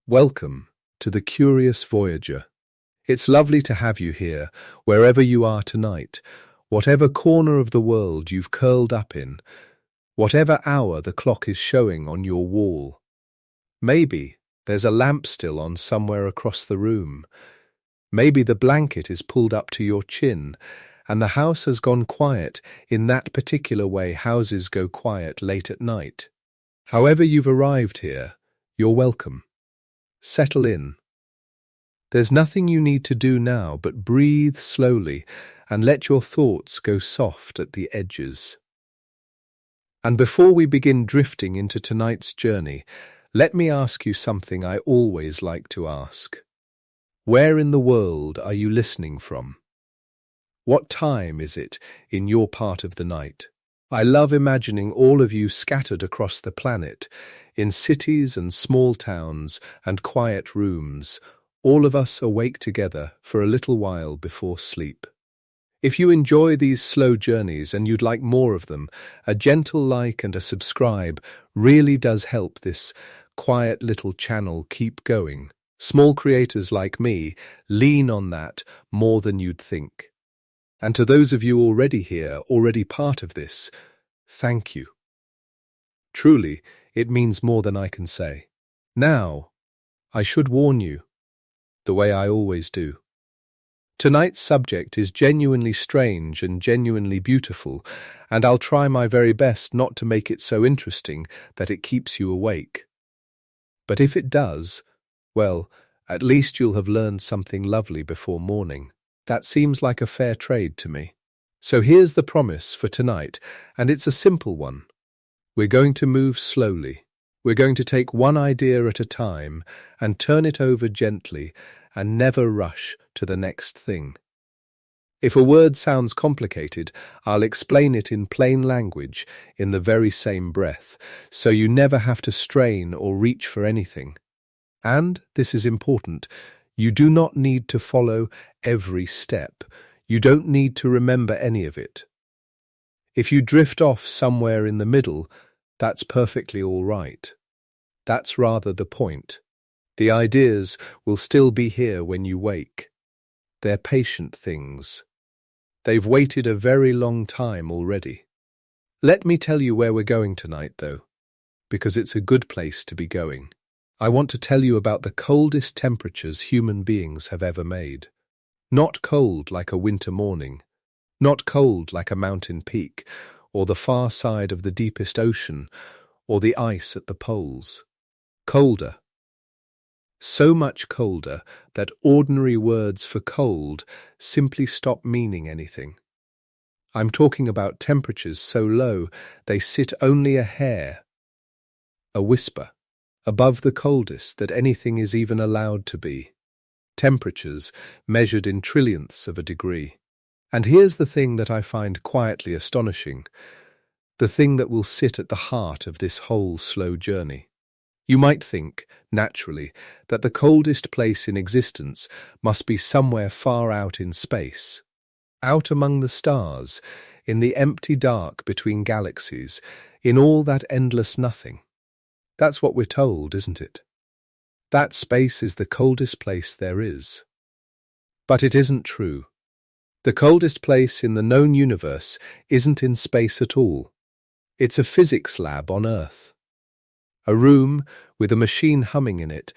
Welcome to the Curious Voyager. It's lovely to have you here, wherever you are tonight, whatever corner of the world you've curled up in, whatever hour the clock is showing on your wall. Maybe there's a lamp still on somewhere across the room. Maybe the blanket is pulled up to your chin, and the house has gone quiet in that particular way houses go quiet late at night. However you've arrived here, you're welcome. Settle in. There's nothing you need to do now but breathe slowly and let your thoughts go soft at the edges. And before we begin drifting into tonight's journey, let me ask you something I always like to ask. Where in the world are you listening from? What time is it in your part of the night? I love imagining all of you scattered across the planet, in cities and small towns and quiet rooms, all of us awake together for a little while before sleep. If you enjoy these slow journeys and you'd like more of them, a gentle like and a subscribe really does help this quiet little channel keep going. Small creators like me lean on that more than you'd think. And to those of you already here, already part of this, thank you. Truly, it means more than I can say. Now, I should warn you, the way I always do. Tonight's subject is genuinely strange and genuinely beautiful, and I'll try my very best not to make it so interesting that it keeps you awake. But if it does, well, at least you'll have learned something lovely before morning. That seems like a fair trade to me. So here's the promise for tonight, and it's a simple one. We're going to move slowly. We're going to take one idea at a time and turn it over gently and never rush to the next thing. If a word sounds complicated, I'll explain it in plain language in the very same breath, so you never have to strain or reach for anything. And, this is important, you do not need to follow every step. You don't need to remember any of it. If you drift off somewhere in the middle, that's perfectly all right. That's rather the point. The ideas will still be here when you wake. They're patient things. They've waited a very long time already. Let me tell you where we're going tonight, though, because it's a good place to be going. I want to tell you about the coldest temperatures human beings have ever made. Not cold like a winter morning, not cold like a mountain peak, or the far side of the deepest ocean, or the ice at the poles. Colder. So much colder that ordinary words for cold simply stop meaning anything. I'm talking about temperatures so low they sit only a hair, a whisper, above the coldest that anything is even allowed to be. Temperatures measured in trillionths of a degree. And here's the thing that I find quietly astonishing, the thing that will sit at the heart of this whole slow journey. You might think, naturally, that the coldest place in existence must be somewhere far out in space, out among the stars, in the empty dark between galaxies, in all that endless nothing. That's what we're told, isn't it? That space is the coldest place there is. But it isn't true. The coldest place in the known universe isn't in space at all. It's a physics lab on Earth. A room with a machine humming in it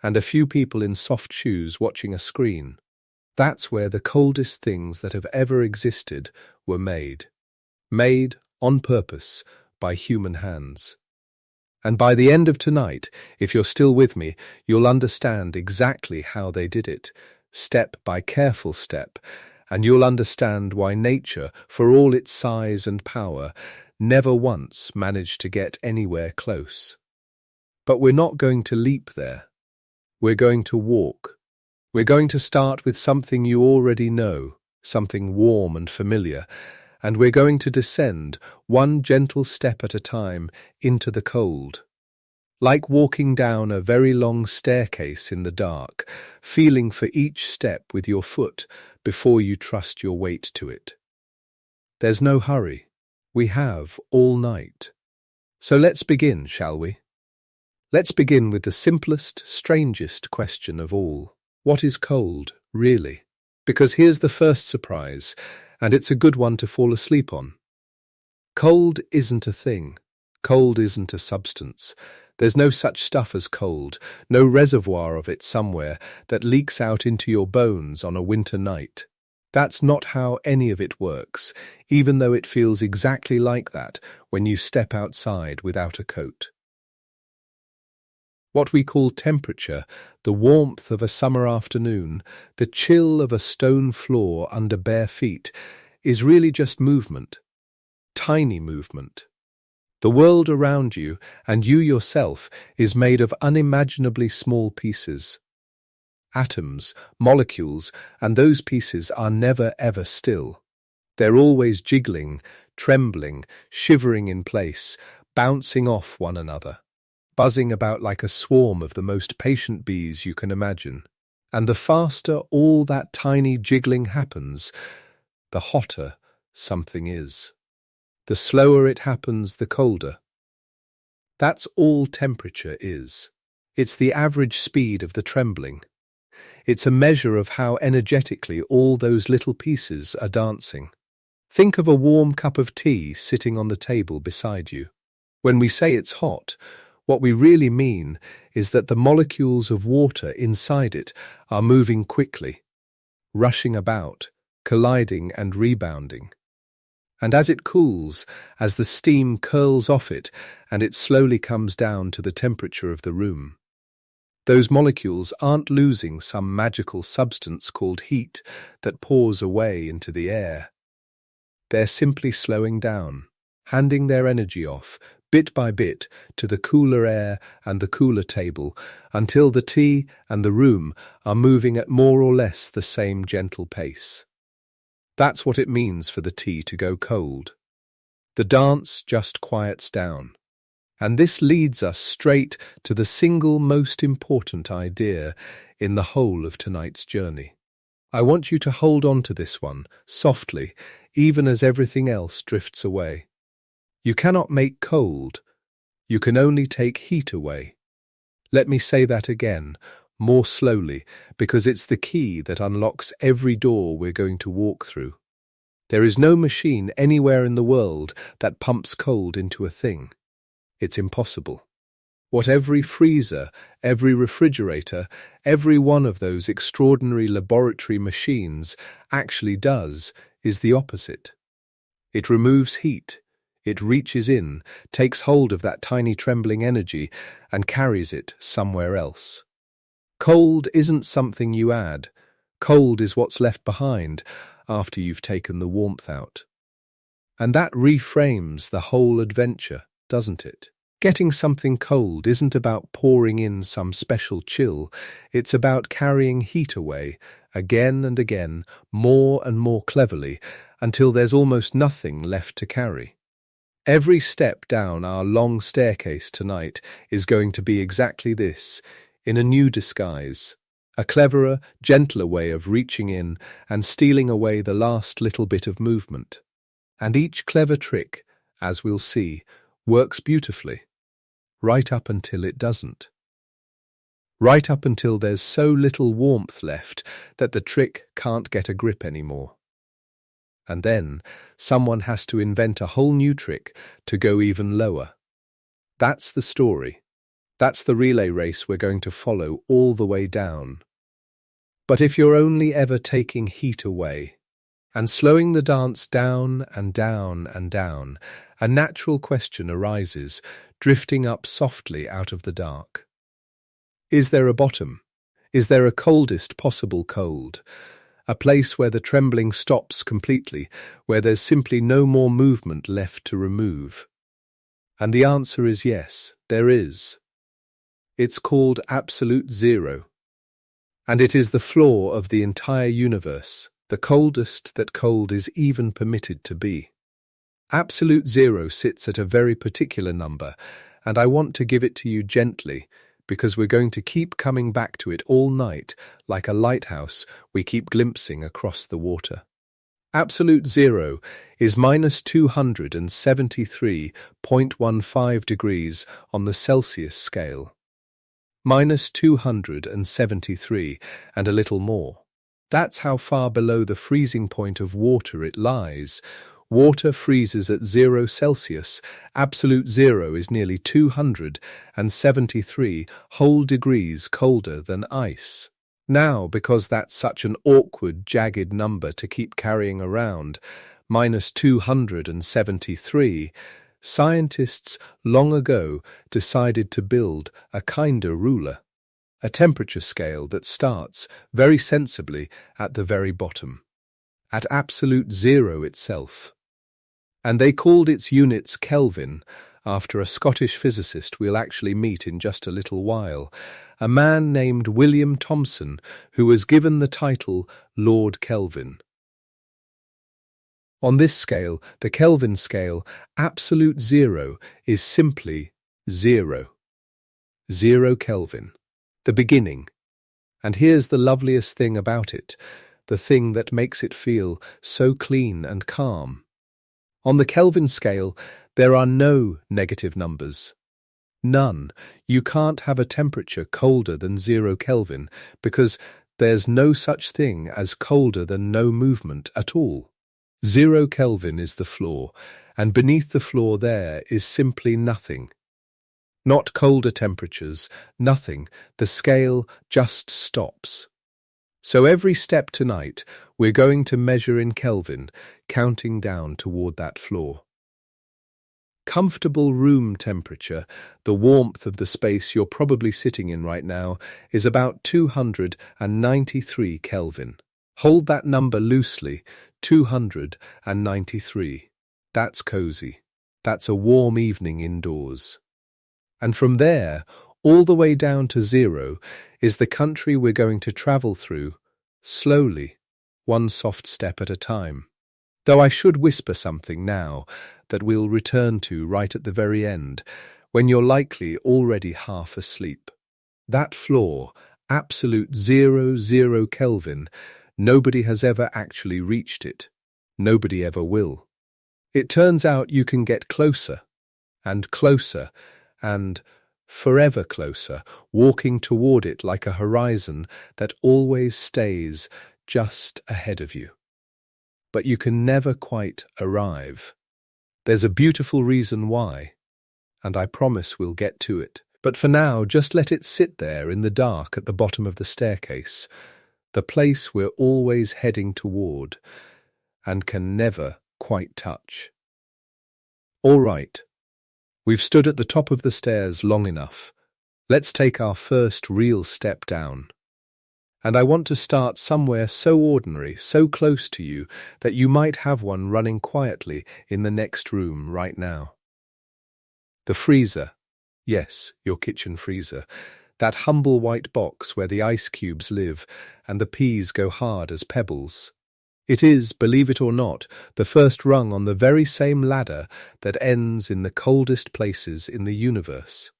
and a few people in soft shoes watching a screen. That's where the coldest things that have ever existed were made. Made on purpose by human hands. And by the end of tonight, if you're still with me, you'll understand exactly how they did it, step by careful step, and you'll understand why nature, for all its size and power, never once managed to get anywhere close. But we're not going to leap there. We're going to walk. We're going to start with something you already know, something warm and familiar, and we're going to descend, one gentle step at a time, into the cold. Like walking down a very long staircase in the dark, feeling for each step with your foot before you trust your weight to it. There's no hurry. We have all night. So let's begin, shall we? Let's begin with the simplest, strangest question of all. What is cold, really? Because here's the first surprise, and it's a good one to fall asleep on. Cold isn't a thing. Cold isn't a substance. There's no such stuff as cold, no reservoir of it somewhere that leaks out into your bones on a winter night. That's not how any of it works, even though it feels exactly like that when you step outside without a coat. What we call temperature, the warmth of a summer afternoon, the chill of a stone floor under bare feet, is really just movement. Tiny movement. The world around you, and you yourself, is made of unimaginably small pieces. Atoms, molecules, and those pieces are never ever still. They're always jiggling, trembling, shivering in place, bouncing off one another, buzzing about like a swarm of the most patient bees you can imagine. And the faster all that tiny jiggling happens, the hotter something is. The slower it happens, the colder. That's all temperature is. It's the average speed of the trembling. It's a measure of how energetically all those little pieces are dancing. Think of a warm cup of tea sitting on the table beside you. When we say it's hot, what we really mean is that the molecules of water inside it are moving quickly, rushing about, colliding and rebounding. And as it cools, as the steam curls off it, and it slowly comes down to the temperature of the room, those molecules aren't losing some magical substance called heat that pours away into the air. They're simply slowing down, handing their energy off, bit by bit, to the cooler air and the cooler table, until the tea and the room are moving at more or less the same gentle pace. That's what it means for the tea to go cold. The dance just quiets down. And this leads us straight to the single most important idea in the whole of tonight's journey. I want you to hold on to this one, softly, even as everything else drifts away. You cannot make cold. You can only take heat away. Let me say that again, more slowly, because it's the key that unlocks every door we're going to walk through. There is no machine anywhere in the world that pumps cold into a thing. It's impossible. What every freezer, every refrigerator, every one of those extraordinary laboratory machines actually does is the opposite. It removes heat. It reaches in, takes hold of that tiny trembling energy, and carries it somewhere else. Cold isn't something you add. Cold is what's left behind after you've taken the warmth out. And that reframes the whole adventure, doesn't it? Getting something cold isn't about pouring in some special chill. It's about carrying heat away, again and again, more and more cleverly, until there's almost nothing left to carry. Every step down our long staircase tonight is going to be exactly this, in a new disguise. A cleverer, gentler way of reaching in and stealing away the last little bit of movement. And each clever trick, as we'll see, works beautifully, right up until it doesn't. Right up until there's so little warmth left that the trick can't get a grip anymore. And then someone has to invent a whole new trick to go even lower. That's the story. That's the relay race we're going to follow all the way down. But if you're only ever taking heat away and slowing the dance down and down and down, a natural question arises, drifting up softly out of the dark. Is there a bottom? Is there a coldest possible cold? A place where the trembling stops completely, where there's simply no more movement left to remove? And the answer is yes, there is. It's called absolute zero. And it is the floor of the entire universe, the coldest that cold is even permitted to be. Absolute zero sits at a very particular number, and I want to give it to you gently, because we're going to keep coming back to it all night, like a lighthouse we keep glimpsing across the water. Absolute zero is minus 273.15 degrees on the Celsius scale. minus 273, and a little more. That's how far below the freezing point of water it lies. Water freezes at 0 Celsius. Absolute zero is nearly 273 whole degrees colder than ice. Now, because that's such an awkward, jagged number to keep carrying around, minus 273, scientists long ago decided to build a kinder ruler, a temperature scale that starts, very sensibly, at the very bottom, at absolute zero itself. And they called its units Kelvin, after a Scottish physicist we'll actually meet in just a little while, a man named Joule-Thomson, who was given the title Lord Kelvin. On this scale, the Kelvin scale, absolute zero is simply zero. 0 Kelvin. The beginning. And here's the loveliest thing about it, the thing that makes it feel so clean and calm. On the Kelvin scale, there are no negative numbers. None. You can't have a temperature colder than 0 Kelvin because there's no such thing as colder than no movement at all. 0 Kelvin is the floor, and beneath the floor there is simply nothing. Not colder temperatures, nothing. The scale just stops. So every step tonight, we're going to measure in Kelvin, counting down toward that floor. Comfortable room temperature, the warmth of the space you're probably sitting in right now, is about 293 Kelvin. Hold that number loosely, 293. That's cozy. That's a warm evening indoors. And from there, all the way down to 0, is the country we're going to travel through, slowly, one soft step at a time. Though I should whisper something now that we'll return to right at the very end, when you're likely already half asleep. That floor, absolute 0 Kelvin, nobody has ever actually reached it. Nobody ever will. It turns out you can get closer, and closer, and forever closer, walking toward it like a horizon that always stays just ahead of you. But you can never quite arrive. There's a beautiful reason why, and I promise we'll get to it. But for now, just let it sit there in the dark at the bottom of the staircase, the place we're always heading toward, and can never quite touch. All right. We've stood at the top of the stairs long enough. Let's take our first real step down. And I want to start somewhere so ordinary, so close to you, that you might have one running quietly in the next room right now. The freezer. Yes, your kitchen freezer. That humble white box where the ice cubes live and the peas go hard as pebbles. It is, believe it or not, the first rung on the very same ladder that ends in the coldest places in the universe.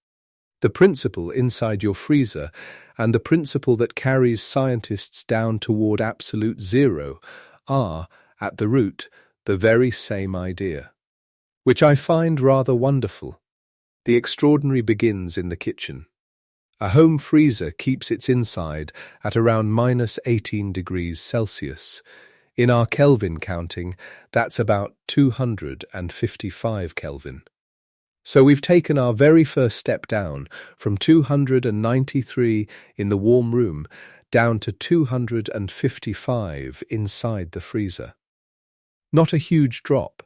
The principle inside your freezer and the principle that carries scientists down toward absolute zero are, at the root, the very same idea, which I find rather wonderful. The extraordinary begins in the kitchen. A home freezer keeps its inside at around minus 18 degrees Celsius. In our Kelvin counting, that's about 255 Kelvin. So we've taken our very first step down from 293 in the warm room down to 255 inside the freezer. Not a huge drop,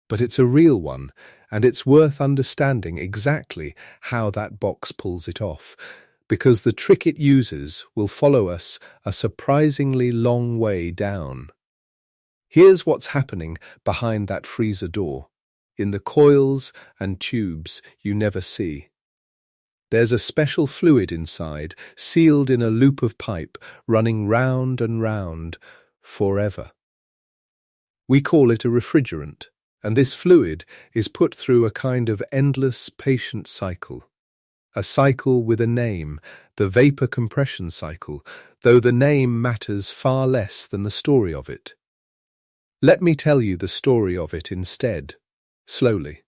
but it's a real one, and it's worth understanding exactly how that box pulls it off, because the trick it uses will follow us a surprisingly long way down. Here's what's happening behind that freezer door, in the coils and tubes you never see. There's a special fluid inside, sealed in a loop of pipe, running round and round, forever. We call it a refrigerant, and this fluid is put through a kind of endless patient cycle. A cycle with a name, the vapor compression cycle, though the name matters far less than the story of it. Let me tell you the story of it instead, slowly,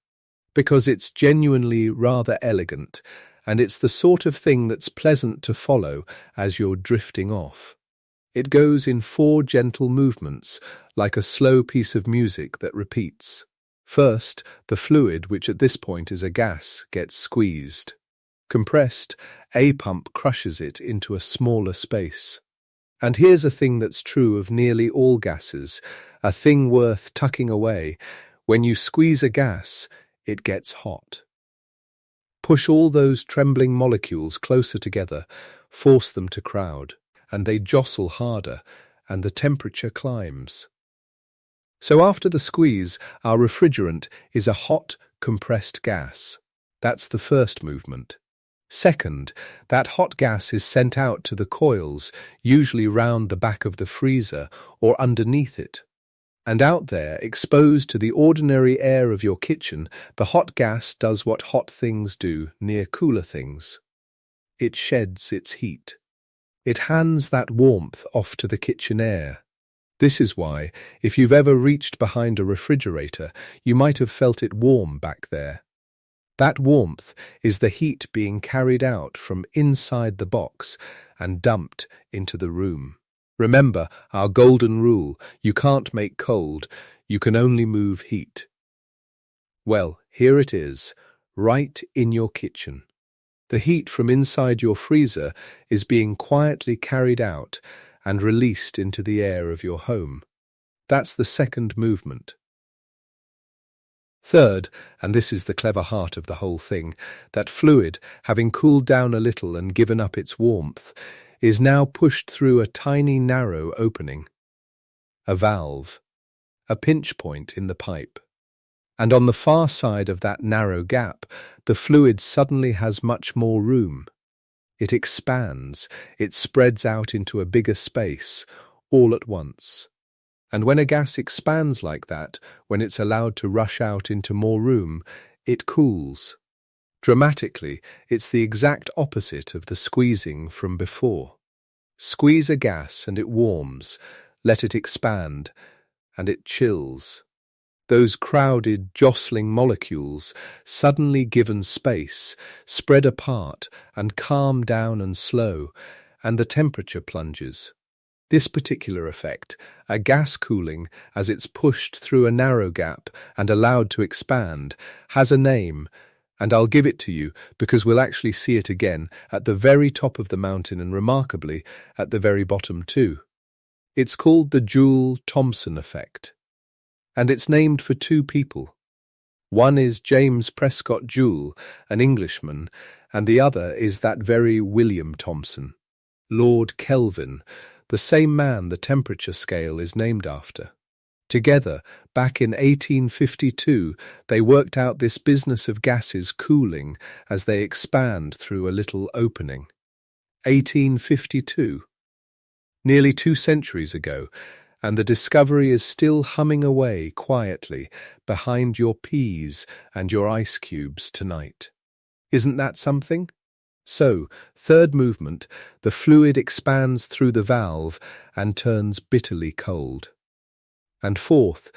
because it's genuinely rather elegant, and it's the sort of thing that's pleasant to follow as you're drifting off. It goes in 4 gentle movements, like a slow piece of music that repeats. First, the fluid, which at this point is a gas, gets squeezed. Compressed, a pump crushes it into a smaller space. And here's a thing that's true of nearly all gases, a thing worth tucking away. When you squeeze a gas, it gets hot. Push all those trembling molecules closer together, force them to crowd, and they jostle harder, and the temperature climbs. So after the squeeze, our refrigerant is a hot, compressed gas. That's the first movement. Second, that hot gas is sent out to the coils, usually round the back of the freezer or underneath it. And out there, exposed to the ordinary air of your kitchen, the hot gas does what hot things do near cooler things. It sheds its heat. It hands that warmth off to the kitchen air. This is why, if you've ever reached behind a refrigerator, you might have felt it warm back there. That warmth is the heat being carried out from inside the box and dumped into the room. Remember our golden rule: you can't make cold, you can only move heat. Well, here it is, right in your kitchen. The heat from inside your freezer is being quietly carried out and released into the air of your home. That's the second movement. Third, and this is the clever heart of the whole thing, that fluid, having cooled down a little and given up its warmth, is now pushed through a tiny narrow opening, a valve, a pinch point in the pipe. And on the far side of that narrow gap, the fluid suddenly has much more room. It expands, it spreads out into a bigger space, all at once. And when a gas expands like that, when it's allowed to rush out into more room, it cools. Dramatically, it's the exact opposite of the squeezing from before. Squeeze a gas and it warms, let it expand, and it chills. Those crowded, jostling molecules, suddenly given space, spread apart and calm down and slow, and the temperature plunges. This particular effect, a gas cooling as it's pushed through a narrow gap and allowed to expand, has a name, and I'll give it to you because we'll actually see it again at the very top of the mountain and remarkably at the very bottom too. It's called the Joule-Thomson effect. And it's named for 2 people. One is James Prescott Joule, an Englishman, and the other is that very William Thomson, Lord Kelvin, the same man the temperature scale is named after. Together, back in 1852, they worked out this business of gases cooling as they expand through a little opening. 1852. Nearly 2 centuries ago, and the discovery is still humming away quietly behind your peas and your ice cubes tonight. Isn't that something? So, third movement, the fluid expands through the valve and turns bitterly cold. And fourth,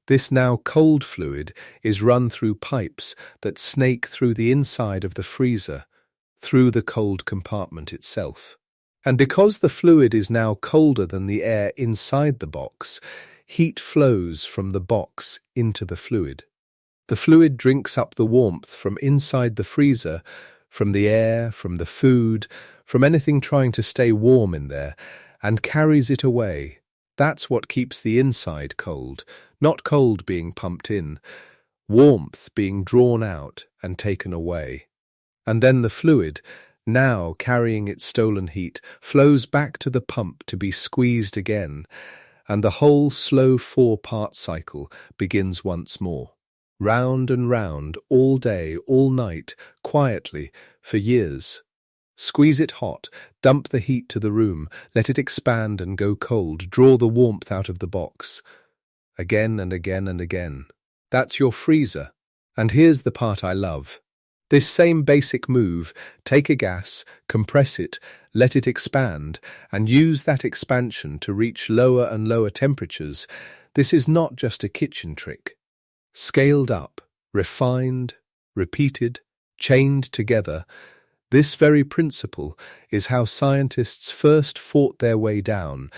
this now cold fluid is run through pipes that snake through the inside of the freezer, through the cold compartment itself. And because the fluid is now colder than the air inside the box, heat flows from the box into the fluid. The fluid drinks up the warmth from inside the freezer, from the air, from the food, from anything trying to stay warm in there, and carries it away. That's what keeps the inside cold, not cold being pumped in, warmth being drawn out and taken away. And then the fluid, now carrying its stolen heat, flows back to the pump to be squeezed again, and the whole slow 4-part cycle begins once more. Round and round, all day, all night, quietly, for years. Squeeze it hot, dump the heat to the room, let it expand and go cold, draw the warmth out of the box. Again and again and again. That's your freezer. And here's the part I love. This same basic move, take a gas, compress it, let it expand, and use that expansion to reach lower and lower temperatures. This is not just a kitchen trick. Scaled up, refined, repeated, chained together, This very principle is how scientists first fought their way down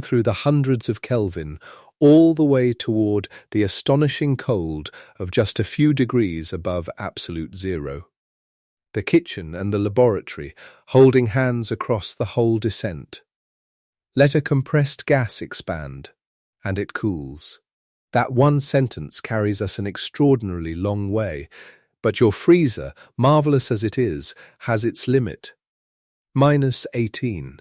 through the hundreds of Kelvin, all the way toward the astonishing cold of just a few degrees above absolute zero. The kitchen and the laboratory, holding hands across the whole descent. Let a compressed gas expand, and it cools. That one sentence carries us an extraordinarily long way, but your freezer, marvelous as it is, has its limit. -18.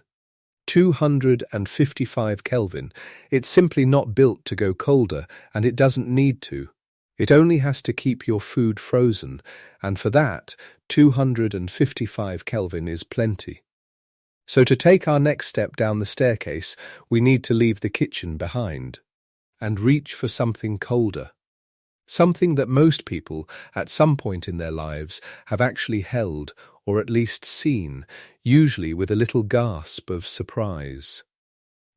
255 Kelvin. It's simply not built to go colder, and it doesn't need to. It only has to keep your food frozen, and for that, 255 Kelvin is plenty. So to take our next step down the staircase, we need to leave the kitchen behind and reach for something colder. Something that most people, at some point in their lives, have actually held, or at least seen, usually with a little gasp of surprise.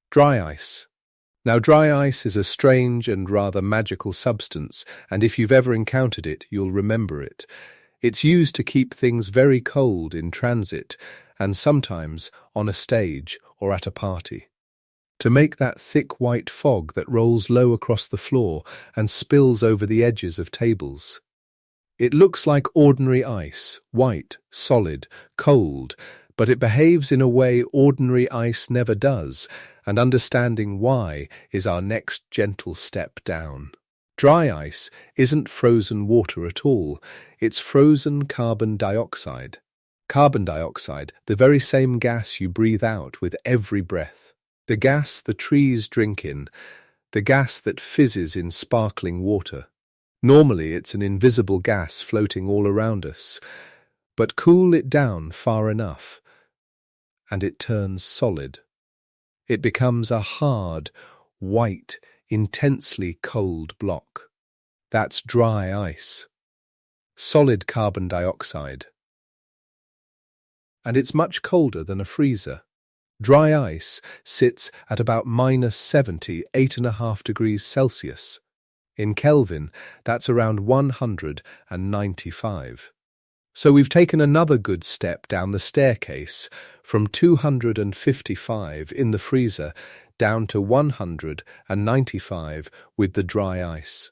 Dry ice. Now, dry ice is a strange and rather magical substance, and if you've ever encountered it, you'll remember it. It's used to keep things very cold in transit, and sometimes on a stage or at a party. To make that thick white fog that rolls low across the floor and spills over the edges of tables. It looks like ordinary ice, white, solid, cold, but it behaves in a way ordinary ice never does, and understanding why is our next gentle step down. Dry ice isn't frozen water at all, it's frozen carbon dioxide. Carbon dioxide, the very same gas you breathe out with every breath. The gas the trees drink in, the gas that fizzes in sparkling water. Normally it's an invisible gas floating all around us, but cool it down far enough, and it turns solid. It becomes a hard, white, intensely cold block. That's dry ice. Solid carbon dioxide. And it's much colder than a freezer. Dry ice sits at about -70, 8.5 degrees Celsius. In Kelvin, that's around 195. So we've taken another good step down the staircase from 255 in the freezer down to 195 with the dry ice.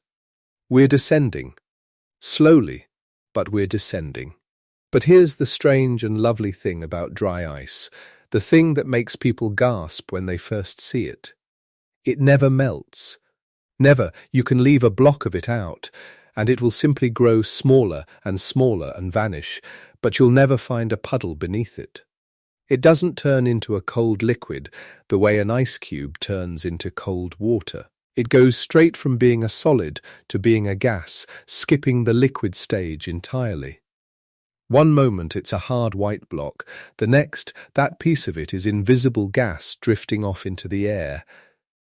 We're descending. Slowly, but we're descending. But here's the strange and lovely thing about dry ice. The thing that makes people gasp when they first see it. It never melts. Never. You can leave a block of it out, and it will simply grow smaller and vanish, but you'll never find a puddle beneath it. It doesn't turn into a cold liquid the way an ice cube turns into cold water. It goes straight from being a solid to being a gas, skipping the liquid stage entirely. One moment it's a hard white block, the next, that piece of it is invisible gas drifting off into the air.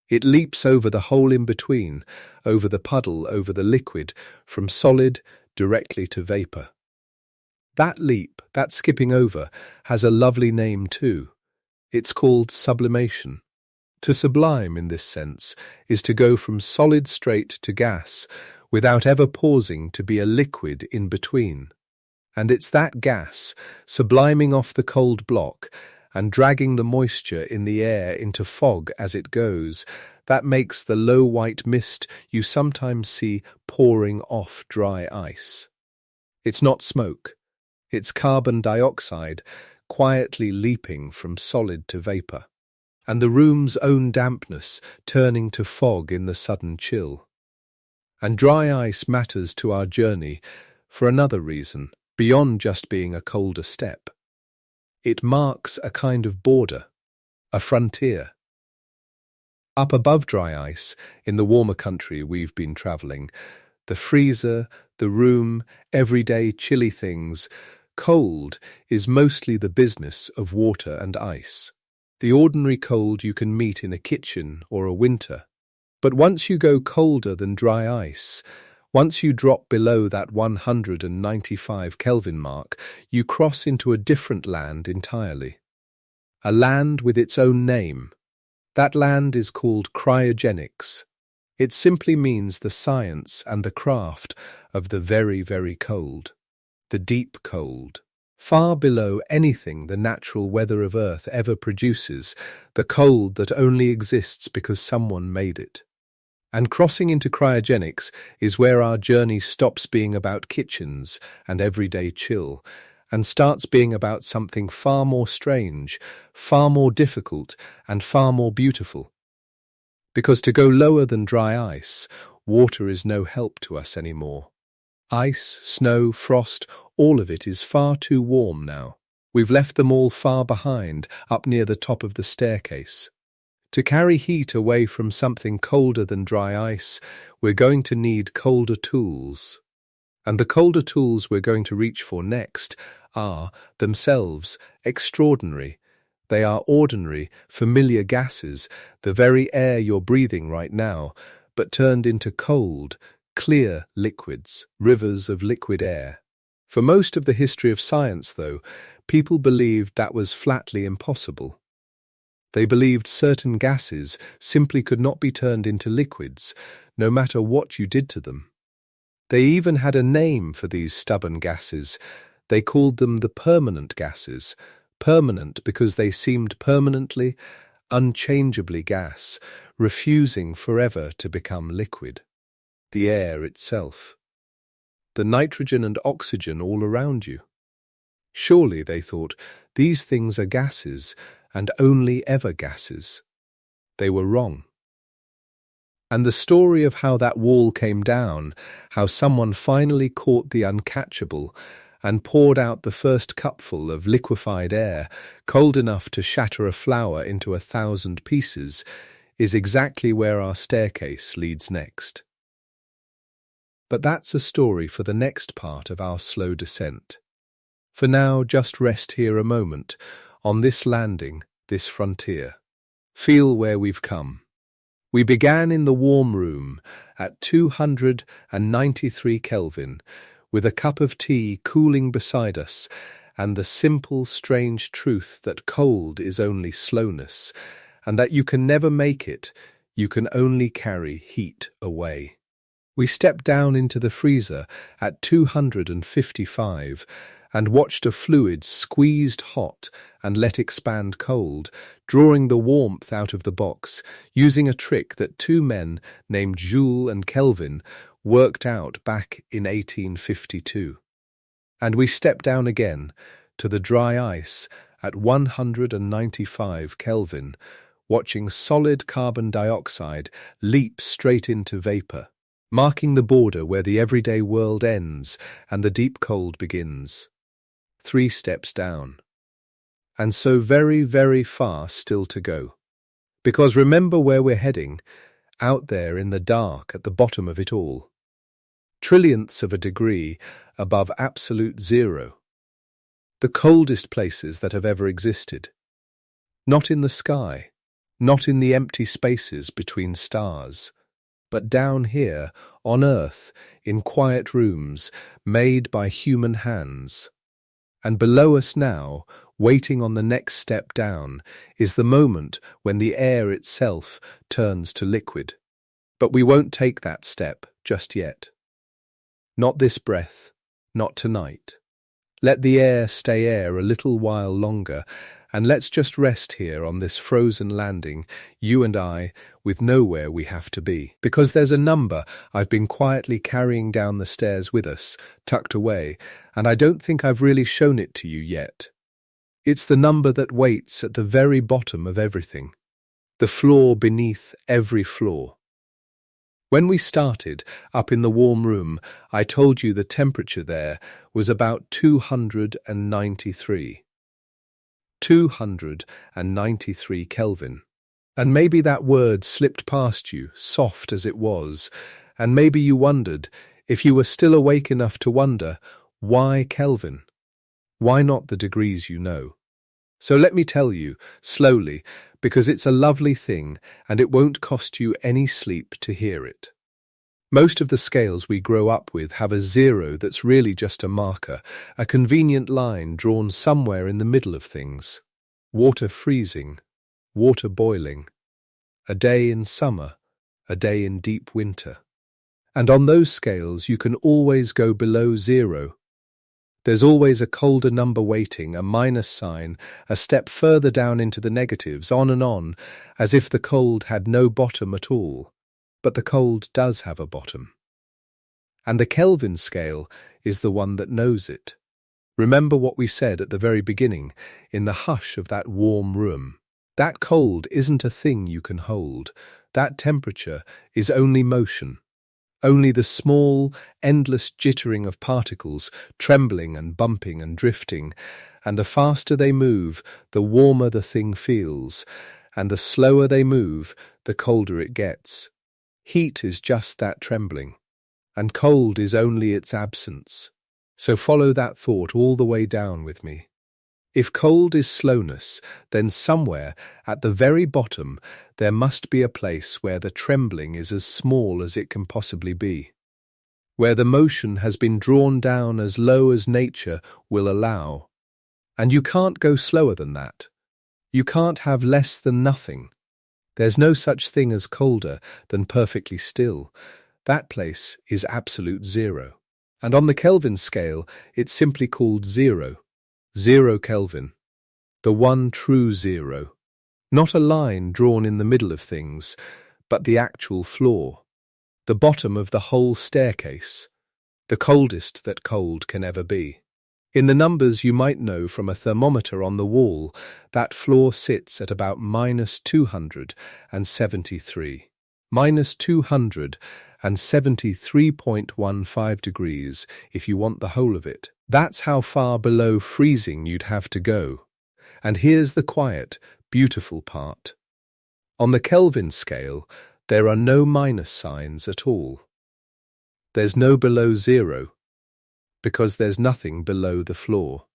It leaps over the hole in between, over the puddle, over the liquid, from solid directly to vapour. That leap, that skipping over, has a lovely name too. It's called sublimation. To sublime, in this sense, is to go from solid straight to gas, without ever pausing to be a liquid in between. And it's that gas, subliming off the cold block and dragging the moisture in the air into fog as it goes, that makes the low white mist you sometimes see pouring off dry ice. It's not smoke. It's carbon dioxide quietly leaping from solid to vapour, and the room's own dampness turning to fog in the sudden chill. And dry ice matters to our journey for another reason. Beyond just being a colder step. It marks a kind of border, a frontier. Up above dry ice, in the warmer country we've been travelling, the freezer, the room, everyday chilly things, cold is mostly the business of water and ice. The ordinary cold you can meet in a kitchen or a winter. But once you go colder than dry ice, once you drop below that 195 Kelvin mark, you cross into a different land entirely. A land with its own name. That land is called cryogenics. It simply means the science and the craft of the very, very cold. The deep cold. far below anything the natural weather of Earth ever produces, the cold that only exists because someone made it. And crossing into cryogenics is where our journey stops being about kitchens and everyday chill, and starts being about something far more strange, far more difficult, and far more beautiful. Because to go lower than dry ice, water is no help to us anymore. Ice, snow, frost, all of it is far too warm now. We've left them all far behind, up near the top of the staircase. To carry heat away from something colder than dry ice, we're going to need colder tools. And the colder tools we're going to reach for next are, themselves, extraordinary. They are ordinary, familiar gases, the very air you're breathing right now, but turned into cold, clear liquids, rivers of liquid air. For most of the history of science, though, people believed that was flatly impossible. They believed certain gases simply could not be turned into liquids, no matter what you did to them. They even had a name for these stubborn gases. They called them the permanent gases, permanent because they seemed permanently, unchangeably gas, refusing forever to become liquid. The air itself. The nitrogen and oxygen all around you. Surely, they thought, these things are gases, and only ever gases. They were wrong. And the story of how that wall came down, how someone finally caught the uncatchable and poured out the first cupful of liquefied air, cold enough to shatter a flower into 1,000 pieces, is exactly where our staircase leads next. But that's a story for the next part of our slow descent. For now, just rest here a moment, on this landing, this frontier. Feel where we've come. We began in the warm room at 293 Kelvin, with a cup of tea cooling beside us, and the simple, strange truth that cold is only slowness, and that you can never make it, you can only carry heat away. We stepped down into the freezer at 255 and watched a fluid squeezed hot and let expand cold, drawing the warmth out of the box, using a trick that two men named Joule and Kelvin worked out back in 1852. And we stepped down again to the dry ice at 195 Kelvin, watching solid carbon dioxide leap straight into vapor, marking the border where the everyday world ends and the deep cold begins. 3 steps down. And so very, very far still to go. Because remember where we're heading, out there in the dark at the bottom of it all. Trillionths of a degree above absolute zero. The coldest places that have ever existed. Not in the sky, not in the empty spaces between stars, but down here, on Earth, in quiet rooms, made by human hands. And below us now, waiting on the next step down, is the moment when the air itself turns to liquid. But we won't take that step just yet. Not this breath, not tonight. Let the air stay air a little while longer, and let's just rest here on this frozen landing, you and I, with nowhere we have to be. Because there's a number I've been quietly carrying down the stairs with us, tucked away, and I don't think I've really shown it to you yet. It's the number that waits at the very bottom of everything, the floor beneath every floor. When we started, up in the warm room, I told you the temperature there was about 293. 293 Kelvin. And maybe that word slipped past you, soft as it was, and maybe you wondered, if you were still awake enough to wonder, why Kelvin? Why not the degrees you know? So let me tell you, slowly, because it's a lovely thing and it won't cost you any sleep to hear it. Most of the scales we grow up with have a zero that's really just a marker, a convenient line drawn somewhere in the middle of things. Water freezing, water boiling, a day in summer, a day in deep winter. And on those scales you can always go below zero. There's always a colder number waiting, a minus sign, a step further down into the negatives, on, as if the cold had no bottom at all. But the cold does have a bottom. And the Kelvin scale is the one that knows it. Remember what we said at the very beginning, in the hush of that warm room. That cold isn't a thing you can hold. That temperature is only motion. Only the small, endless jittering of particles, trembling and bumping and drifting, and the faster they move, the warmer the thing feels, and the slower they move, the colder it gets. Heat is just that trembling, and cold is only its absence. So follow that thought all the way down with me. If cold is slowness, then somewhere, at the very bottom, there must be a place where the trembling is as small as it can possibly be, where the motion has been drawn down as low as nature will allow. And you can't go slower than that. You can't have less than nothing. There's no such thing as colder than perfectly still. That place is absolute zero. And on the Kelvin scale, it's simply called zero. 0 Kelvin, the one true zero. Not a line drawn in the middle of things, but the actual floor, the bottom of the whole staircase, the coldest that cold can ever be. In the numbers you might know from a thermometer on the wall, that floor sits at about -273. -273.15 degrees if you want the whole of it. That's how far below freezing you'd have to go. And here's the quiet, beautiful part. On the Kelvin scale, there are no minus signs at all. There's no below zero, because there's nothing below the floor.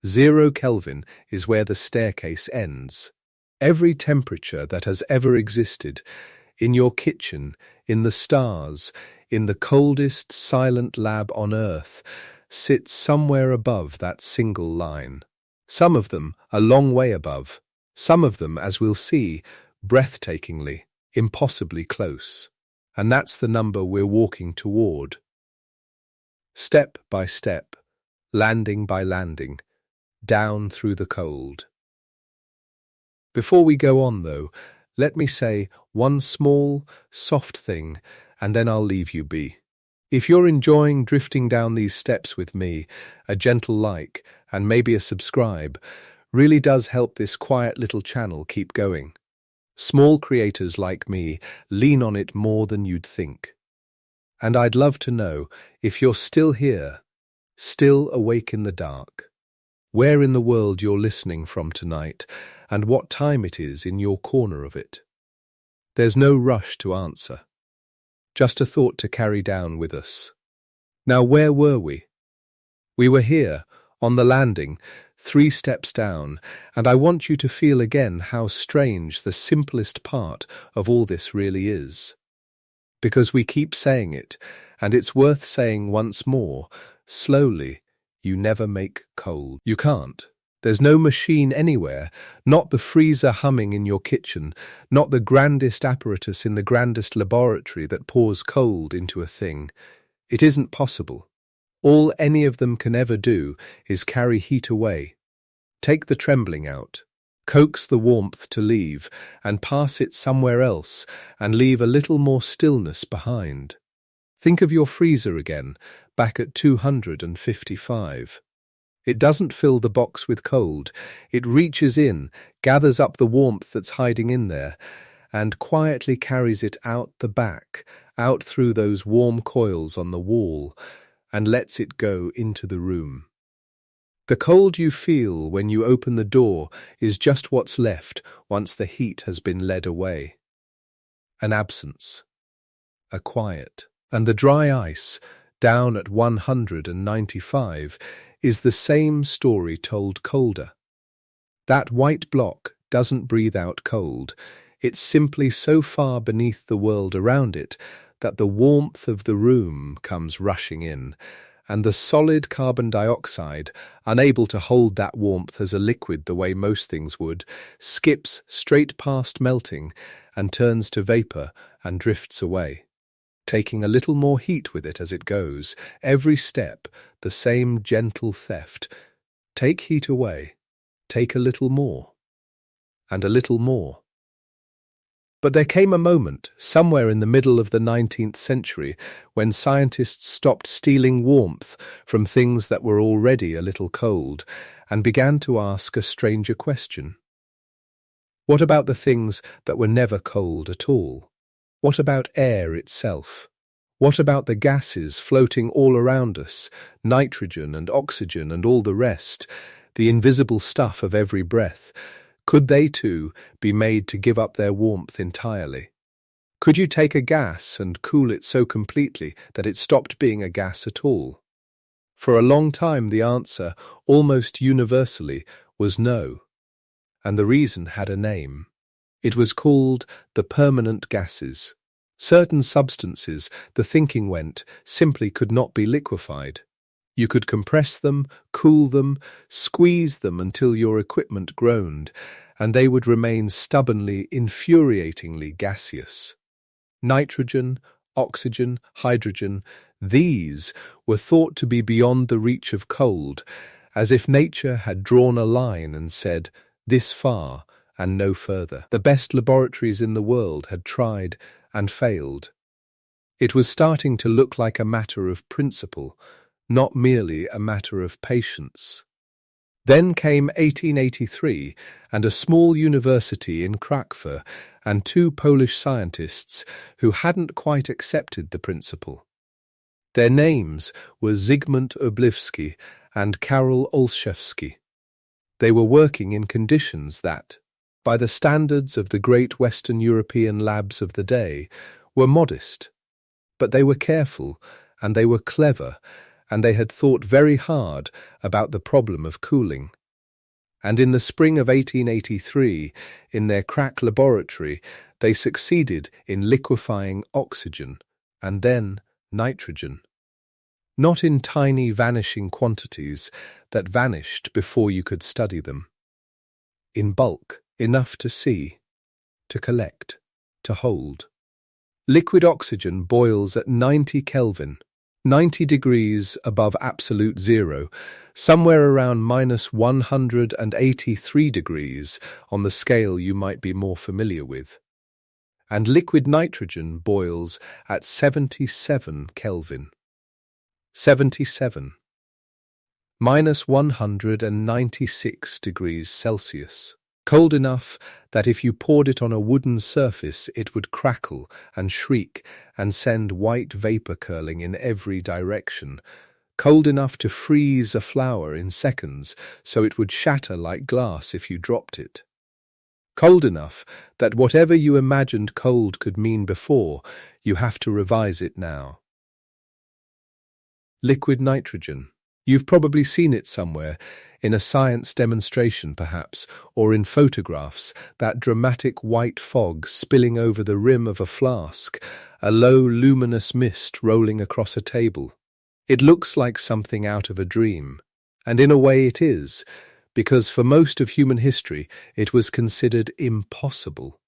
0 Kelvin is where the staircase ends. Every temperature that has ever existed, in your kitchen, in the stars, in the coldest silent lab on Earth, sits somewhere above that single line. Some of them a long way above, some of them, as we'll see, breathtakingly, impossibly close. And that's the number we're walking toward. Step by step, landing by landing, down through the cold. Before we go on, though, let me say one small, soft thing, and then I'll leave you be. If you're enjoying drifting down these steps with me, a gentle like and maybe a subscribe really does help this quiet little channel keep going. Small creators like me lean on it more than you'd think. And I'd love to know if you're still here, still awake in the dark, where in the world you're listening from tonight, and what time it is in your corner of it. There's no rush to answer. Just a thought to carry down with us. Now, where were we? We were here, on the landing, 3 steps down, and I want you to feel again how strange the simplest part of all this really is. Because we keep saying it, and it's worth saying once more, slowly, you never make cold. You can't. There's no machine anywhere, not the freezer humming in your kitchen, not the grandest apparatus in the grandest laboratory that pours cold into a thing. It isn't possible. All any of them can ever do is carry heat away. Take the trembling out, coax the warmth to leave, and pass it somewhere else, and leave a little more stillness behind. Think of your freezer again, back at 255. It doesn't fill the box with cold. It reaches in, gathers up the warmth that's hiding in there, and quietly carries it out the back, out through those warm coils on the wall, and lets it go into the room. The cold you feel when you open the door is just what's left once the heat has been led away. An absence, a quiet, and the dry ice, down at 195, is the same story told colder. That white block doesn't breathe out cold. It's simply so far beneath the world around it that the warmth of the room comes rushing in, and the solid carbon dioxide, unable to hold that warmth as a liquid the way most things would, skips straight past melting and turns to vapor and drifts away. taking a little more heat with it as it goes. Every step, the same gentle theft. Take heat away, take a little more, and a little more. But there came a moment, somewhere in the middle of the 19th century, when scientists stopped stealing warmth from things that were already a little cold and began to ask a stranger question. What about the things that were never cold at all? What about air itself? What about the gases floating all around us, nitrogen and oxygen and all the rest, the invisible stuff of every breath? Could they too be made to give up their warmth entirely? Could you take a gas and cool it so completely that it stopped being a gas at all? For a long time the answer, almost universally, was no. And the reason had a name. It was called the permanent gases. Certain substances, the thinking went, simply could not be liquefied. You could compress them, cool them, squeeze them until your equipment groaned, and they would remain stubbornly, infuriatingly gaseous. Nitrogen, oxygen, hydrogen, these were thought to be beyond the reach of cold, as if nature had drawn a line and said, this far and no further. The best laboratories in the world had tried and failed. It was starting to look like a matter of principle, not merely a matter of patience. Then came 1883, and a small university in Krakow, and two Polish scientists who hadn't quite accepted the principle. Their names were Zygmunt Obliwski and Karol Olszewski. They were working in conditions that, by the standards of the great Western European labs of the day, were modest. But they were careful, and they were clever, and they had thought very hard about the problem of cooling. And in the spring of 1883, in their crack laboratory, they succeeded in liquefying oxygen, and then nitrogen. Not in tiny vanishing quantities that vanished before you could study them. In bulk, enough to see, to collect, to hold. Liquid oxygen boils at 90 Kelvin, 90 degrees above absolute zero, somewhere around minus 183 degrees on the scale you might be more familiar with. And liquid nitrogen boils at 77 Kelvin. 77. Minus 196 degrees Celsius. Cold enough that if you poured it on a wooden surface it would crackle and shriek and send white vapour curling in every direction. Cold enough to freeze a flower in seconds so it would shatter like glass if you dropped it. Cold enough that whatever you imagined cold could mean before, you have to revise it now. Liquid nitrogen. You've probably seen it somewhere, in a science demonstration perhaps, or in photographs, that dramatic white fog spilling over the rim of a flask, a low luminous mist rolling across a table. It looks like something out of a dream, and in a way it is, because for most of human history it was considered impossible.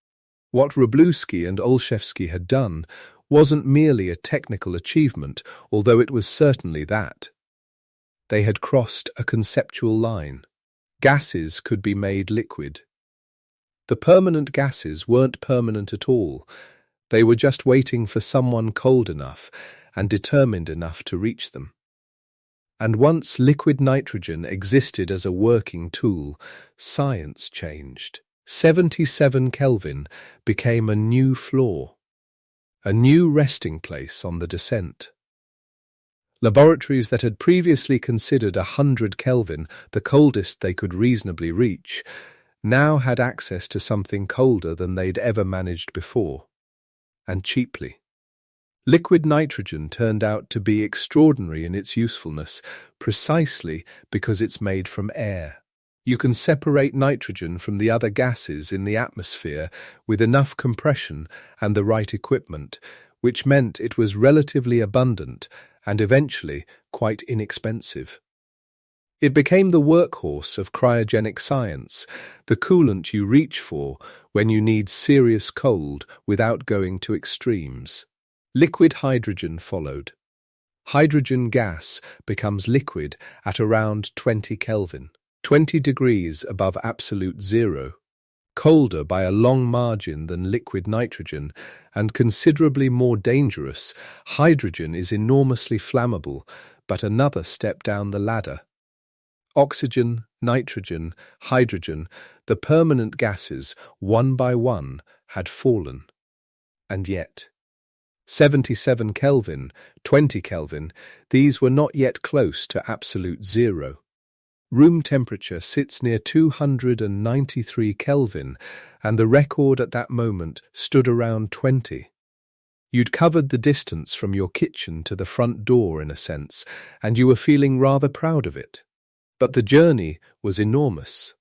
What Wroblewski and Olszewski had done wasn't merely a technical achievement, although it was certainly that. They had crossed a conceptual line. Gases could be made liquid. The permanent gases weren't permanent at all. They were just waiting for someone cold enough and determined enough to reach them. And once liquid nitrogen existed as a working tool, science changed. 77 Kelvin became a new floor, a new resting place on the descent. Laboratories that had previously considered 100 Kelvin the coldest they could reasonably reach, now had access to something colder than they'd ever managed before, and cheaply. Liquid nitrogen turned out to be extraordinary in its usefulness, precisely because it's made from air. You can separate nitrogen from the other gases in the atmosphere with enough compression and the right equipment, which meant it was relatively abundant and eventually quite inexpensive. It became the workhorse of cryogenic science, the coolant you reach for when you need serious cold without going to extremes. Liquid hydrogen followed. Hydrogen gas becomes liquid at around 20 Kelvin, 20 degrees above absolute zero, colder by a long margin than liquid nitrogen, and considerably more dangerous. Hydrogen is enormously flammable, but another step down the ladder. Oxygen, nitrogen, hydrogen, the permanent gases, one by one, had fallen. And yet, 77 Kelvin, 20 Kelvin, these were not yet close to absolute zero. Room temperature sits near 293 Kelvin, and the record at that moment stood around 20. You'd covered the distance from your kitchen to the front door, in a sense, and you were feeling rather proud of it. But the journey was enormous.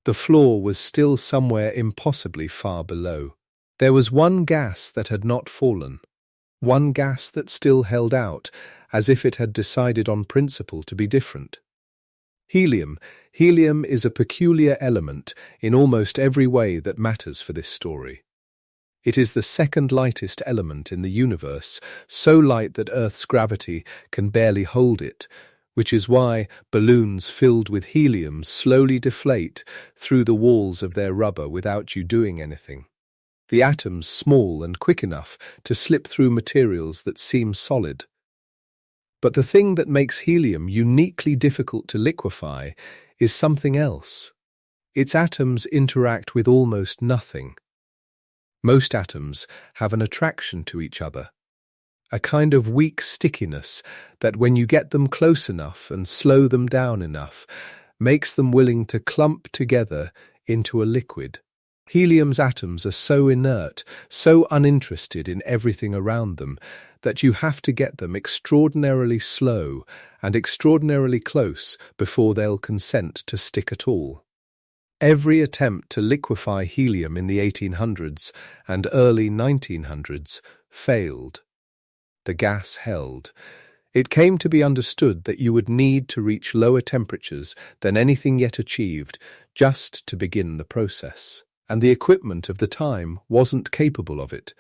The floor was still somewhere impossibly far below. There was one gas that had not fallen. One gas that still held out, as if it had decided on principle to be different. Helium. Helium is a peculiar element in almost every way that matters for this story. It is the second lightest element in the universe, so light that Earth's gravity can barely hold it, which is why balloons filled with helium slowly deflate through the walls of their rubber without you doing anything. The atoms small and quick enough to slip through materials that seem solid. But the thing that makes helium uniquely difficult to liquefy is something else. Its atoms interact with almost nothing. Most atoms have an attraction to each other, a kind of weak stickiness that when you get them close enough and slow them down enough, makes them willing to clump together into a liquid. Helium's atoms are so inert, so uninterested in everything around them, that you have to get them extraordinarily slow and extraordinarily close before they'll consent to stick at all. Every attempt to liquefy helium in the 1800s and early 1900s failed. The gas held. It came to be understood that you would need to reach lower temperatures than anything yet achieved just to begin the process. And the equipment of the time wasn't capable of it.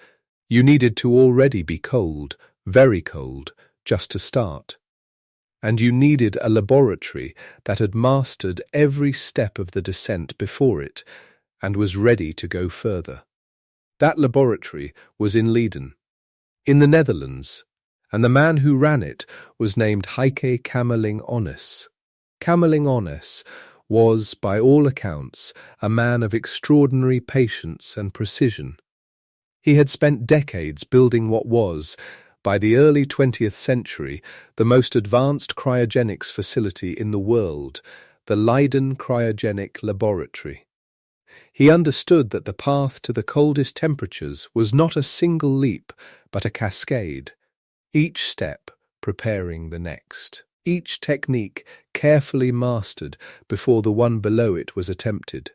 You needed to already be cold, very cold, just to start. And you needed a laboratory that had mastered every step of the descent before it and was ready to go further. That laboratory was in Leiden, in the Netherlands, and the man who ran it was named Heike Kamerlingh Onnes. Kamerlingh Onnes was, by all accounts, a man of extraordinary patience and precision. He had spent decades building what was, by the early 20th century, the most advanced cryogenics facility in the world, the Leiden Cryogenic Laboratory. He understood that the path to the coldest temperatures was not a single leap, but a cascade, each step preparing the next. Each technique carefully mastered before the one below it was attempted.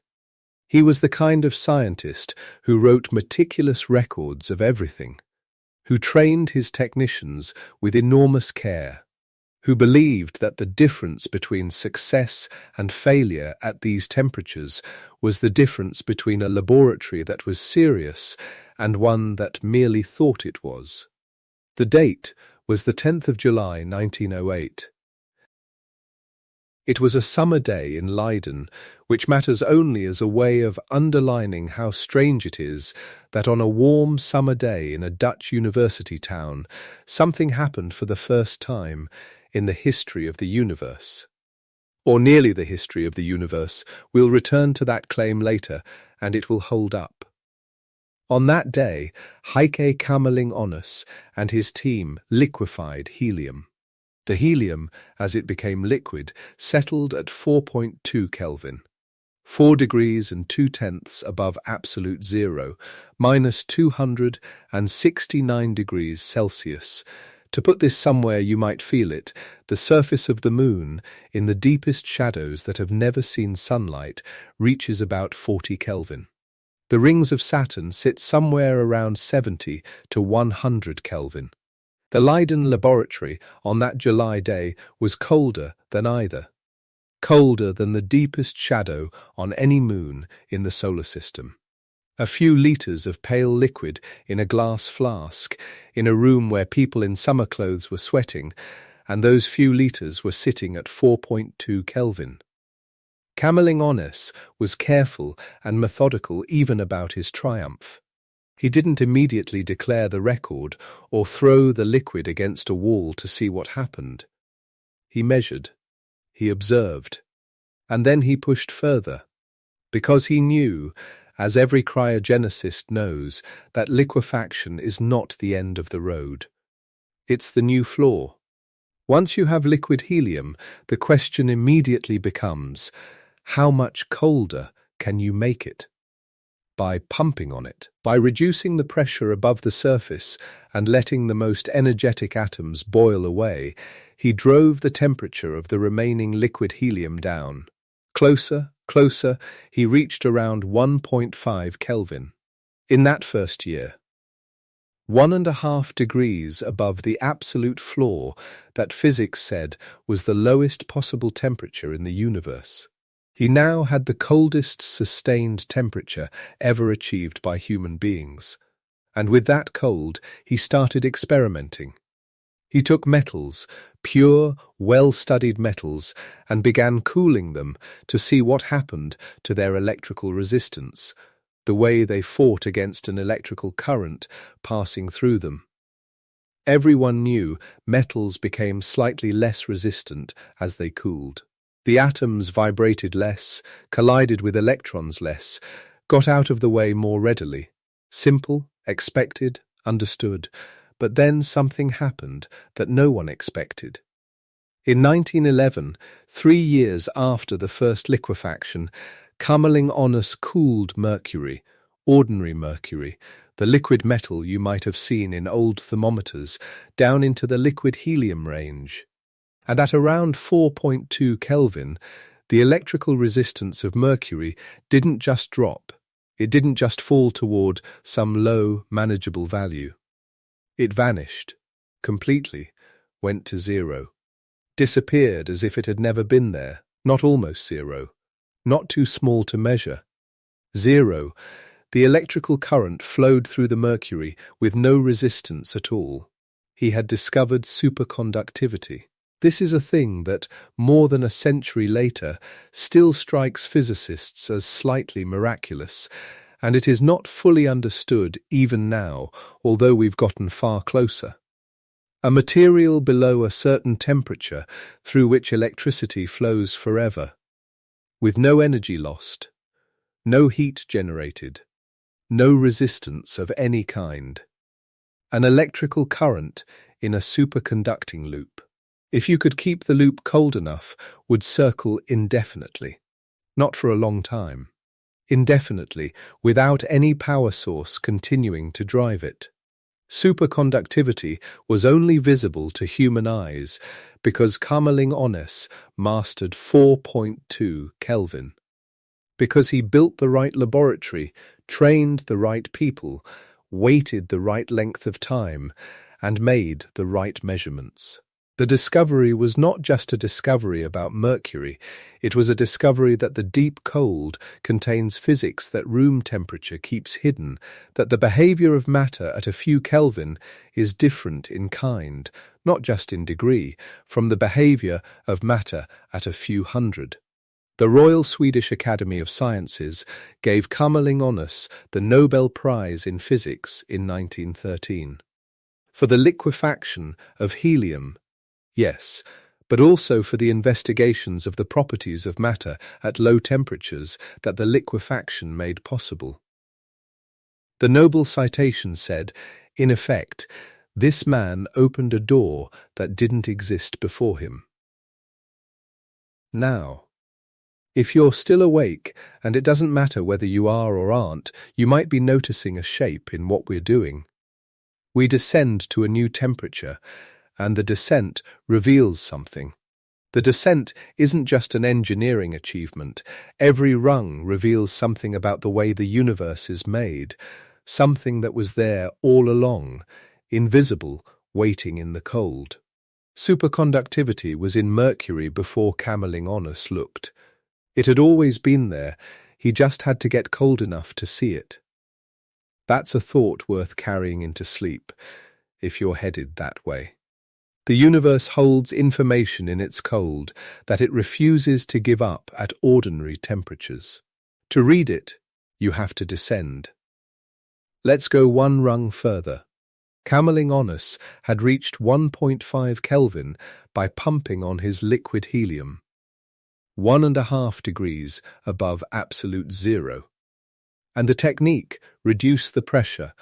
He was the kind of scientist who wrote meticulous records of everything, who trained his technicians with enormous care, who believed that the difference between success and failure at these temperatures was the difference between a laboratory that was serious and one that merely thought it was. The date was the 10th of July, 1908. It was a summer day in Leiden, which matters only as a way of underlining how strange it is that on a warm summer day in a Dutch university town, something happened for the first time in the history of the universe. Or nearly the history of the universe. We'll return to that claim later, and it will hold up. On that day, Heike Kamerlingh Onnes and his team liquefied helium. The helium, as it became liquid, settled at 4.2 Kelvin, 4 degrees and 2/10 above absolute zero, minus 269 degrees Celsius. To put this somewhere you might feel it, the surface of the moon, in the deepest shadows that have never seen sunlight, reaches about 40 Kelvin. The rings of Saturn sit somewhere around 70 to 100 Kelvin. The Leiden laboratory on that July day was colder than either, colder than the deepest shadow on any moon in the solar system. A few litres of pale liquid in a glass flask, in a room where people in summer clothes were sweating, and those few litres were sitting at 4.2 Kelvin. Kamerlingh Onnes was careful and methodical even about his triumph. He didn't immediately declare the record or throw the liquid against a wall to see what happened. He measured, he observed, and then he pushed further, because he knew, as every cryogenicist knows, that liquefaction is not the end of the road. It's the new floor. Once you have liquid helium, the question immediately becomes, how much colder can you make it? By pumping on it, by reducing the pressure above the surface and letting the most energetic atoms boil away, he drove the temperature of the remaining liquid helium down. Closer, closer, he reached around 1.5 Kelvin. In that first year, 1.5 degrees above the absolute floor that physics said was the lowest possible temperature in the universe. He now had the coldest sustained temperature ever achieved by human beings. And with that cold, he started experimenting. He took metals, pure, well-studied metals, and began cooling them to see what happened to their electrical resistance, the way they fought against an electrical current passing through them. Everyone knew metals became slightly less resistant as they cooled. The atoms vibrated less, collided with electrons less, got out of the way more readily. Simple, expected, understood. But then something happened that no one expected. In 1911, 3 years after the first liquefaction, Kamerlingh Onnes cooled mercury, ordinary mercury, the liquid metal you might have seen in old thermometers, down into the liquid helium range. And at around 4.2 Kelvin, the electrical resistance of mercury didn't just drop. It didn't just fall toward some low, manageable value. It vanished, completely, went to zero. Disappeared as if it had never been there, not almost zero, not too small to measure. Zero. The electrical current flowed through the mercury with no resistance at all. He had discovered superconductivity. This is a thing that, more than a century later, still strikes physicists as slightly miraculous, and it is not fully understood even now, although we've gotten far closer. A material below a certain temperature through which electricity flows forever, with no energy lost, no heat generated, no resistance of any kind. An electrical current in a superconducting loop. If you could keep the loop cold enough, would circle indefinitely. Not for a long time. Indefinitely, without any power source continuing to drive it. Superconductivity was only visible to human eyes because Kamerlingh Onnes mastered 4.2 Kelvin. Because he built the right laboratory, trained the right people, waited the right length of time, and made the right measurements. The discovery was not just a discovery about mercury, it was a discovery that the deep cold contains physics that room temperature keeps hidden, that the behavior of matter at a few Kelvin is different in kind, not just in degree, from the behavior of matter at a few hundred. The Royal Swedish Academy of Sciences gave Kamerlingh Onnes the Nobel Prize in Physics in 1913. For the liquefaction of helium, yes, but also for the investigations of the properties of matter at low temperatures that the liquefaction made possible. The Nobel citation said, in effect, this man opened a door that didn't exist before him. Now, if you're still awake, and it doesn't matter whether you are or aren't, you might be noticing a shape in what we're doing. We descend to a new temperature, and the descent reveals something. The descent isn't just an engineering achievement. Every rung reveals something about the way the universe is made, something that was there all along, invisible, waiting in the cold. Superconductivity was in mercury before Kamerlingh Onnes looked. It had always been there, he just had to get cold enough to see it. That's a thought worth carrying into sleep, if you're headed that way. The universe holds information in its cold that it refuses to give up at ordinary temperatures. To read it, you have to descend. Let's go one rung further. Kamerlingh Onnes had reached 1.5 Kelvin by pumping on his liquid helium, 1.5 degrees above absolute zero. And the technique: reduce the pressure.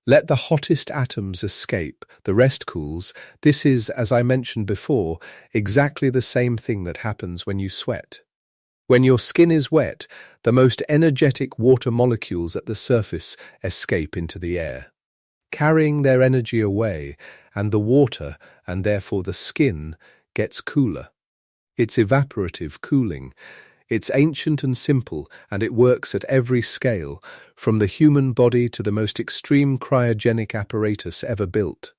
Let the hottest atoms escape, the rest cools. This is, as I mentioned before, exactly the same thing that happens when you sweat. When your skin is wet, the most energetic water molecules at the surface escape into the air, carrying their energy away, and the water, and therefore the skin, gets cooler. It's evaporative cooling. It's ancient and simple, and it works at every scale, from the human body to the most extreme cryogenic apparatus ever built.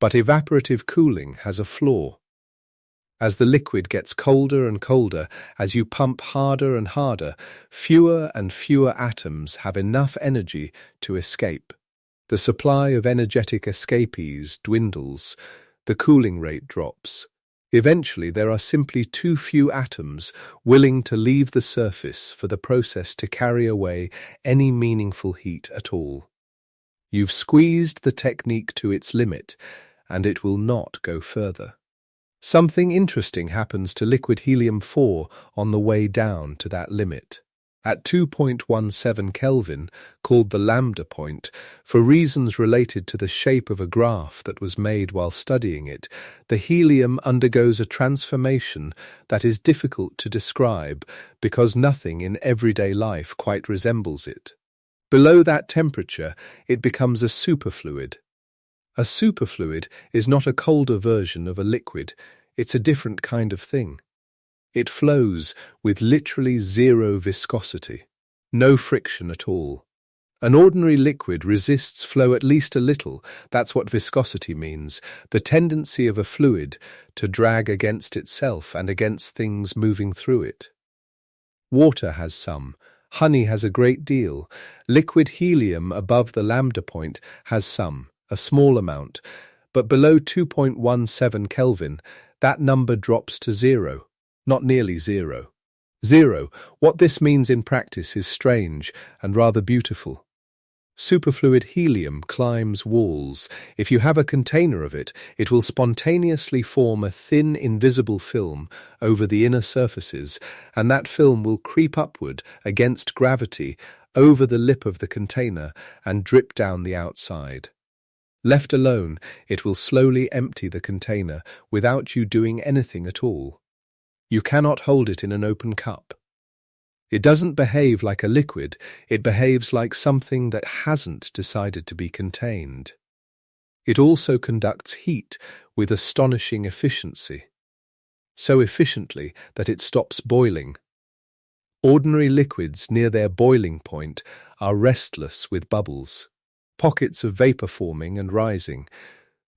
But evaporative cooling has a flaw. As the liquid gets colder and colder, as you pump harder and harder, fewer and fewer atoms have enough energy to escape. The supply of energetic escapees dwindles. The cooling rate drops. Eventually, there are simply too few atoms willing to leave the surface for the process to carry away any meaningful heat at all. You've squeezed the technique to its limit, and it will not go further. Something interesting happens to liquid helium-4 on the way down to that limit. At 2.17 Kelvin, called the lambda point, for reasons related to the shape of a graph that was made while studying it, the helium undergoes a transformation that is difficult to describe because nothing in everyday life quite resembles it. Below that temperature, it becomes a superfluid. A superfluid is not a colder version of a liquid, it's a different kind of thing. It flows with literally zero viscosity, no friction at all. An ordinary liquid resists flow at least a little. That's what viscosity means, the tendency of a fluid to drag against itself and against things moving through it. Water has some, honey has a great deal, liquid helium above the lambda point has some, a small amount, but below 2.17 Kelvin, that number drops to zero. Not nearly zero. Zero. What this means in practice is strange and rather beautiful. Superfluid helium climbs walls. If you have a container of it, it will spontaneously form a thin, invisible film over the inner surfaces, and that film will creep upward against gravity over the lip of the container and drip down the outside. Left alone, it will slowly empty the container without you doing anything at all. You cannot hold it in an open cup. It doesn't behave like a liquid, it behaves like something that hasn't decided to be contained. It also conducts heat with astonishing efficiency. So efficiently that it stops boiling. Ordinary liquids near their boiling point are restless with bubbles, pockets of vapor forming and rising.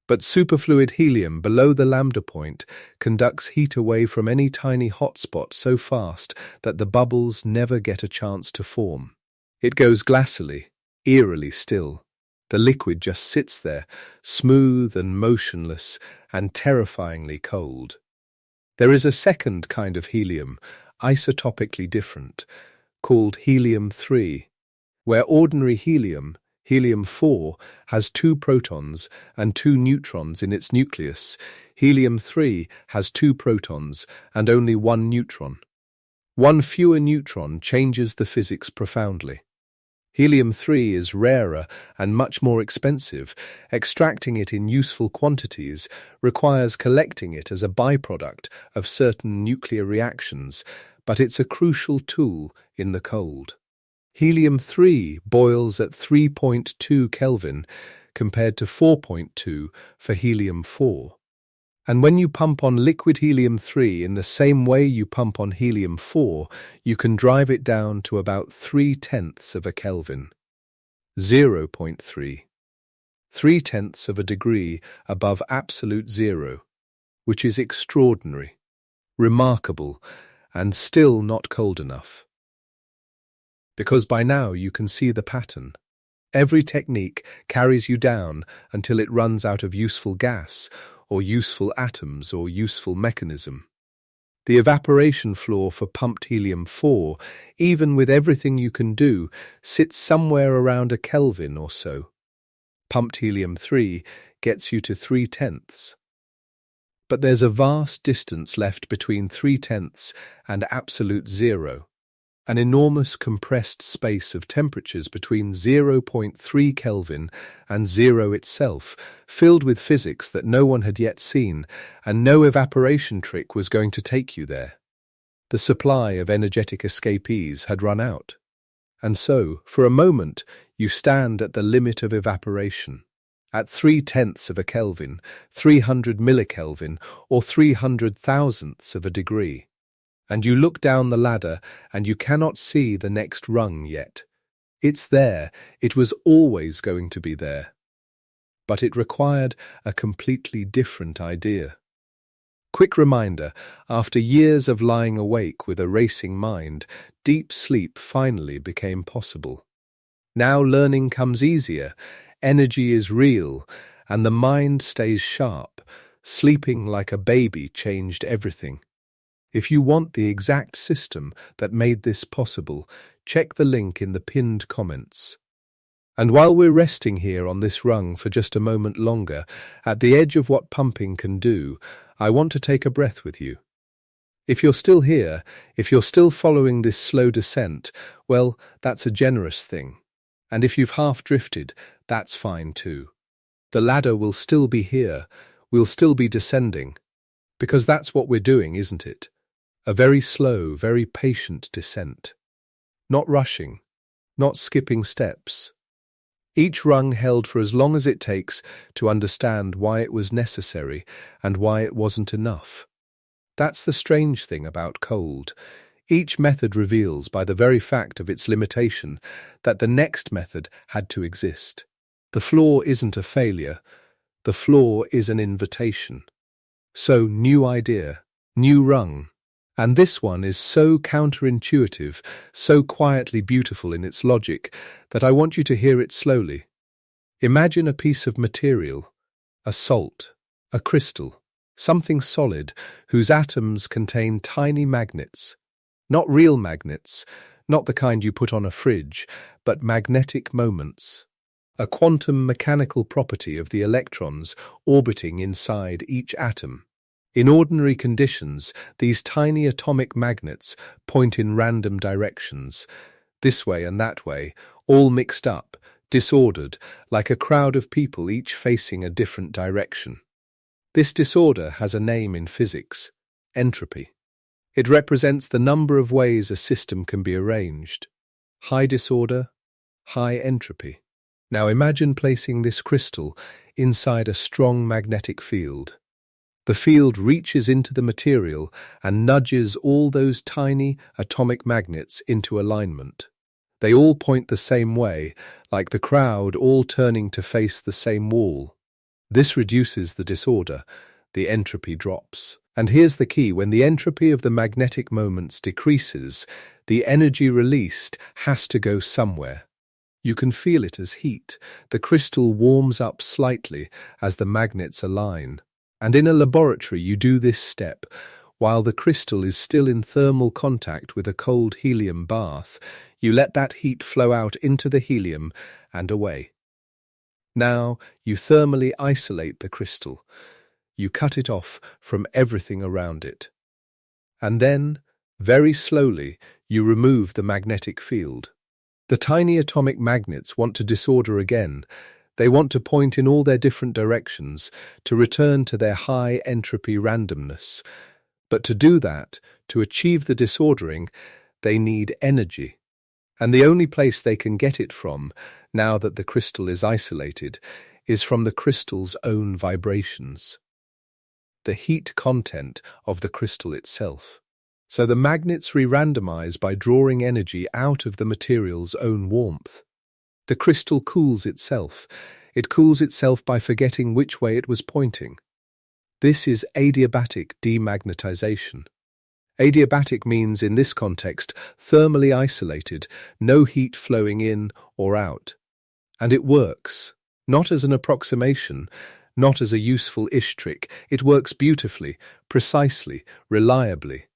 But superfluid helium below the lambda point conducts heat away from any tiny hotspot so fast that the bubbles never get a chance to form. It goes glacially, eerily still. The liquid just sits there, smooth and motionless and terrifyingly cold. There is a second kind of helium, isotopically different, called helium-3, where ordinary helium, helium-4, has 2 protons and 2 neutrons in its nucleus. Helium-3 has 2 protons and only 1 neutron. One fewer neutron changes the physics profoundly. Helium-3 is rarer and much more expensive. Extracting it in useful quantities requires collecting it as a byproduct of certain nuclear reactions, but it's a crucial tool in the cold. Helium-3 boils at 3.2 Kelvin compared to 4.2 for helium-4. And when you pump on liquid helium-3 in the same way you pump on helium-4, you can drive it down to about 0.3 of a Kelvin. 0.3. 0.3 of a degree above absolute zero, which is extraordinary, remarkable, and still not cold enough. Because by now you can see the pattern. Every technique carries you down until it runs out of useful gas, or useful atoms, or useful mechanism. The evaporation floor for pumped helium-4, even with everything you can do, sits somewhere around a Kelvin or so. Pumped helium-3 gets you to 3/10. But there's a vast distance left between 3/10 and absolute zero, an enormous compressed space of temperatures between 0.3 Kelvin and zero itself, filled with physics that no one had yet seen, and no evaporation trick was going to take you there. The supply of energetic escapees had run out. And so, for a moment, you stand at the limit of evaporation. At 3/10 of a Kelvin, 300 millikelvin, or 300,000ths of a degree. And you look down the ladder and you cannot see the next rung yet. It's there, it was always going to be there. But it required a completely different idea. Quick reminder, after years of lying awake with a racing mind, deep sleep finally became possible. Now learning comes easier, energy is real, and the mind stays sharp. Sleeping like a baby changed everything. If you want the exact system that made this possible, check the link in the pinned comments. And while we're resting here on this rung for just a moment longer, at the edge of what pumping can do, I want to take a breath with you. If you're still here, if you're still following this slow descent, well, that's a generous thing. And if you've half drifted, that's fine too. The ladder will still be here, we'll still be descending. Because that's what we're doing, isn't it? A very slow, very patient descent. Not rushing, not skipping steps. Each rung held for as long as it takes to understand why it was necessary and why it wasn't enough. That's the strange thing about cold. Each method reveals, by the very fact of its limitation, that the next method had to exist. The flaw isn't a failure. The flaw is an invitation. So, new idea, new rung. And this one is so counterintuitive, so quietly beautiful in its logic, that I want you to hear it slowly. Imagine a piece of material, a salt, a crystal, something solid, whose atoms contain tiny magnets. Not real magnets, not the kind you put on a fridge, but magnetic moments. A quantum mechanical property of the electrons orbiting inside each atom. In ordinary conditions, these tiny atomic magnets point in random directions, this way and that way, all mixed up, disordered, like a crowd of people each facing a different direction. This disorder has a name in physics, entropy. It represents the number of ways a system can be arranged. High disorder, high entropy. Now imagine placing this crystal inside a strong magnetic field. The field reaches into the material and nudges all those tiny atomic magnets into alignment. They all point the same way, like the crowd all turning to face the same wall. This reduces the disorder. The entropy drops. And here's the key: when the entropy of the magnetic moments decreases, the energy released has to go somewhere. You can feel it as heat. The crystal warms up slightly as the magnets align. And in a laboratory you do this step. While the crystal is still in thermal contact with a cold helium bath, you let that heat flow out into the helium and away. Now you thermally isolate the crystal. You cut it off from everything around it. And then, very slowly, you remove the magnetic field. The tiny atomic magnets want to disorder again. They want to point in all their different directions, to return to their high entropy randomness. But to do that, to achieve the disordering, they need energy. And the only place they can get it from, now that the crystal is isolated, is from the crystal's own vibrations. The heat content of the crystal itself. So the magnets re-randomize by drawing energy out of the material's own warmth. The crystal cools itself. It cools itself by forgetting which way it was pointing. This is adiabatic demagnetization. Adiabatic means, in this context, thermally isolated, no heat flowing in or out. And it works. Not as an approximation, not as a useful-ish trick. It works beautifully, precisely, reliably.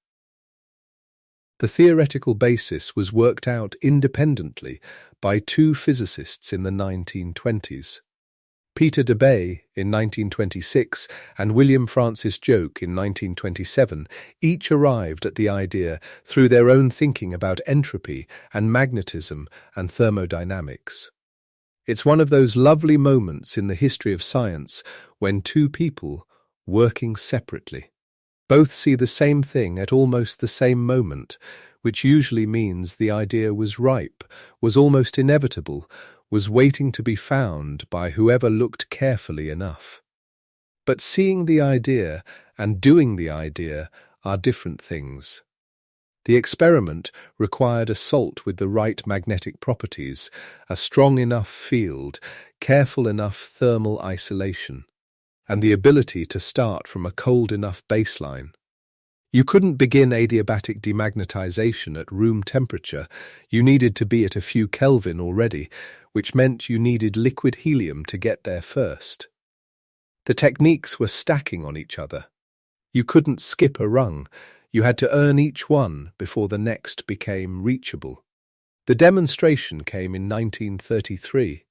The theoretical basis was worked out independently by two physicists in the 1920s. Peter Debye in 1926 and William Francis Giauque in 1927 each arrived at the idea through their own thinking about entropy and magnetism and thermodynamics. It's one of those lovely moments in the history of science when two people, working separately, both see the same thing at almost the same moment, which usually means the idea was ripe, was almost inevitable, was waiting to be found by whoever looked carefully enough. But seeing the idea and doing the idea are different things. The experiment required a salt with the right magnetic properties, a strong enough field, careful enough thermal isolation, and the ability to start from a cold enough baseline. You couldn't begin adiabatic demagnetization at room temperature. You needed to be at a few Kelvin already, which meant you needed liquid helium to get there first. The techniques were stacking on each other. You couldn't skip a rung. You had to earn each one before the next became reachable. The demonstration came in 1933.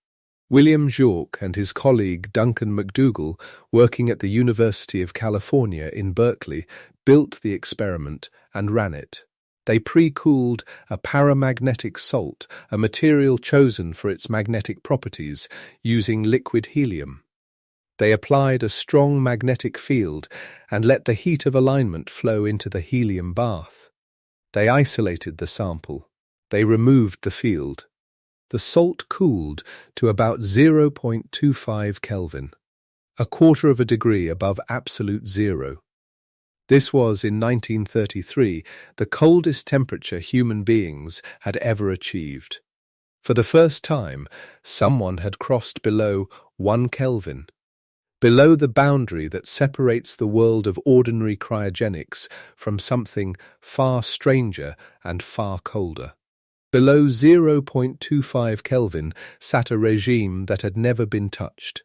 William Giauque and his colleague Duncan MacDougall, working at the University of California in Berkeley, built the experiment and ran it. They pre-cooled a paramagnetic salt, a material chosen for its magnetic properties, using liquid helium. They applied a strong magnetic field and let the heat of alignment flow into the helium bath. They isolated the sample. They removed the field. The salt cooled to about 0.25 Kelvin, a quarter of a degree above absolute zero. This was, in 1933, the coldest temperature human beings had ever achieved. For the first time, someone had crossed below 1 Kelvin, below the boundary that separates the world of ordinary cryogenics from something far stranger and far colder. Below 0.25 Kelvin sat a regime that had never been touched.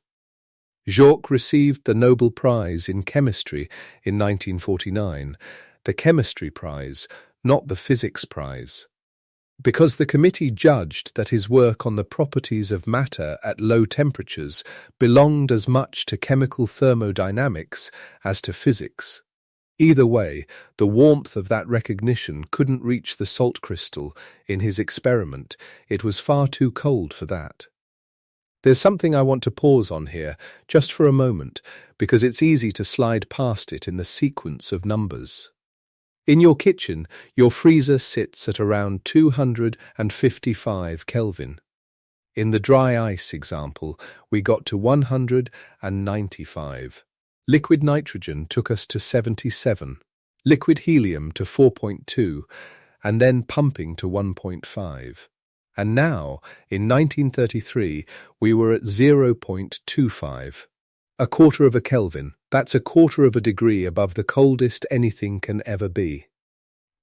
Giauque received the Nobel Prize in chemistry in 1949, the chemistry prize, not the physics prize, because the committee judged that his work on the properties of matter at low temperatures belonged as much to chemical thermodynamics as to physics. Either way, the warmth of that recognition couldn't reach the salt crystal in his experiment. It was far too cold for that. There's something I want to pause on here, just for a moment, because it's easy to slide past it in the sequence of numbers. In your kitchen, your freezer sits at around 255 Kelvin. In the dry ice example, we got to 195. Liquid nitrogen took us to 77, liquid helium to 4.2, and then pumping to 1.5. And now, in 1933, we were at 0.25. A quarter of a Kelvin, that's a quarter of a degree above the coldest anything can ever be.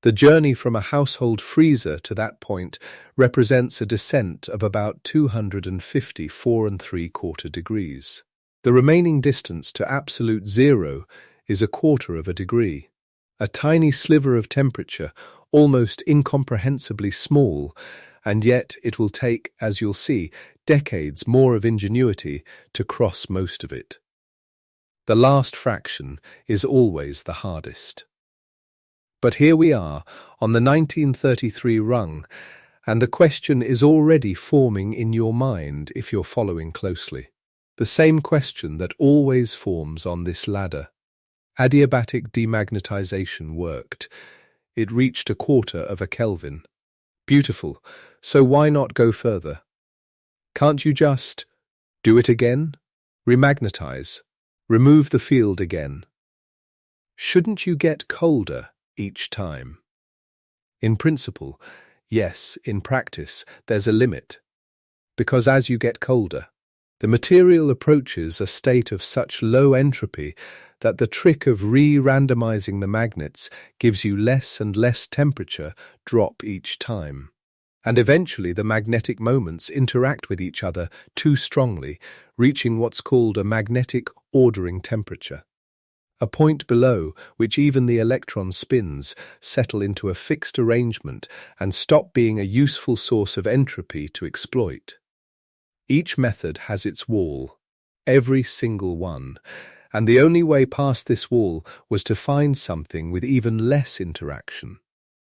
The journey from a household freezer to that point represents a descent of about 254 3/4 degrees. The remaining distance to absolute zero is a quarter of a degree. A tiny sliver of temperature, almost incomprehensibly small, and yet it will take, as you'll see, decades more of ingenuity to cross most of it. The last fraction is always the hardest. But here we are, on the 1933 rung, and the question is already forming in your mind if you're following closely. The same question that always forms on this ladder. Adiabatic demagnetization worked. It reached a quarter of a Kelvin. Beautiful. So why not go further? Can't you just do it again? Remagnetize. Remove the field again. Shouldn't you get colder each time? In principle, yes. In practice, there's a limit. Because as you get colder, the material approaches a state of such low entropy that the trick of re-randomizing the magnets gives you less and less temperature drop each time. and eventually the magnetic moments interact with each other too strongly, reaching what's called a magnetic ordering temperature. A point below which even the electron spins settle into a fixed arrangement and stop being a useful source of entropy to exploit. Each method has its wall, every single one, and the only way past this wall was to find something with even less interaction,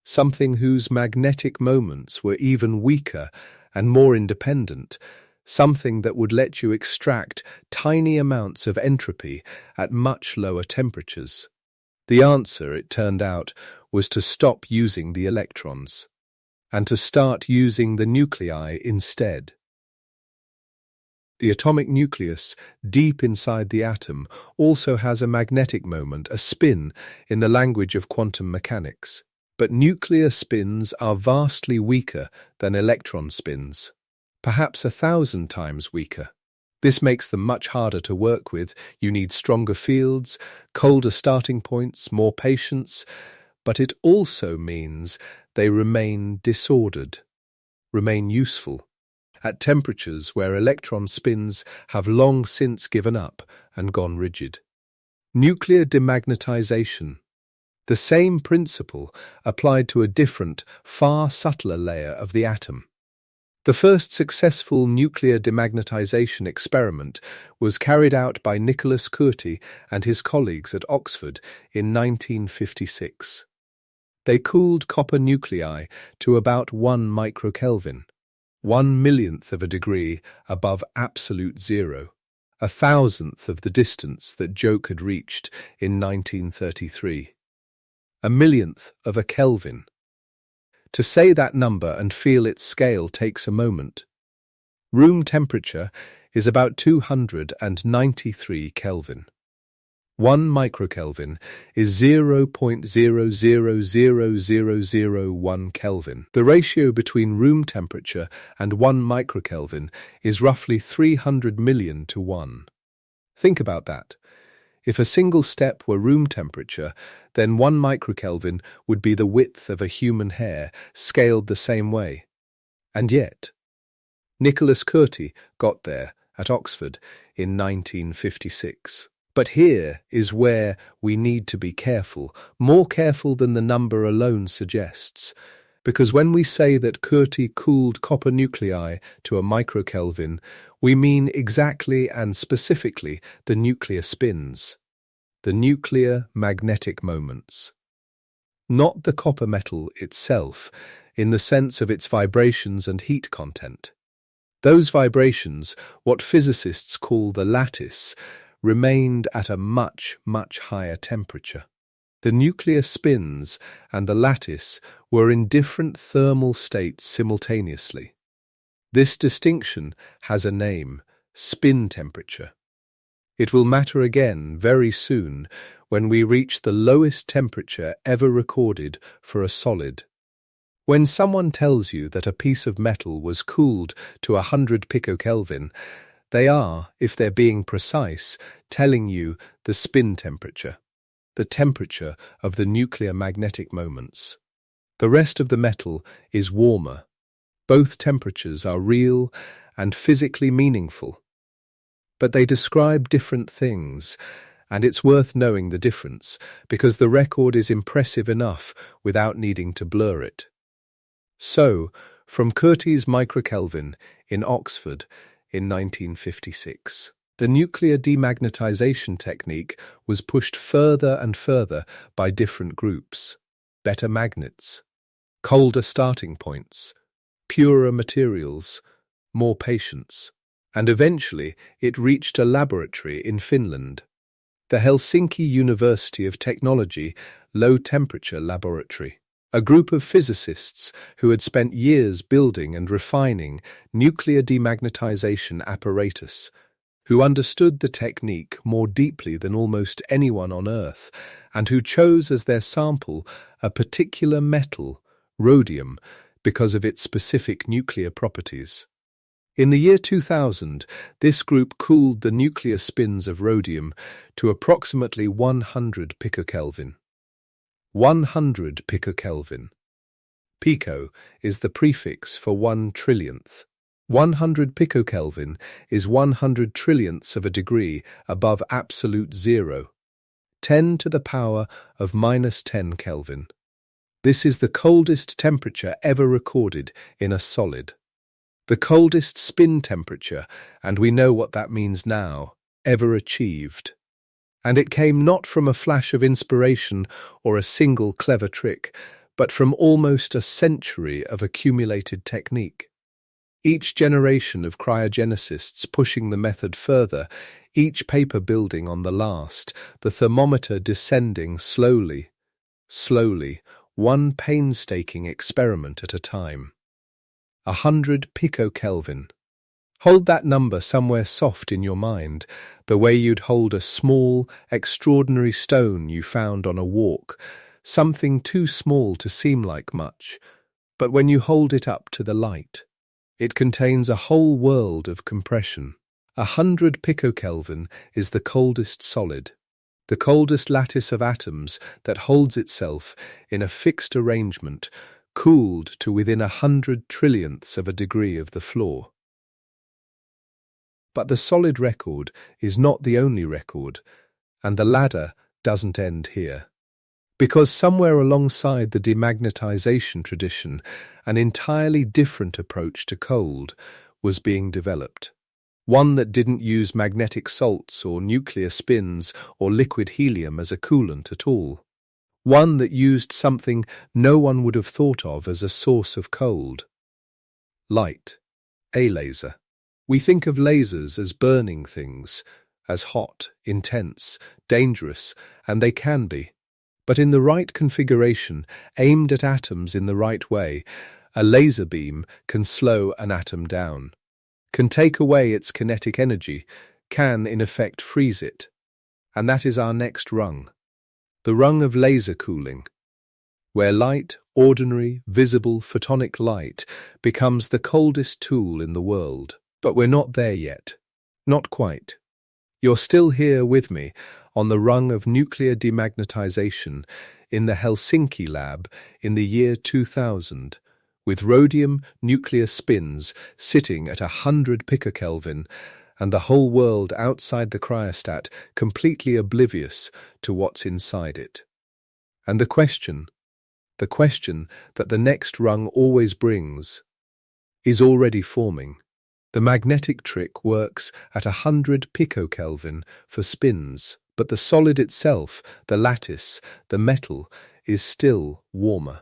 something whose magnetic moments were even weaker and more independent, something that would let you extract tiny amounts of entropy at much lower temperatures. The answer, it turned out, was to stop using the electrons, and to start using the nuclei instead. The atomic nucleus, deep inside the atom, also has a magnetic moment, a spin, in the language of quantum mechanics. But nuclear spins are vastly weaker than electron spins, perhaps 1,000 times weaker. This makes them much harder to work with. You need stronger fields, colder starting points, more patience, but it also means they remain disordered, remain useful, at temperatures where electron spins have long since given up and gone rigid. Nuclear demagnetization. The same principle applied to a different, far subtler layer of the atom. The first successful nuclear demagnetization experiment was carried out by Nicholas Curti and his colleagues at Oxford in 1956. They cooled copper nuclei to about 1 microkelvin, 1/1,000,000th of a degree above absolute zero, 1,000th of the distance that Giauque had reached in 1933. 1/1,000,000th of a kelvin. To say that number and feel its scale takes a moment. Room temperature is about 293 Kelvin. 1 microkelvin is 0.000001 Kelvin. The ratio between room temperature and 1 microkelvin is roughly 300 million to 1. Think about that. If a single step were room temperature, then 1 microkelvin would be the width of a human hair, scaled the same way. And yet, Nicholas Curti got there at Oxford in 1956. But here is where we need to be careful, more careful than the number alone suggests. Because when we say that Curti cooled copper nuclei to a microkelvin, we mean exactly and specifically the nuclear spins, the nuclear magnetic moments. Not the copper metal itself, in the sense of its vibrations and heat content. Those vibrations, what physicists call the lattice, remained at a much, much higher temperature. The nuclear spins and the lattice were in different thermal states simultaneously. This distinction has a name, spin temperature. It will matter again very soon when we reach the lowest temperature ever recorded for a solid. When someone tells you that a piece of metal was cooled to 100 picokelvin, they are, if they're being precise, telling you the spin temperature, the temperature of the nuclear magnetic moments. The rest of the metal is warmer. Both temperatures are real and physically meaningful. But they describe different things, and it's worth knowing the difference, because the record is impressive enough without needing to blur it. So, from Curti's microkelvin in Oxford in 1956, the nuclear demagnetization technique was pushed further and further by different groups. Better magnets, colder starting points, purer materials, more patience. And eventually it reached a laboratory in Finland, the Helsinki University of Technology Low-Temperature Laboratory. A group of physicists who had spent years building and refining nuclear demagnetization apparatus, who understood the technique more deeply than almost anyone on Earth, and who chose as their sample a particular metal, rhodium, because of its specific nuclear properties. In the year 2000, this group cooled the nuclear spins of rhodium to approximately 100 picokelvin. 100 picokelvin. Pico is the prefix for 1/trillionth. 100 picokelvin is 100 trillionths of a degree above absolute zero, 10 to the power of -10 Kelvin. This is the coldest temperature ever recorded in a solid. The coldest spin temperature, and we know what that means now, ever achieved. And it came not from a flash of inspiration or a single clever trick, but from almost a century of accumulated technique. Each generation of cryogenicists pushing the method further, each paper building on the last, the thermometer descending slowly, one painstaking experiment at a time. 100 picokelvin. Hold that number somewhere soft in your mind, the way you'd hold a small, extraordinary stone you found on a walk, something too small to seem like much, but when you hold it up to the light, it contains a whole world of compression. 100 picokelvin is the coldest solid, the coldest lattice of atoms that holds itself in a fixed arrangement, cooled to within 100 trillionths of a degree of the floor. But the solid record is not the only record, and the ladder doesn't end here. Because somewhere alongside the demagnetization tradition, an entirely different approach to cold was being developed. One that didn't use magnetic salts or nuclear spins or liquid helium as a coolant at all. One that used something no one would have thought of as a source of cold. Light. A laser. We think of lasers as burning things, as hot, intense, dangerous, and they can be. But in the right configuration, aimed at atoms in the right way, a laser beam can slow an atom down, can take away its kinetic energy, can in effect freeze it. And that is our next rung. The rung of laser cooling, where light, ordinary, visible, photonic light, becomes the coldest tool in the world. But we're not there yet. Not quite. You're still here with me on the rung of nuclear demagnetization in the Helsinki lab in the year 2000, with rhodium nuclear spins sitting at 100 picokelvin and the whole world outside the cryostat completely oblivious to what's inside it. And the question that the next rung always brings, is already forming. The magnetic trick works at 100 picokelvin for spins, but the solid itself, the lattice, the metal, is still warmer.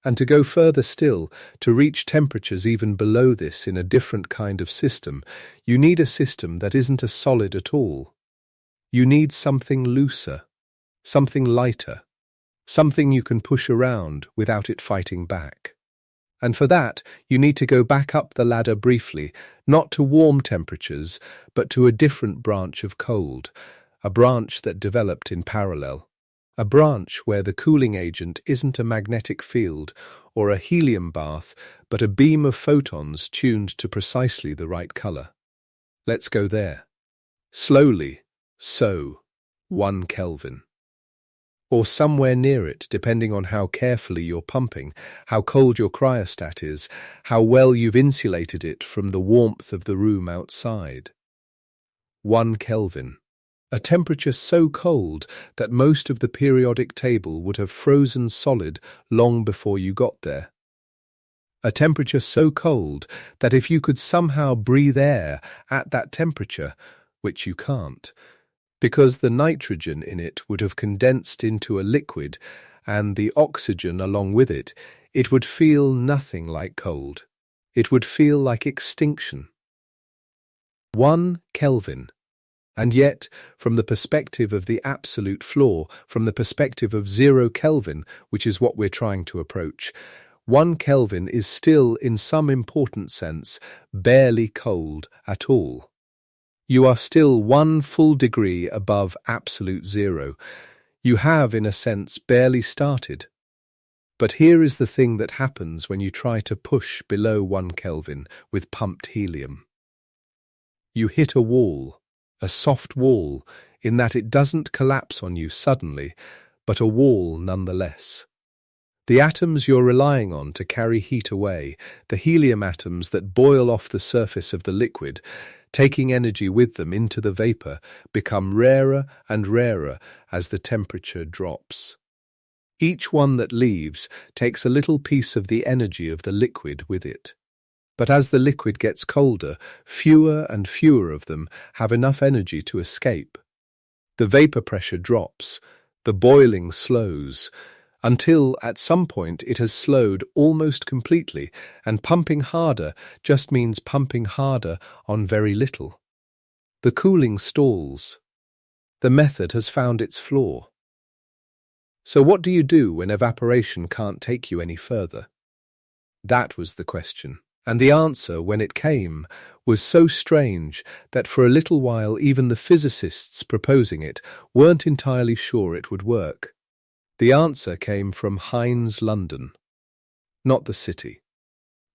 And to go further still, to reach temperatures even below this in a different kind of system, you need a system that isn't a solid at all. You need something looser, something lighter, something you can push around without it fighting back. And for that, you need to go back up the ladder briefly, not to warm temperatures, but to a different branch of cold, a branch that developed in parallel, a branch where the cooling agent isn't a magnetic field or a helium bath, but a beam of photons tuned to precisely the right color. Let's go there. Slowly, so, 1 Kelvin. Or somewhere near it, depending on how carefully you're pumping, how cold your cryostat is, how well you've insulated it from the warmth of the room outside. 1 Kelvin. A temperature so cold that most of the periodic table would have frozen solid long before you got there. A temperature so cold that if you could somehow breathe air at that temperature, which you can't, because the nitrogen in it would have condensed into a liquid, and the oxygen along with it, it would feel nothing like cold. It would feel like extinction. 1 Kelvin. And yet, from the perspective of the absolute floor, from the perspective of 0 Kelvin, which is what we're trying to approach, 1 Kelvin is still, in some important sense, barely cold at all. You are still 1 full degree above absolute zero. You have, in a sense, barely started. But here is the thing that happens when you try to push below 1 Kelvin with pumped helium. You hit a wall, a soft wall, in that it doesn't collapse on you suddenly, but a wall nonetheless. The atoms you're relying on to carry heat away, the helium atoms that boil off the surface of the liquid, taking energy with them into the vapor, become rarer and rarer as the temperature drops. Each one that leaves takes a little piece of the energy of the liquid with it. But as the liquid gets colder, fewer and fewer of them have enough energy to escape. The vapor pressure drops, the boiling slows, until at some point it has slowed almost completely, and pumping harder just means pumping harder on very little. The cooling stalls. The method has found its flaw. So what do you do when evaporation can't take you any further? That was the question. And the answer, when it came, was so strange that for a little while even the physicists proposing it weren't entirely sure it would work. The answer came from Heinz London. Not the city.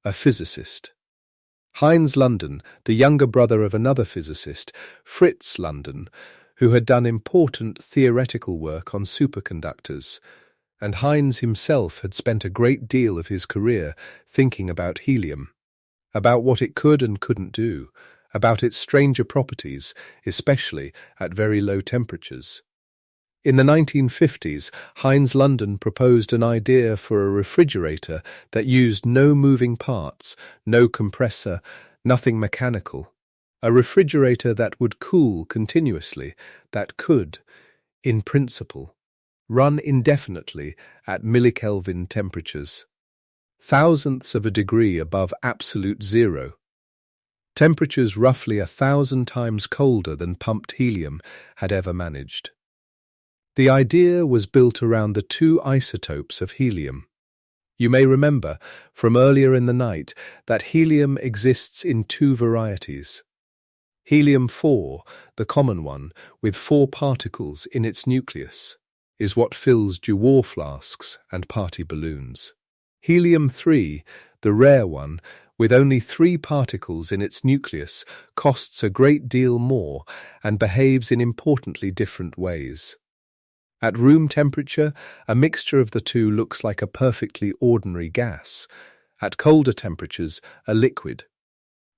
A physicist. Heinz London, the younger brother of another physicist, Fritz London, who had done important theoretical work on superconductors, and Heinz himself had spent a great deal of his career thinking about helium, about what it could and couldn't do, about its stranger properties, especially at very low temperatures. In the 1950s, Heinz London proposed an idea for a refrigerator that used no moving parts, no compressor, nothing mechanical. A refrigerator that would cool continuously, that could, in principle, run indefinitely at millikelvin temperatures, thousandths of a degree above absolute zero. Temperatures roughly 1,000 times colder than pumped helium had ever managed. The idea was built around the two isotopes of helium. You may remember from earlier in the night that helium exists in two varieties. Helium-4, the common one, with 4 particles in its nucleus, is what fills Giauque flasks and party balloons. Helium-3, the rare one, with only 3 particles in its nucleus, costs a great deal more and behaves in importantly different ways. At room temperature, a mixture of the two looks like a perfectly ordinary gas. At colder temperatures, a liquid.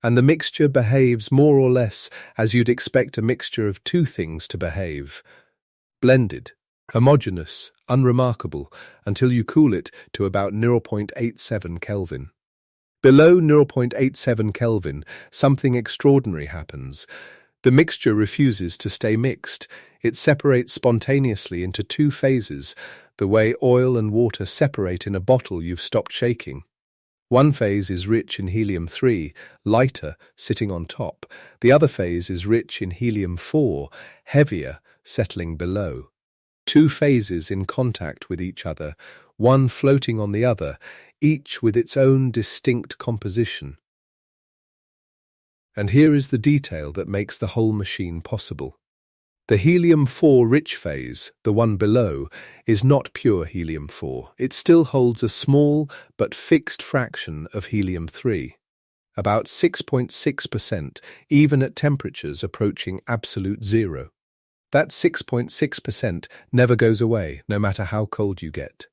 And the mixture behaves more or less as you'd expect a mixture of two things to behave. Blended, homogeneous, unremarkable, until you cool it to about 0.87 Kelvin. Below 0.87 Kelvin, something extraordinary happens. The mixture refuses to stay mixed. It separates spontaneously into 2 phases, the way oil and water separate in a bottle you've stopped shaking. One phase is rich in helium-3, lighter, sitting on top. The other phase is rich in helium-4, heavier, settling below. 2 phases in contact with each other, one floating on the other, each with its own distinct composition. And here is the detail that makes the whole machine possible. The helium-4 rich phase, the one below, is not pure helium-4. It still holds a small but fixed fraction of helium-3, about 6.6%, even at temperatures approaching absolute zero. That 6.6% never goes away, no matter how cold you get.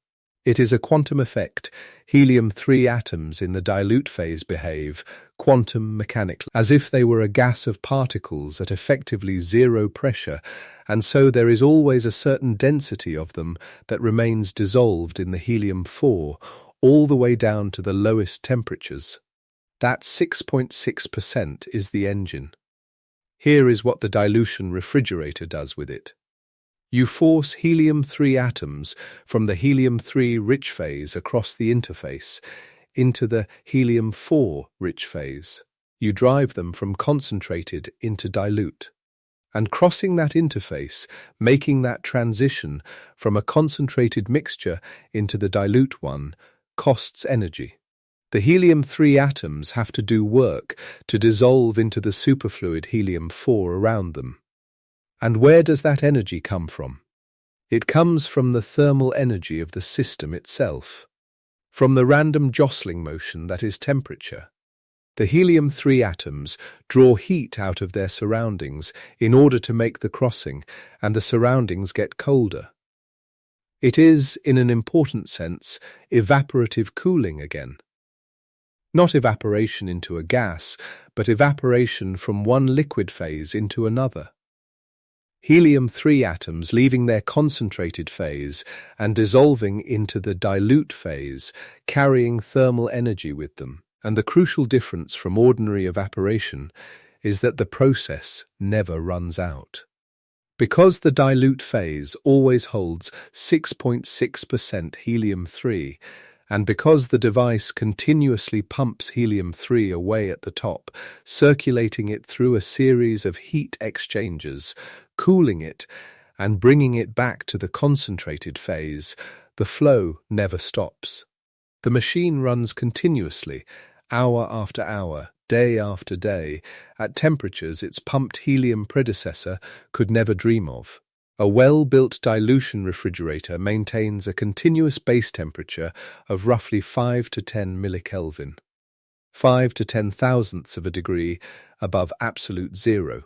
It is a quantum effect. Helium-3 atoms in the dilute phase behave quantum mechanically, as if they were a gas of particles at effectively zero pressure, and so there is always a certain density of them that remains dissolved in the helium-4 all the way down to the lowest temperatures. That 6.6% is the engine. Here is what the dilution refrigerator does with it. You force helium-3 atoms from the helium-3 rich phase across the interface into the helium-4 rich phase. You drive them from concentrated into dilute. And crossing that interface, making that transition from a concentrated mixture into the dilute one, costs energy. The helium-3 atoms have to do work to dissolve into the superfluid helium-4 around them. And where does that energy come from? It comes from the thermal energy of the system itself, from the random jostling motion that is temperature. The helium-3 atoms draw heat out of their surroundings in order to make the crossing, and the surroundings get colder. It is, in an important sense, evaporative cooling again. Not evaporation into a gas, but evaporation from one liquid phase into another. Helium-3 atoms leaving their concentrated phase and dissolving into the dilute phase, carrying thermal energy with them. And the crucial difference from ordinary evaporation is that the process never runs out. Because the dilute phase always holds 6.6% helium-3, and because the device continuously pumps helium-3 away at the top, circulating it through a series of heat exchangers, cooling it, and bringing it back to the concentrated phase, the flow never stops. The machine runs continuously, hour after hour, day after day, at temperatures its pumped helium predecessor could never dream of. A well-built dilution refrigerator maintains a continuous base temperature of roughly 5 to 10 millikelvin, 5 to 10 thousandths of a degree above absolute zero.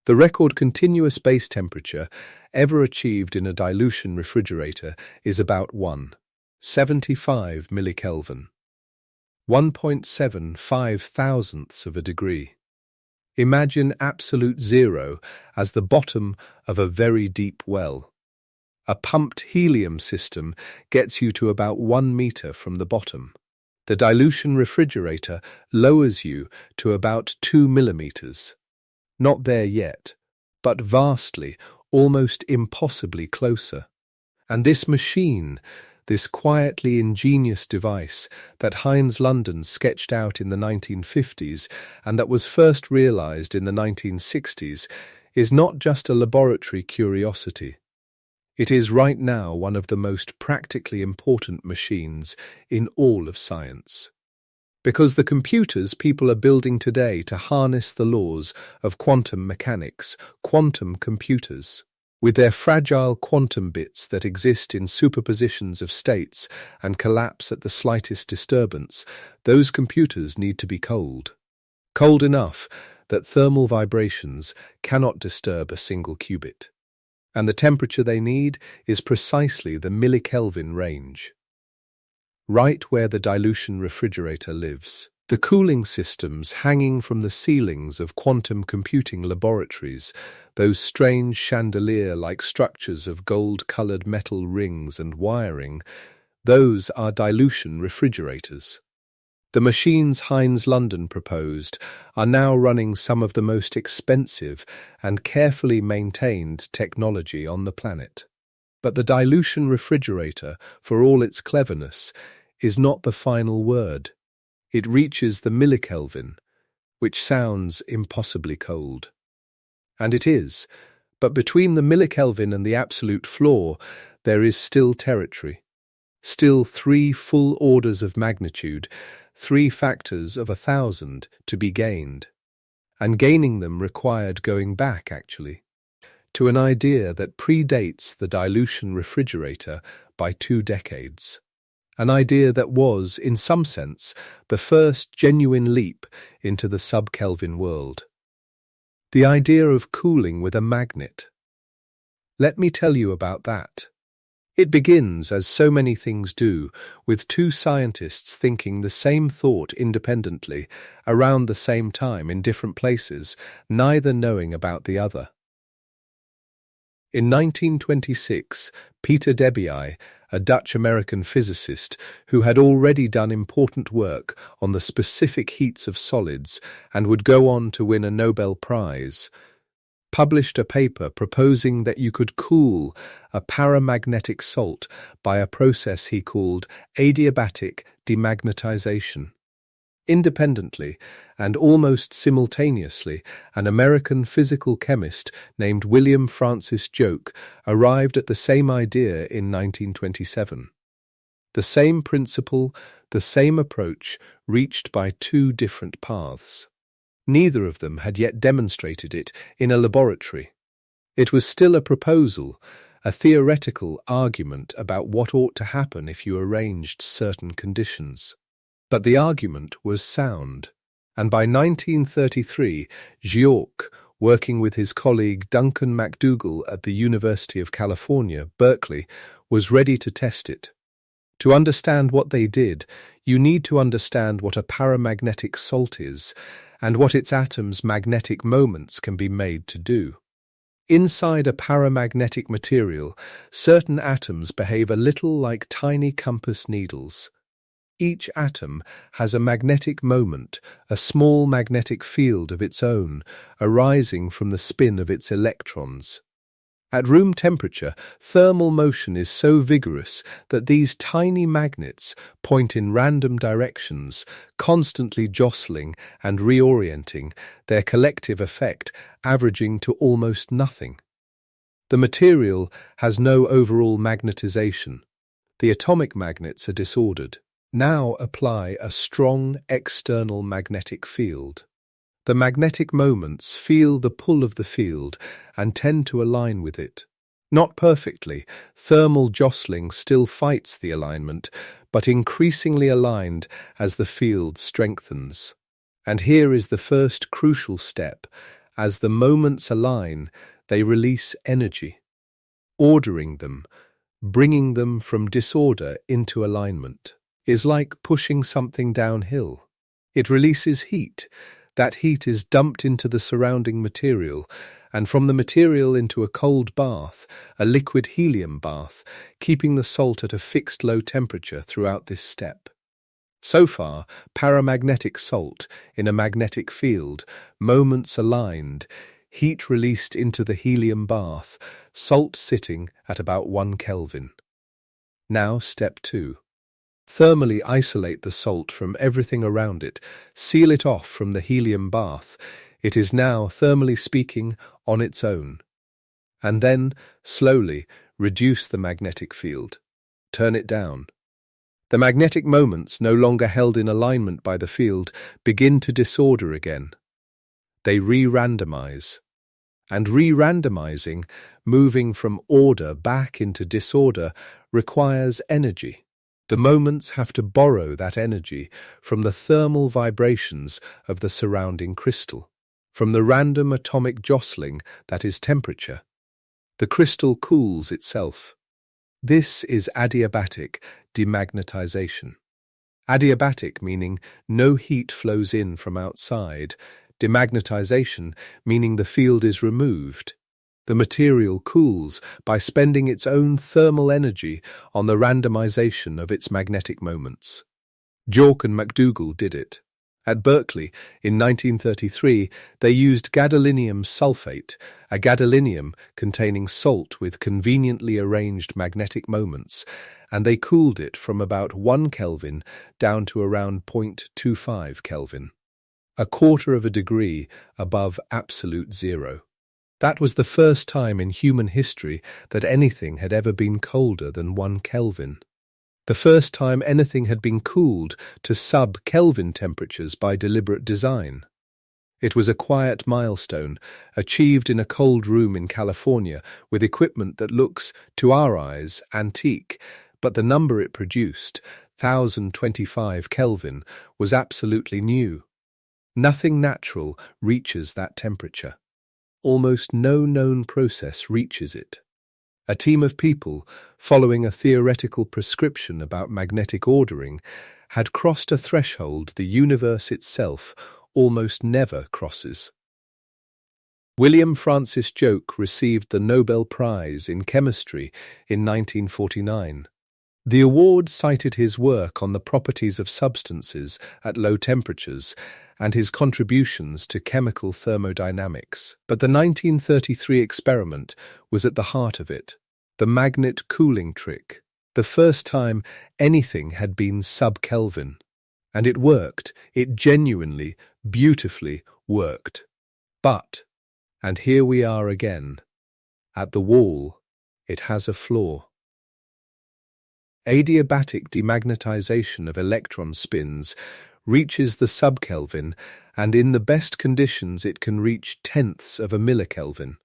The record continuous base temperature ever achieved in a dilution refrigerator is about 1.75 millikelvin, 1.75 thousandths of a degree. Imagine absolute zero as the bottom of a very deep well. A pumped helium system gets you to about 1 meter from the bottom. The dilution refrigerator lowers you to about 2 millimeters. Not there yet, but vastly, almost impossibly closer. And this machine, this quietly ingenious device that Heinz London sketched out in the 1950s and that was first realized in the 1960s, is not just a laboratory curiosity. It is right now one of the most practically important machines in all of science. Because the computers people are building today to harness the laws of quantum mechanics, quantum computers, with their fragile quantum bits that exist in superpositions of states and collapse at the slightest disturbance, those computers need to be cold. Cold enough that thermal vibrations cannot disturb a single qubit. And the temperature they need is precisely the millikelvin range. Right where the dilution refrigerator lives. The cooling systems hanging from the ceilings of quantum computing laboratories, those strange chandelier-like structures of gold-colored metal rings and wiring, those are dilution refrigerators. The machines Heinz London proposed are now running some of the most expensive and carefully maintained technology on the planet. But the dilution refrigerator, for all its cleverness, is not the final word. It reaches the millikelvin, which sounds impossibly cold. And it is, but between the millikelvin and the absolute floor, there is still territory. Still 3 full orders of magnitude, 3 factors of 1,000 to be gained. And gaining them required going back, actually, to an idea that predates the dilution refrigerator by 2 decades. An idea that was, in some sense, the first genuine leap into the sub-Kelvin world. The idea of cooling with a magnet. Let me tell you about that. It begins, as so many things do, with 2 scientists thinking the same thought independently, around the same time in different places, neither knowing about the other. In 1926, Peter Debye, a Dutch-American physicist who had already done important work on the specific heats of solids and would go on to win a Nobel Prize, published a paper proposing that you could cool a paramagnetic salt by a process he called adiabatic demagnetization. Independently and almost simultaneously, an American physical chemist named William Francis Giauque arrived at the same idea in 1927. The same principle, the same approach, reached by 2 different paths. Neither of them had yet demonstrated it in a laboratory. It was still a proposal, a theoretical argument about what ought to happen if you arranged certain conditions. But the argument was sound, and by 1933, Giauque, working with his colleague Duncan MacDougall at the University of California, Berkeley, was ready to test it. To understand what they did, you need to understand what a paramagnetic salt is and what its atoms' magnetic moments can be made to do. Inside a paramagnetic material, certain atoms behave a little like tiny compass needles. Each atom has a magnetic moment, a small magnetic field of its own, arising from the spin of its electrons. At room temperature, thermal motion is so vigorous that these tiny magnets point in random directions, constantly jostling and reorienting, their collective effect averaging to almost nothing. The material has no overall magnetization. The atomic magnets are disordered. Now apply a strong external magnetic field. The magnetic moments feel the pull of the field and tend to align with it. Not perfectly, thermal jostling still fights the alignment, but increasingly aligned as the field strengthens. And here is the first crucial step. As the moments align, they release energy, ordering them, bringing them from disorder into alignment, is like pushing something downhill. It releases heat. That heat is dumped into the surrounding material, and from the material into a cold bath, a liquid helium bath, keeping the salt at a fixed low temperature throughout this step. So far, paramagnetic salt in a magnetic field, moments aligned, heat released into the helium bath, salt sitting at about 1 Kelvin. Now step 2. Thermally isolate the salt from everything around it, seal it off from the helium bath. It is now, thermally speaking, on its own. And then, slowly, reduce the magnetic field. Turn it down. The magnetic moments, no longer held in alignment by the field, begin to disorder again. They re-randomize. And re-randomizing, moving from order back into disorder, requires energy. The moments have to borrow that energy from the thermal vibrations of the surrounding crystal, from the random atomic jostling that is temperature. The crystal cools itself. This is adiabatic demagnetization. Adiabatic meaning no heat flows in from outside, demagnetization meaning the field is removed. The material cools by spending its own thermal energy on the randomization of its magnetic moments. Giauque and MacDougall did it. At Berkeley, in 1933, they used gadolinium sulfate, a gadolinium containing salt with conveniently arranged magnetic moments, and they cooled it from about 1 Kelvin down to around 0.25 Kelvin, a quarter of a degree above absolute zero. That was the first time in human history that anything had ever been colder than 1 Kelvin. The first time anything had been cooled to sub-Kelvin temperatures by deliberate design. It was a quiet milestone, achieved in a cold room in California with equipment that looks, to our eyes, antique, but the number it produced, 1025 Kelvin, was absolutely new. Nothing natural reaches that temperature. Almost no known process reaches it. A team of people, following a theoretical prescription about magnetic ordering, had crossed a threshold the universe itself almost never crosses. William Francis Giauque received the Nobel Prize in Chemistry in 1949. The award cited his work on the properties of substances at low temperatures and his contributions to chemical thermodynamics. But the 1933 experiment was at the heart of it, the magnet cooling trick, the first time anything had been sub-Kelvin. And it worked, it genuinely, beautifully worked. But, and here we are again, at the wall, it has a flaw. Adiabatic demagnetization of electron spins reaches the sub-Kelvin, and in the best conditions it can reach tenths of a millikelvin.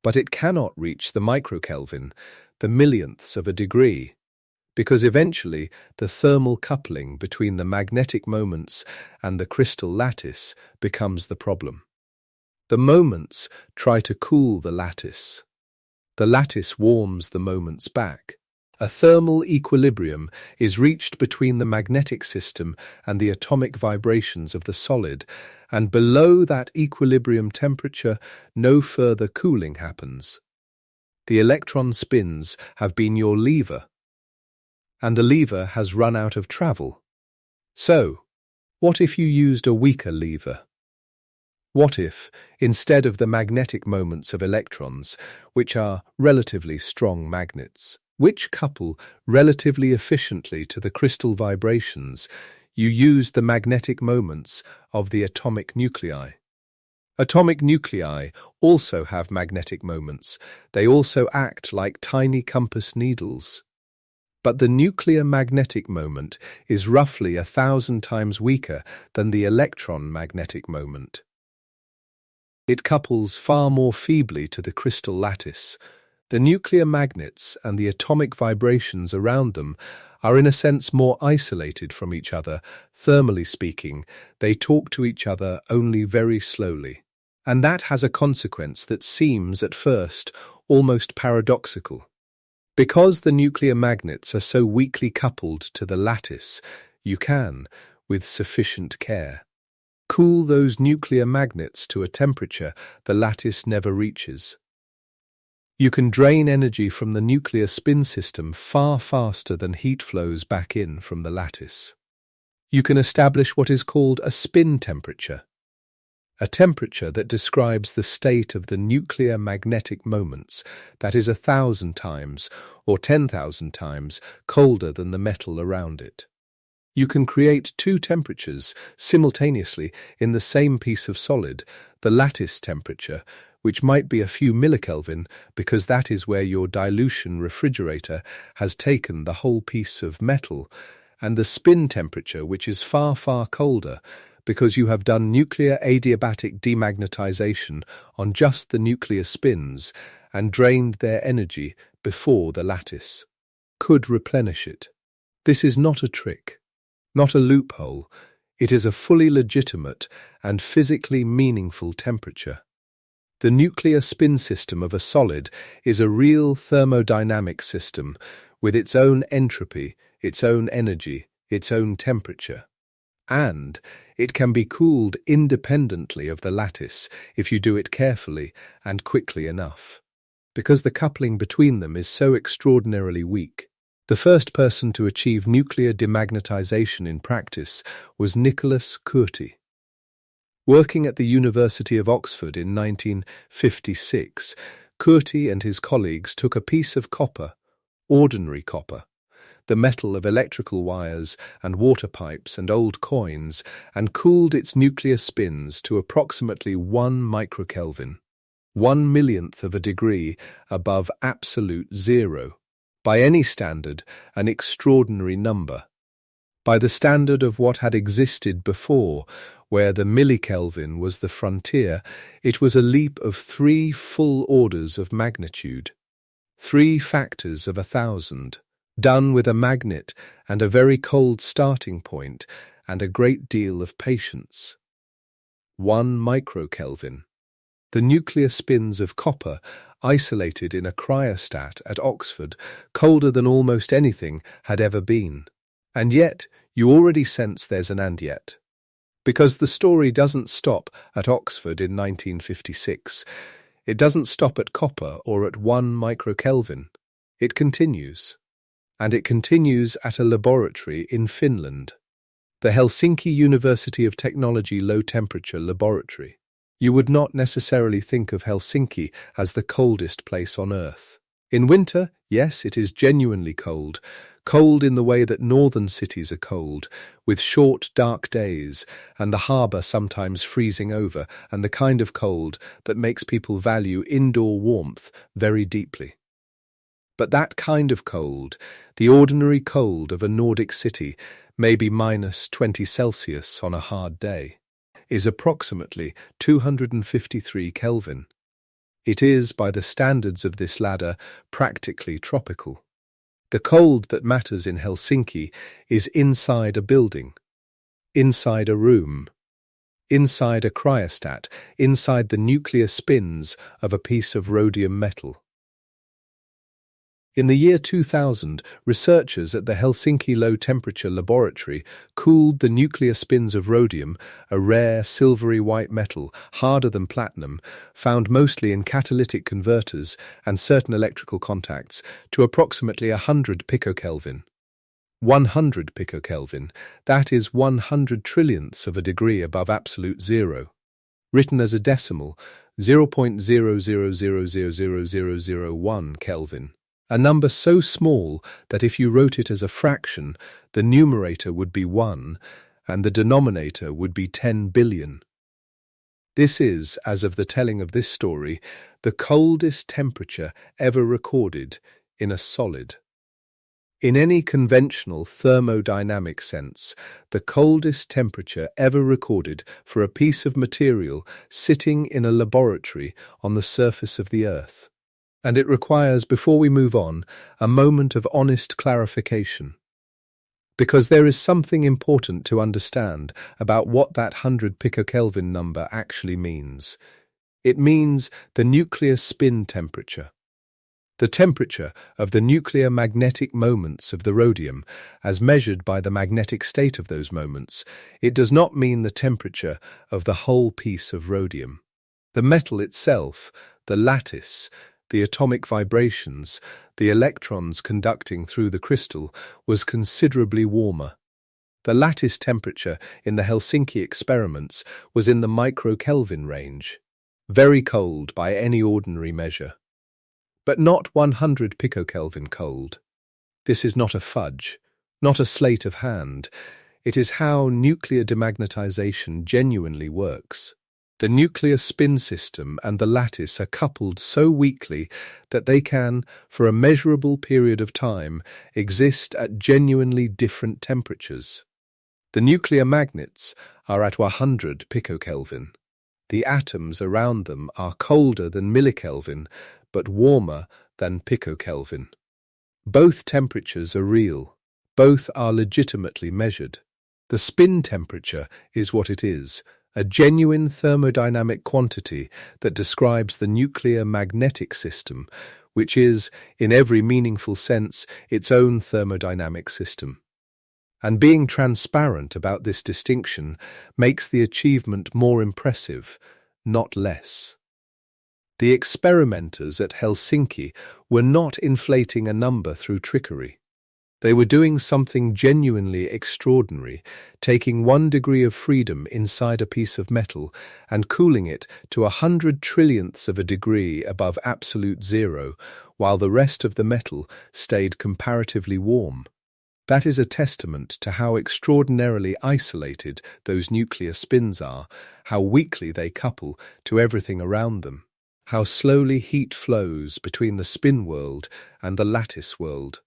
But it cannot reach the microkelvin, the millionths of a degree, because eventually the thermal coupling between the magnetic moments and the crystal lattice becomes the problem. The moments try to cool the lattice. The lattice warms the moments back. A thermal equilibrium is reached between the magnetic system and the atomic vibrations of the solid, and below that equilibrium temperature, no further cooling happens. The electron spins have been your lever, and the lever has run out of travel. So, what if you used a weaker lever? What if, instead of the magnetic moments of electrons, which are relatively strong magnets, which couple relatively efficiently to the crystal vibrations, you used the magnetic moments of the atomic nuclei? Atomic nuclei also have magnetic moments. They also act like tiny compass needles. But the nuclear magnetic moment is roughly 1,000 times weaker than the electron magnetic moment. It couples far more feebly to the crystal lattice. The nuclear magnets and the atomic vibrations around them are in a sense more isolated from each other. Thermally speaking, they talk to each other only very slowly. And that has a consequence that seems, at first, almost paradoxical. Because the nuclear magnets are so weakly coupled to the lattice, you can, with sufficient care, cool those nuclear magnets to a temperature the lattice never reaches. You can drain energy from the nuclear spin system far faster than heat flows back in from the lattice. You can establish what is called a spin temperature, a temperature that describes the state of the nuclear magnetic moments that is 1,000 times or 10,000 times colder than the metal around it. You can create two temperatures simultaneously in the same piece of solid, the lattice temperature, which might be a few millikelvin because that is where your dilution refrigerator has taken the whole piece of metal, and the spin temperature, which is far, far colder because you have done nuclear adiabatic demagnetization on just the nuclear spins and drained their energy before the lattice could replenish it. This is not a trick, not a loophole. It is a fully legitimate and physically meaningful temperature. The nuclear spin system of a solid is a real thermodynamic system with its own entropy, its own energy, its own temperature. And it can be cooled independently of the lattice if you do it carefully and quickly enough, because the coupling between them is so extraordinarily weak. The first person to achieve nuclear demagnetization in practice was Nicholas Cote. Working at the University of Oxford in 1956, Cote and his colleagues took a piece of copper, ordinary copper, the metal of electrical wires and water pipes and old coins, and cooled its nuclear spins to approximately 1 microkelvin, 1/1,000,000th of a degree above absolute zero. By any standard, an extraordinary number. By the standard of what had existed before, where the millikelvin was the frontier, it was a leap of 3 full orders of magnitude, 3 factors of 1,000, done with a magnet and a very cold starting point and a great deal of patience. 1 microkelvin. The nuclear spins of copper, isolated in a cryostat at Oxford, colder than almost anything had ever been. And yet, you already sense there's an and yet. Because the story doesn't stop at Oxford in 1956. It doesn't stop at copper or at 1 microkelvin. It continues. And it continues at a laboratory in Finland, the Helsinki University of Technology Low-Temperature Laboratory. You would not necessarily think of Helsinki as the coldest place on Earth. In winter, yes, it is genuinely cold. Cold in the way that northern cities are cold, with short, dark days, and the harbour sometimes freezing over, and the kind of cold that makes people value indoor warmth very deeply. But that kind of cold, the ordinary cold of a Nordic city, maybe -20 Celsius on a hard day, is approximately 253 Kelvin. It is, by the standards of this ladder, practically tropical. The cold that matters in Helsinki is inside a building, inside a room. inside a cryostat, inside the nuclear spins of a piece of rhodium metal. In the year 2000, researchers at the Helsinki Low-Temperature Laboratory cooled the nuclear spins of rhodium, a rare silvery white metal, harder than platinum, found mostly in catalytic converters and certain electrical contacts, to approximately 100 picokelvin. 100 picokelvin, that is 100 trillionths of a degree above absolute zero. Written as a decimal, 0.00000001 Kelvin. A number so small that if you wrote it as a fraction, the numerator would be 1 and the denominator would be 10 billion. This is, as of the telling of this story, the coldest temperature ever recorded in a solid. In any conventional thermodynamic sense, the coldest temperature ever recorded for a piece of material sitting in a laboratory on the surface of the Earth. And it requires, before we move on, a moment of honest clarification. Because there is something important to understand about what that 100 picokelvin number actually means. It means the nuclear spin temperature. The temperature of the nuclear magnetic moments of the rhodium, as measured by the magnetic state of those moments. It does not mean the temperature of the whole piece of rhodium. The metal itself, the lattice, the atomic vibrations, the electrons conducting through the crystal, was considerably warmer. The lattice temperature in the Helsinki experiments was in the microkelvin range, very cold by any ordinary measure. But not 100 picokelvin cold. This is not a fudge, not a sleight of hand. It is how nuclear demagnetization genuinely works. The nuclear spin system and the lattice are coupled so weakly that they can, for a measurable period of time, exist at genuinely different temperatures. The nuclear magnets are at 100 picokelvin. The atoms around them are colder than millikelvin, but warmer than picokelvin. Both temperatures are real. Both are legitimately measured. The spin temperature is what it is, a genuine thermodynamic quantity that describes the nuclear magnetic system, which is, in every meaningful sense, its own thermodynamic system. And being transparent about this distinction makes the achievement more impressive, not less. The experimenters at Helsinki were not inflating a number through trickery. They were doing something genuinely extraordinary, taking 1 degree of freedom inside a piece of metal and cooling it to 100 trillionths of a degree above absolute zero, while the rest of the metal stayed comparatively warm. That is a testament to how extraordinarily isolated those nuclear spins are, how weakly they couple to everything around them, how slowly heat flows between the spin world and the lattice world.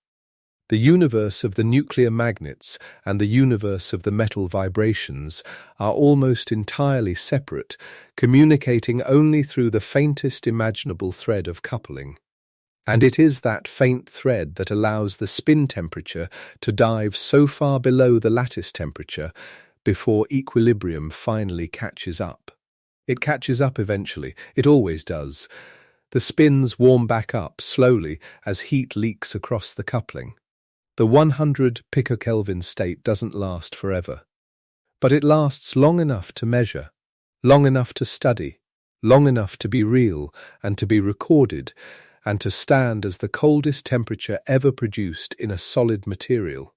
The universe of the nuclear magnets and the universe of the metal vibrations are almost entirely separate, communicating only through the faintest imaginable thread of coupling. And it is that faint thread that allows the spin temperature to dive so far below the lattice temperature before equilibrium finally catches up. It catches up eventually, it always does. The spins warm back up slowly as heat leaks across the coupling. The 100 picokelvin state doesn't last forever, but it lasts long enough to measure, long enough to study, long enough to be real and to be recorded, and to stand as the coldest temperature ever produced in a solid material.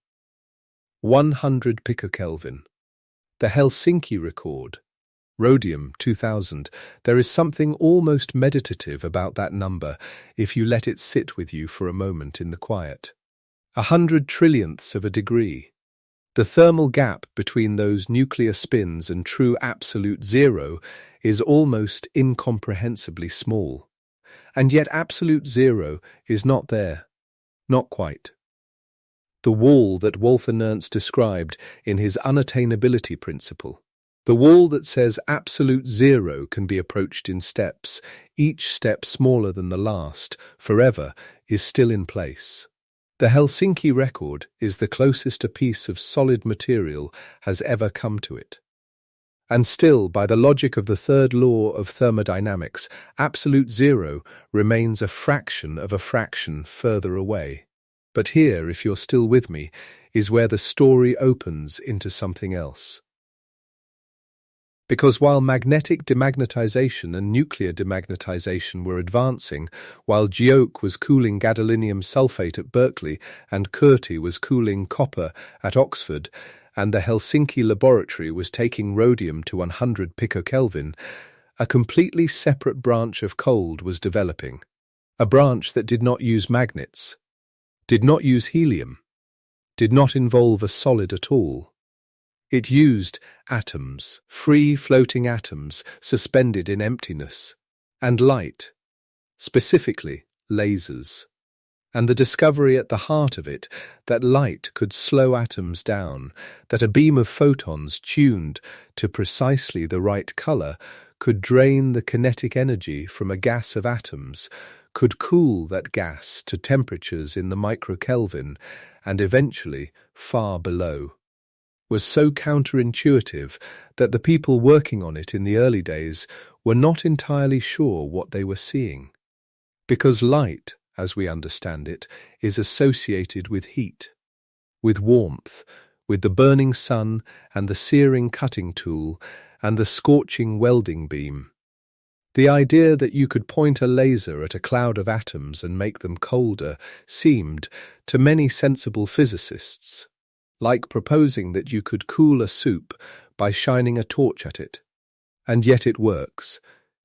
100 picokelvin. The Helsinki record. Rhodium 2000. There is something almost meditative about that number if you let it sit with you for a moment in the quiet. 100 trillionths of a degree. The thermal gap between those nuclear spins and true absolute zero is almost incomprehensibly small. And yet absolute zero is not there. Not quite. The wall that Walther Nernst described in his unattainability principle. The wall that says absolute zero can be approached in steps, each step smaller than the last, forever, is still in place. The Helsinki record is the closest a piece of solid material has ever come to it. And still, by the logic of the third law of thermodynamics, absolute zero remains a fraction of a fraction further away. But here, if you're still with me, is where the story opens into something else. Because while magnetic demagnetization and nuclear demagnetization were advancing, while Giauque was cooling gadolinium sulfate at Berkeley and Curti was cooling copper at Oxford, and the Helsinki laboratory was taking rhodium to 100 picokelvin, a completely separate branch of cold was developing. A branch that did not use magnets, did not use helium, did not involve a solid at all. It used atoms, free-floating atoms suspended in emptiness, and light, specifically lasers, and the discovery at the heart of it that light could slow atoms down, that a beam of photons tuned to precisely the right color could drain the kinetic energy from a gas of atoms, could cool that gas to temperatures in the microkelvin and eventually far below, was so counterintuitive that the people working on it in the early days were not entirely sure what they were seeing. Because light, as we understand it, is associated with heat, with warmth, with the burning sun and the searing cutting tool and the scorching welding beam. The idea that you could point a laser at a cloud of atoms and make them colder seemed, to many sensible physicists, like proposing that you could cool a soup by shining a torch at it. And yet it works.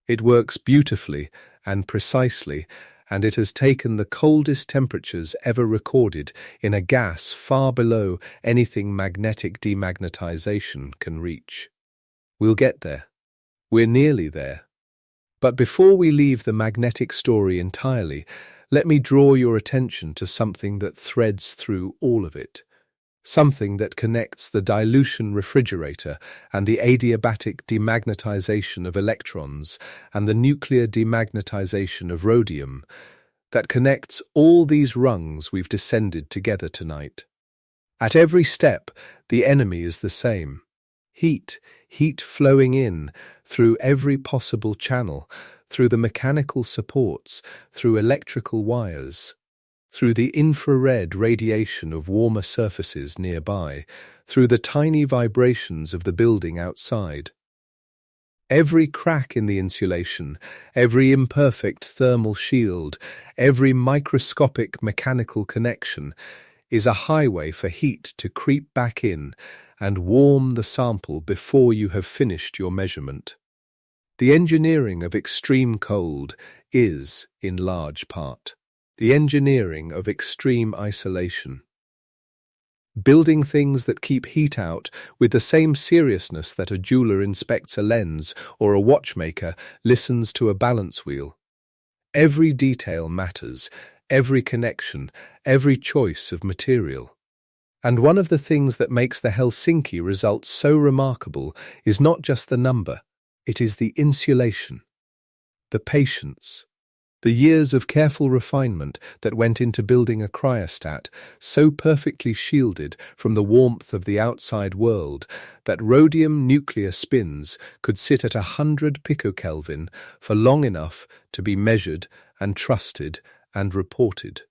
It works beautifully and precisely, and it has taken the coldest temperatures ever recorded in a gas far below anything magnetic demagnetization can reach. We'll get there. We're nearly there. But before we leave the magnetic story entirely, let me draw your attention to something that threads through all of it. Something that connects the dilution refrigerator and the adiabatic demagnetization of electrons and the nuclear demagnetization of rhodium, that connects all these rungs we've descended together tonight. At every step, the enemy is the same. Heat flowing in through every possible channel, through the mechanical supports, through electrical wires, through the infrared radiation of warmer surfaces nearby, through the tiny vibrations of the building outside. Every crack in the insulation, every imperfect thermal shield, every microscopic mechanical connection is a highway for heat to creep back in and warm the sample before you have finished your measurement. The engineering of extreme cold is, in large part, the engineering of extreme isolation. Building things that keep heat out with the same seriousness that a jeweler inspects a lens or a watchmaker listens to a balance wheel. Every detail matters, every connection, every choice of material. And one of the things that makes the Helsinki results so remarkable is not just the number, it is the insulation, the patience, the years of careful refinement that went into building a cryostat so perfectly shielded from the warmth of the outside world that rhodium nuclear spins could sit at 100 picokelvin for long enough to be measured and trusted and reported.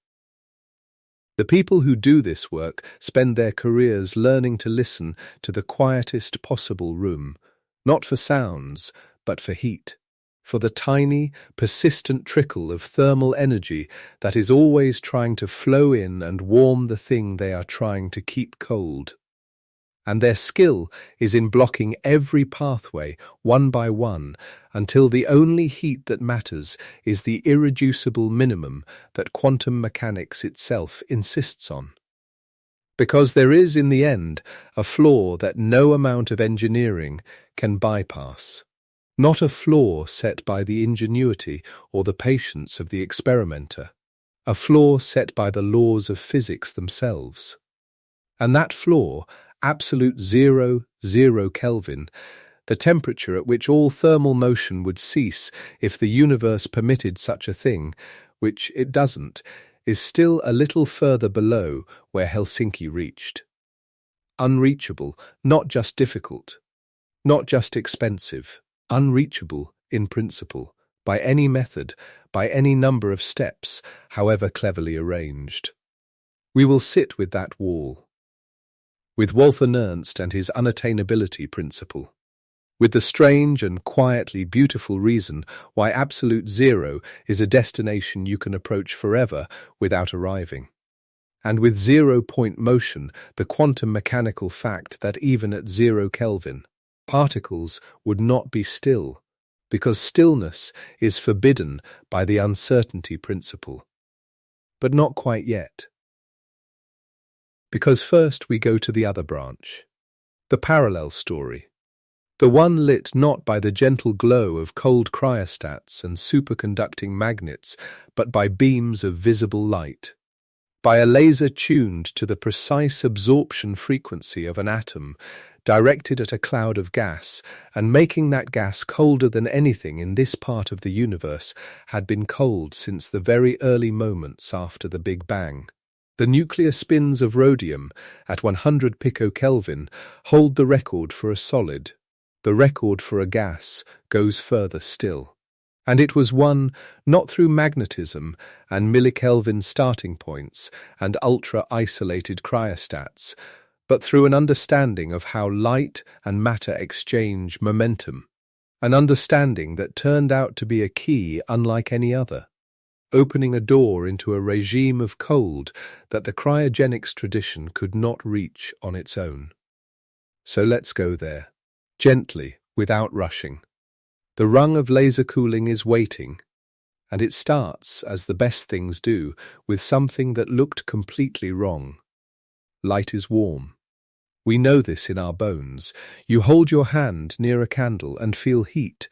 The people who do this work spend their careers learning to listen to the quietest possible room, not for sounds, but for heat, for the tiny, persistent trickle of thermal energy that is always trying to flow in and warm the thing they are trying to keep cold. And their skill is in blocking every pathway, one by one, until the only heat that matters is the irreducible minimum that quantum mechanics itself insists on. Because there is, in the end, a flaw that no amount of engineering can bypass. Not a flaw set by the ingenuity or the patience of the experimenter, a flaw set by the laws of physics themselves. And that flaw, absolute zero Kelvin, the temperature at which all thermal motion would cease if the universe permitted such a thing, which it doesn't, is still a little further below where Helsinki reached. Unreachable, not just difficult. Not just expensive, unreachable in principle, by any method, by any number of steps, however cleverly arranged. We will sit with that wall. With Walther Nernst and his unattainability principle. With the strange and quietly beautiful reason why absolute zero is a destination you can approach forever without arriving. And with zero-point motion, the quantum mechanical fact that even at 0 Kelvin, particles would not be still, because stillness is forbidden by the uncertainty principle. But not quite yet. Because first we go to the other branch, the parallel story. The one lit not by the gentle glow of cold cryostats and superconducting magnets, but by beams of visible light. By a laser tuned to the precise absorption frequency of an atom, directed at a cloud of gas, and making that gas colder than anything in this part of the universe had been cold since the very early moments after the Big Bang. The nuclear spins of rhodium, at 100 picokelvin, hold the record for a solid. The record for a gas goes further still. And it was won not through magnetism and millikelvin starting points and ultra-isolated cryostats, but through an understanding of how light and matter exchange momentum, an understanding that turned out to be a key unlike any other, opening a door into a regime of cold that the cryogenics tradition could not reach on its own. So let's go there, gently, without rushing. The rung of laser cooling is waiting, and it starts, as the best things do, with something that looked completely wrong. Light is warm. We know this in our bones. You hold your hand near a candle and feel heat.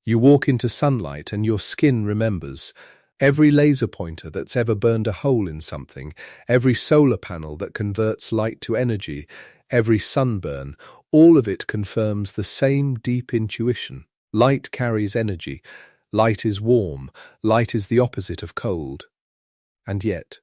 You walk into sunlight and your skin remembers. Every laser pointer that's ever burned a hole in something, every solar panel that converts light to energy, every sunburn, all of it confirms the same deep intuition. Light carries energy. Light is warm. Light is the opposite of cold. And yet,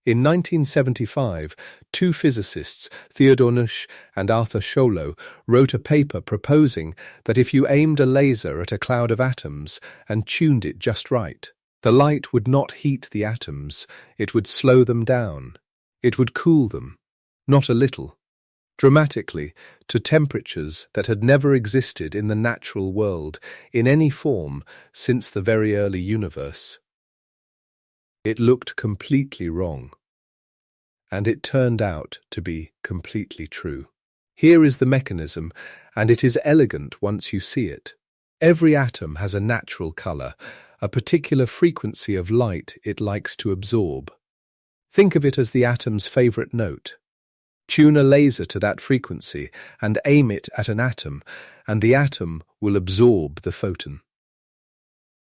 in 1975, two physicists, Theodor Nusch and Arthur Scholo, wrote a paper proposing that if you aimed a laser at a cloud of atoms and tuned it just right, the light would not heat the atoms, it would slow them down. It would cool them, not a little, dramatically, to temperatures that had never existed in the natural world in any form since the very early universe. It looked completely wrong, and it turned out to be completely true. Here is the mechanism, and it is elegant once you see it. Every atom has a natural color, a particular frequency of light it likes to absorb. Think of it as the atom's favorite note. Tune a laser to that frequency and aim it at an atom, and the atom will absorb the photon.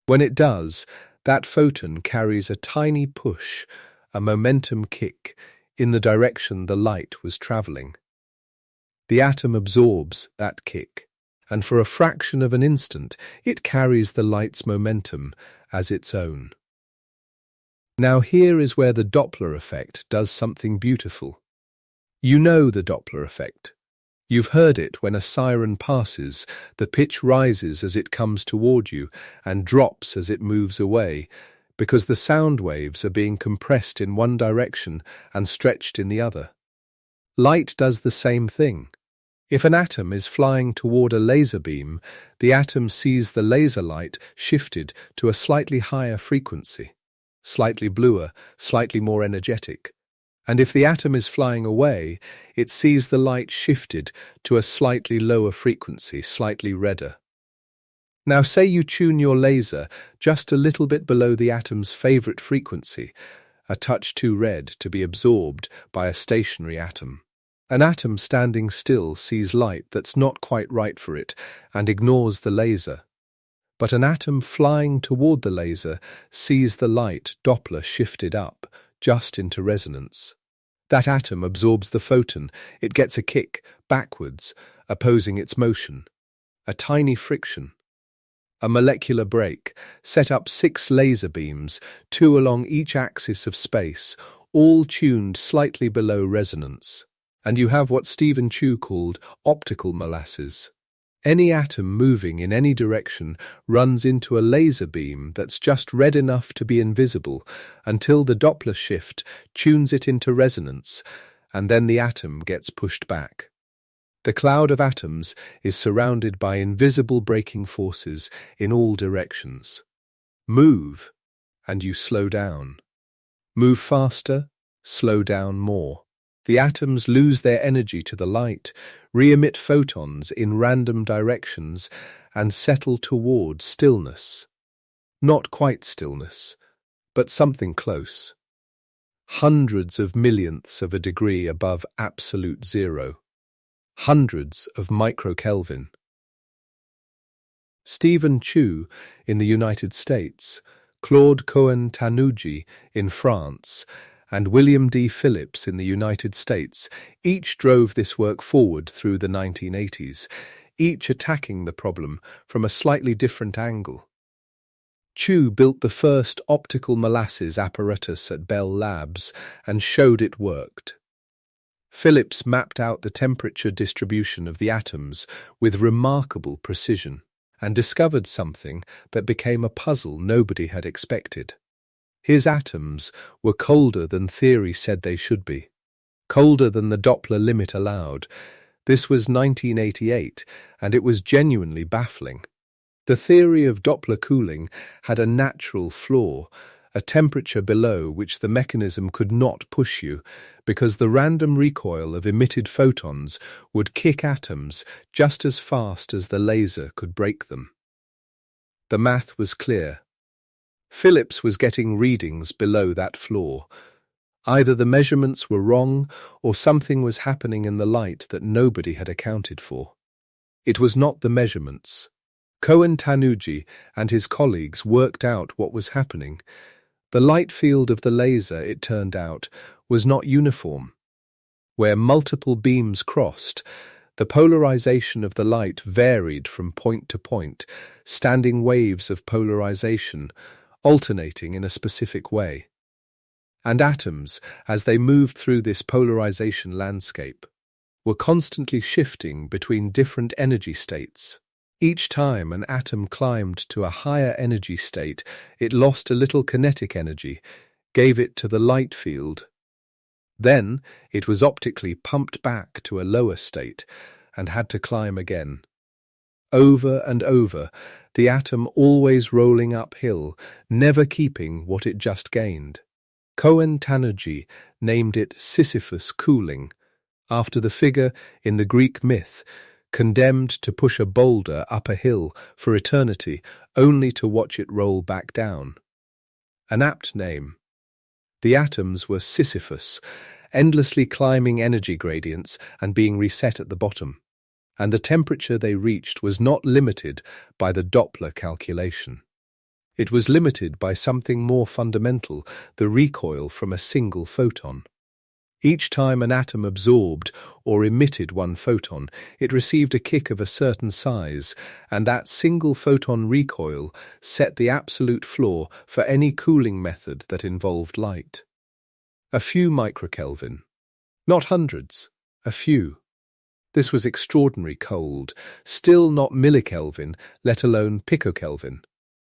When it does, that photon carries a tiny push, a momentum kick, in the direction the light was traveling. The atom absorbs that kick, and for a fraction of an instant it carries the light's momentum as its own. Now here is where the Doppler effect does something beautiful. You know the Doppler effect. You've heard it when a siren passes, the pitch rises as it comes toward you and drops as it moves away, because the sound waves are being compressed in one direction and stretched in the other. Light does the same thing. If an atom is flying toward a laser beam, the atom sees the laser light shifted to a slightly higher frequency, slightly bluer, slightly more energetic. And if the atom is flying away, it sees the light shifted to a slightly lower frequency, slightly redder. Now say you tune your laser just a little bit below the atom's favorite frequency, a touch too red to be absorbed by a stationary atom. An atom standing still sees light that's not quite right for it and ignores the laser. But an atom flying toward the laser sees the light Doppler shifted up, just into resonance. That atom absorbs the photon. It gets a kick, backwards, opposing its motion. A tiny friction. A molecular break, set up 6 laser beams, 2 along each axis of space, all tuned slightly below resonance. And you have what Steven Chu called optical molasses. Any atom moving in any direction runs into a laser beam that's just red enough to be invisible until the Doppler shift tunes it into resonance, and then the atom gets pushed back. The cloud of atoms is surrounded by invisible braking forces in all directions. Move, and you slow down. Move faster, slow down more. The atoms lose their energy to the light, re-emit photons in random directions, and settle toward stillness. Not quite stillness, but something close. Hundreds of millionths of a degree above absolute zero. Hundreds of microkelvin. Steven Chu in the United States, Claude Cohen-Tannoudji in France, and William D. Phillips in the United States each drove this work forward through the 1980s, each attacking the problem from a slightly different angle. Chu built the first optical molasses apparatus at Bell Labs and showed it worked. Phillips mapped out the temperature distribution of the atoms with remarkable precision and discovered something that became a puzzle nobody had expected. His atoms were colder than theory said they should be, colder than the Doppler limit allowed. This was 1988, and it was genuinely baffling. The theory of Doppler cooling had a natural flaw, a temperature below which the mechanism could not push you, because the random recoil of emitted photons would kick atoms just as fast as the laser could break them. The math was clear. Phillips was getting readings below that flaw. Either the measurements were wrong or something was happening in the light that nobody had accounted for. It was not the measurements. Cohen-Tannoudji and his colleagues worked out what was happening. The light field of the laser, it turned out, was not uniform. Where multiple beams crossed, the polarization of the light varied from point to point, standing waves of polarization, alternating in a specific way. And atoms, as they moved through this polarization landscape, were constantly shifting between different energy states. Each time an atom climbed to a higher energy state, it lost a little kinetic energy, gave it to the light field. Then it was optically pumped back to a lower state and had to climb again. Over and over, the atom always rolling uphill, never keeping what it just gained. Cohen-Tannoudji named it Sisyphus cooling, after the figure in the Greek myth condemned to push a boulder up a hill for eternity only to watch it roll back down. An apt name. The atoms were Sisyphus, endlessly climbing energy gradients and being reset at the bottom, and the temperature they reached was not limited by the Doppler calculation. It was limited by something more fundamental, the recoil from a single photon. Each time an atom absorbed or emitted one photon, it received a kick of a certain size, and that single photon recoil set the absolute floor for any cooling method that involved light. A few microkelvin. Not hundreds, a few. This was extraordinary cold, still not millikelvin, let alone picokelvin.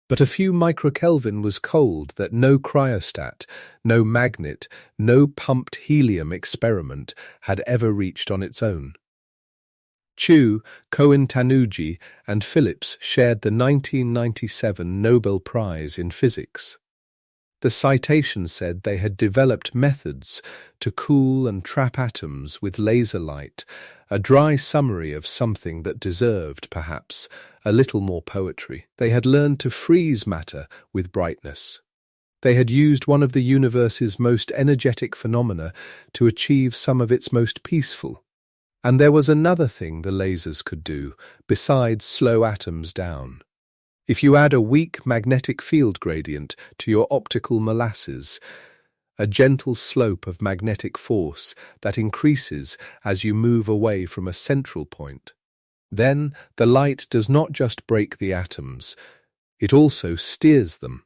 But a few microkelvin was cold that no cryostat, no magnet, no pumped helium experiment had ever reached on its own. Chu, Cohen-Tannoudji, and Phillips shared the 1997 Nobel Prize in Physics. The citation said they had developed methods to cool and trap atoms with laser light, a dry summary of something that deserved, perhaps, a little more poetry. They had learned to freeze matter with brightness. They had used one of the universe's most energetic phenomena to achieve some of its most peaceful. And there was another thing the lasers could do, besides slow atoms down. If you add a weak magnetic field gradient to your optical molasses, a gentle slope of magnetic force that increases as you move away from a central point, then the light does not just break the atoms, it also steers them.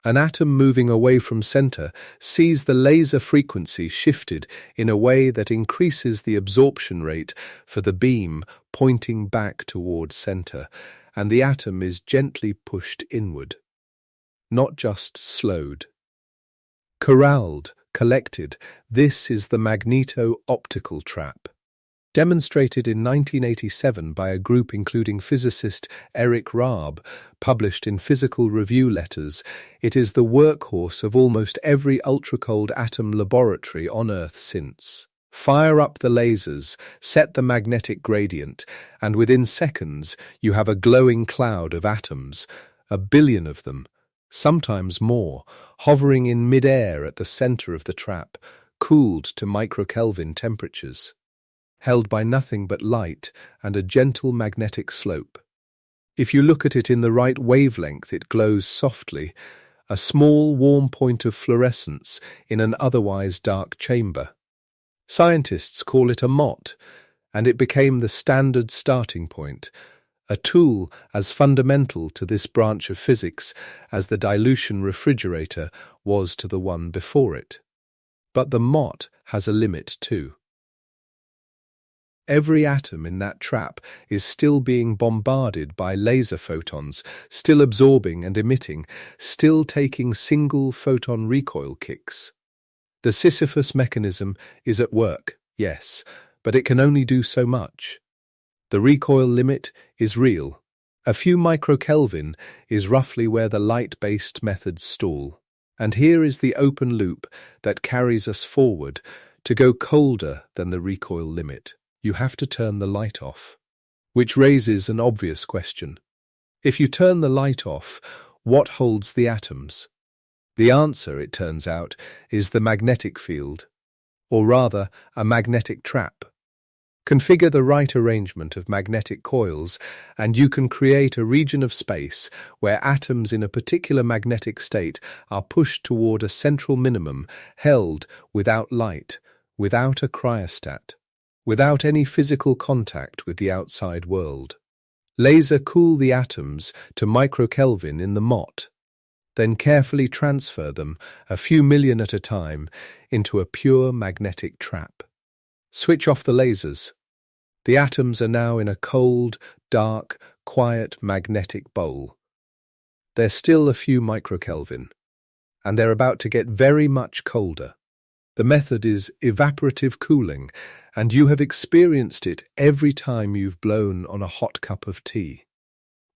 An atom moving away from center sees the laser frequency shifted in a way that increases the absorption rate for the beam pointing back toward center, and the atom is gently pushed inward, not just slowed. Corralled, collected, this is the magneto-optical trap. Demonstrated in 1987 by a group including physicist Eric Raab, published in Physical Review Letters, it is the workhorse of almost every ultra-cold atom laboratory on Earth since. Fire up the lasers, set the magnetic gradient, and within seconds you have a glowing cloud of atoms, 1 billion of them, sometimes more, hovering in mid-air at the center of the trap, cooled to microkelvin temperatures, held by nothing but light and a gentle magnetic slope. If you look at it in the right wavelength, it glows softly, a small warm point of fluorescence in an otherwise dark chamber. Scientists call it a mott, and it became the standard starting point, a tool as fundamental to this branch of physics as the dilution refrigerator was to the one before it. But the mott has a limit too. Every atom in that trap is still being bombarded by laser photons, still absorbing and emitting, still taking single photon recoil kicks. The Sisyphus mechanism is at work, yes, but it can only do so much. The recoil limit is real. A few microkelvin is roughly where the light-based methods stall. And here is the open loop that carries us forward to go colder than the recoil limit. You have to turn the light off, which raises an obvious question. If you turn the light off, what holds the atoms? The answer, it turns out, is the magnetic field, or rather, a magnetic trap. Configure the right arrangement of magnetic coils, and you can create a region of space where atoms in a particular magnetic state are pushed toward a central minimum, held without light, without a cryostat, without any physical contact with the outside world. Laser cool the atoms to microkelvin in the mott, then carefully transfer them, a few million at a time, into a pure magnetic trap. Switch off the lasers. The atoms are now in a cold, dark, quiet magnetic bowl. They're still a few microkelvin, and they're about to get very much colder. The method is evaporative cooling, and you have experienced it every time you've blown on a hot cup of tea.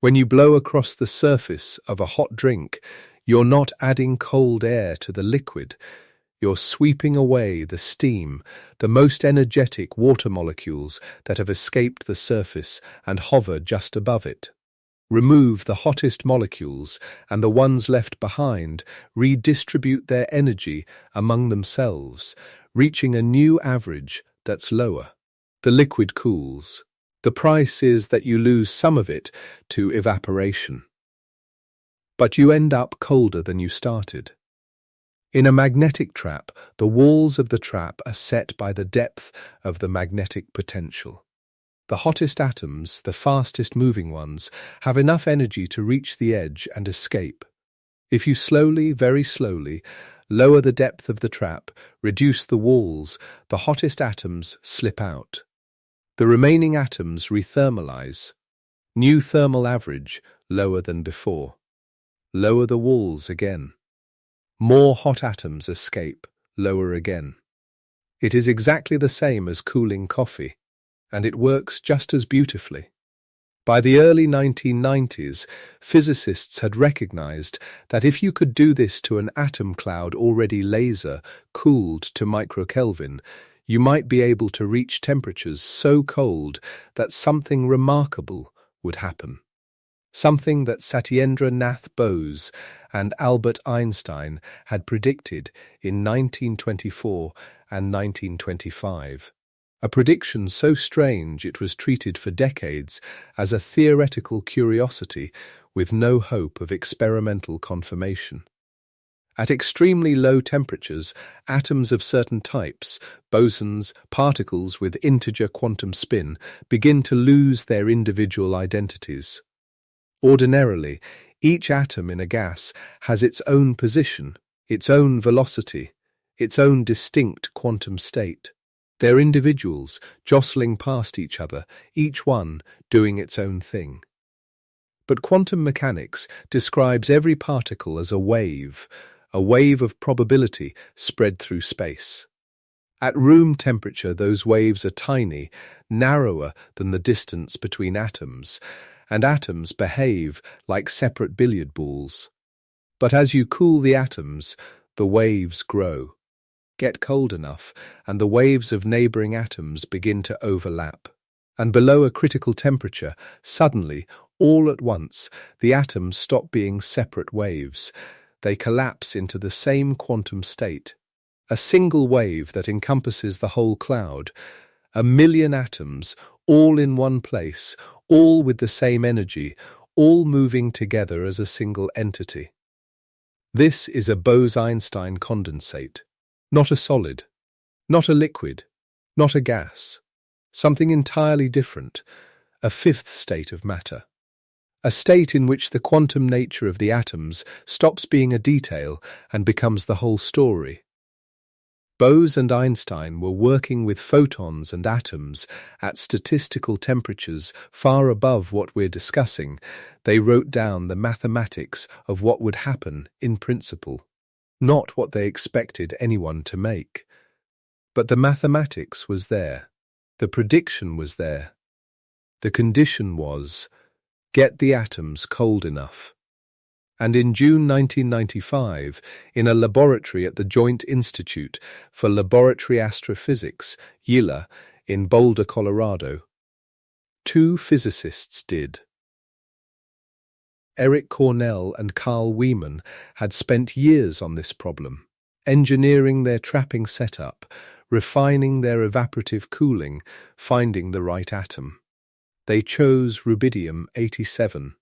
When you blow across the surface of a hot drink, you're not adding cold air to the liquid. You're sweeping away the steam, the most energetic water molecules that have escaped the surface and hover just above it. Remove the hottest molecules, and the ones left behind redistribute their energy among themselves, reaching a new average that's lower. The liquid cools. The price is that you lose some of it to evaporation. But you end up colder than you started. In a magnetic trap, the walls of the trap are set by the depth of the magnetic potential. The hottest atoms, the fastest moving ones, have enough energy to reach the edge and escape. If you slowly, very slowly, lower the depth of the trap, reduce the walls, the hottest atoms slip out. The remaining atoms rethermalize. New thermal average, lower than before. Lower the walls again. More hot atoms escape, lower again. It is exactly the same as cooling coffee, and it works just as beautifully. By the early 1990s, physicists had recognized that if you could do this to an atom cloud already laser-cooled to microkelvin, you might be able to reach temperatures so cold that something remarkable would happen. Something that Satyendra Nath Bose and Albert Einstein had predicted in 1924 and 1925. A prediction so strange it was treated for decades as a theoretical curiosity with no hope of experimental confirmation. At extremely low temperatures, atoms of certain types, bosons, particles with integer quantum spin, begin to lose their individual identities. Ordinarily, Each atom in a gas has its own position, its own velocity, its own distinct quantum state. They're individuals, jostling past each other, each one doing its own thing. But quantum mechanics describes every particle as a wave of probability spread through space. At room temperature, those waves are tiny, narrower than the distance between atoms, and atoms behave like separate billiard balls. But as you cool the atoms, the waves grow. Get cold enough, and the waves of neighboring atoms begin to overlap. And below a critical temperature, suddenly, all at once, the atoms stop being separate waves. They collapse into the same quantum state. A single wave that encompasses the whole cloud. 1,000,000 atoms, all in one place, all with the same energy, all moving together as a single entity. This is a Bose-Einstein condensate. Not a solid, not a liquid, not a gas. Something entirely different, a fifth state of matter. A state in which the quantum nature of the atoms stops being a detail and becomes the whole story. Bose and Einstein were working with photons and atoms at statistical temperatures far above what we're discussing. They wrote down the mathematics of what would happen in principle, not what they expected anyone to make. But the mathematics was there. The prediction was there. The condition was, get the atoms cold enough. And in June 1995, in a laboratory at the Joint Institute for Laboratory Astrophysics, JILA, in Boulder, Colorado, 2 physicists did. Eric Cornell and Carl Wieman had spent years on this problem, engineering their trapping setup, refining their evaporative cooling, finding the right atom. They chose rubidium-87.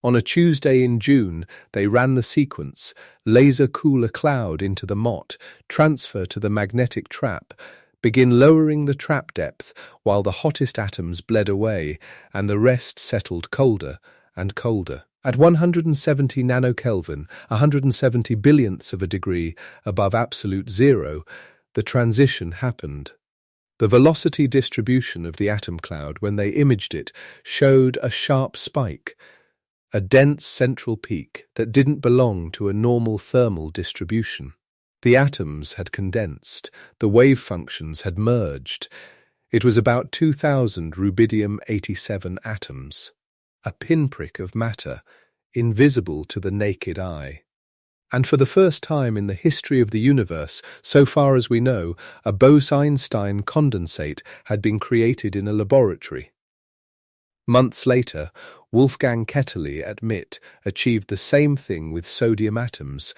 On a Tuesday in June, they ran the sequence, laser cool a cloud into the MOT, transfer to the magnetic trap, begin lowering the trap depth while the hottest atoms bled away and the rest settled colder and colder. At 170 nanokelvin, 170 billionths of a degree above absolute zero, the transition happened. The velocity distribution of the atom cloud when they imaged it showed a sharp spike, a dense central peak that didn't belong to a normal thermal distribution. The atoms had condensed, the wave functions had merged. It was about 2,000 rubidium-87 atoms, a pinprick of matter, invisible to the naked eye. And for the first time in the history of the universe, so far as we know, a Bose-Einstein condensate had been created in a laboratory. Months later, Wolfgang Ketterle at MIT achieved the same thing with sodium atoms,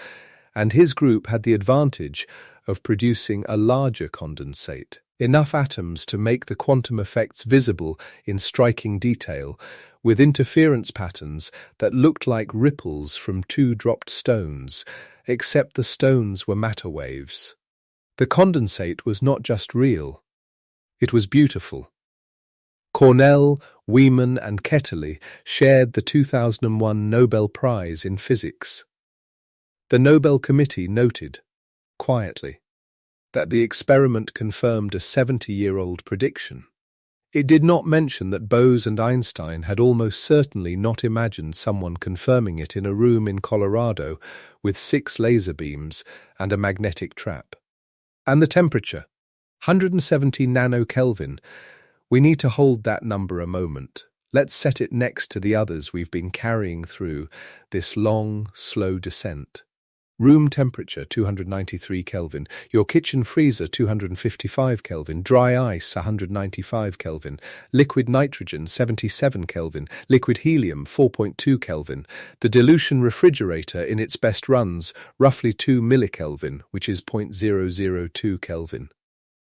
and his group had the advantage of producing a larger condensate, enough atoms to make the quantum effects visible in striking detail, with interference patterns that looked like ripples from 2 dropped stones, except the stones were matter waves. The condensate was not just real, it was beautiful. Cornell, Wieman and Ketterle shared the 2001 Nobel Prize in Physics. The Nobel Committee noted, quietly, that the experiment confirmed a 70-year-old prediction. It did not mention that Bose and Einstein had almost certainly not imagined someone confirming it in a room in Colorado with 6 laser beams and a magnetic trap. And the temperature, 170 nanokelvin. We need to hold that number a moment. Let's set it next to the others we've been carrying through this long, slow descent. Room temperature 293 Kelvin, your kitchen freezer 255 Kelvin, dry ice 195 Kelvin, liquid nitrogen 77 Kelvin, liquid helium 4.2 Kelvin, the dilution refrigerator in its best runs roughly 2 millikelvin, which is 0.002 Kelvin.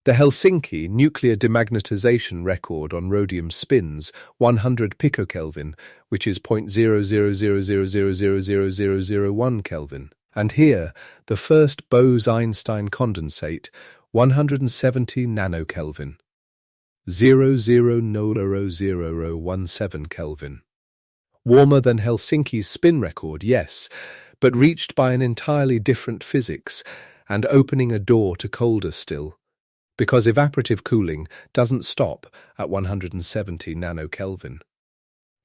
The Helsinki nuclear demagnetization record on rhodium spins 100 picokelvin, which is 0.000000001 Kelvin. And here, the first Bose-Einstein condensate, 170 nanokelvin, 0.0000017 Kelvin. Warmer than Helsinki's spin record, yes, but reached by an entirely different physics and opening a door to colder still. Because evaporative cooling doesn't stop at 170 nanokelvin.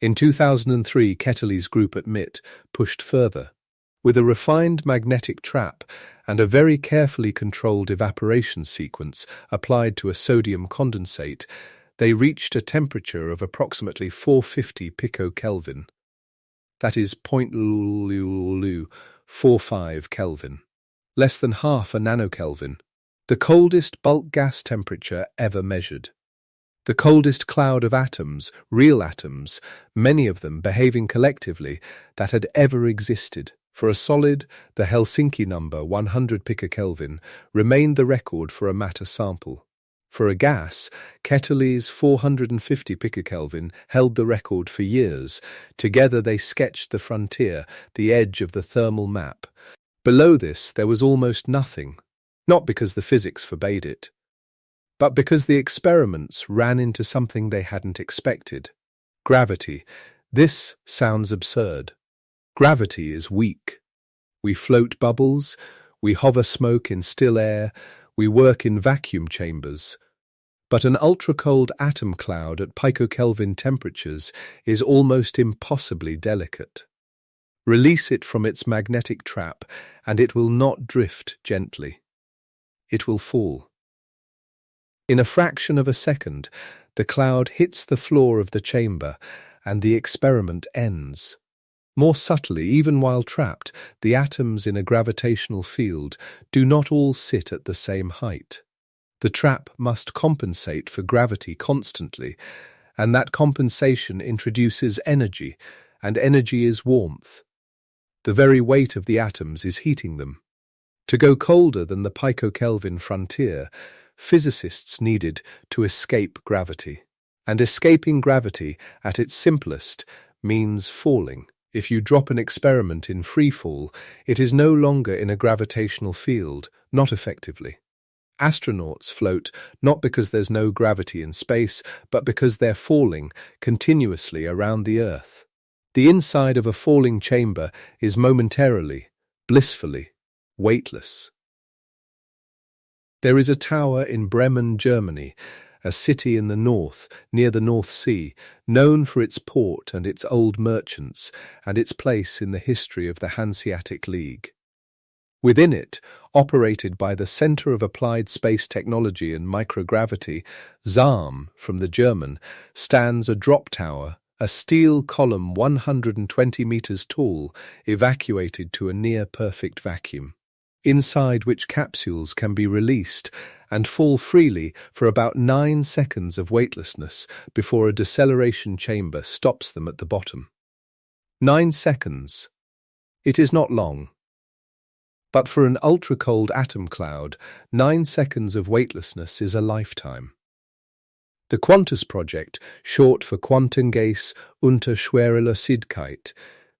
In 2003, Kettley's group at MIT pushed further. With a refined magnetic trap and a very carefully controlled evaporation sequence applied to a sodium condensate, they reached a temperature of approximately 450 picokelvin. That is 0.0045 Kelvin. Less than half a nanokelvin. The coldest bulk gas temperature ever measured. The coldest cloud of atoms, real atoms, many of them behaving collectively, that had ever existed. For a solid, the Helsinki number, 100 picokelvin, remained the record for a matter sample. For a gas, Kettley's 450 picokelvin held the record for years. Together they sketched the frontier, the edge of the thermal map. Below this there was almost nothing, not because the physics forbade it, but because the experiments ran into something they hadn't expected. Gravity. This sounds absurd. Gravity is weak. We float bubbles, we hover smoke in still air, we work in vacuum chambers. But an ultra-cold atom cloud at picokelvin temperatures is almost impossibly delicate. Release it from its magnetic trap, and it will not drift gently. It will fall. In a fraction of a second, the cloud hits the floor of the chamber, and the experiment ends. More subtly, even while trapped, the atoms in a gravitational field do not all sit at the same height. The trap must compensate for gravity constantly, and that compensation introduces energy, and energy is warmth. The very weight of the atoms is heating them. To go colder than the picokelvin frontier, physicists needed to escape gravity. And escaping gravity, at its simplest, means falling. If you drop an experiment in free fall, it is no longer in a gravitational field, not effectively. Astronauts float not because there's no gravity in space, but because they're falling continuously around the Earth. The inside of a falling chamber is momentarily, blissfully, weightless. There is a tower in Bremen, Germany, a city in the north, near the North Sea, known for its port and its old merchants, and its place in the history of the Hanseatic League. Within it, operated by the Center of Applied Space Technology and Microgravity, ZAM from the German, stands a drop tower, a steel column 120 meters tall, evacuated to a near-perfect vacuum, inside which capsules can be released and fall freely for about 9 seconds of weightlessness before a deceleration chamber stops them at the bottom. 9 seconds. It is not long. But for an ultra-cold atom cloud, 9 seconds of weightlessness is a lifetime. The Quantus project, short for Quantengas unter Schwerelosigkeit,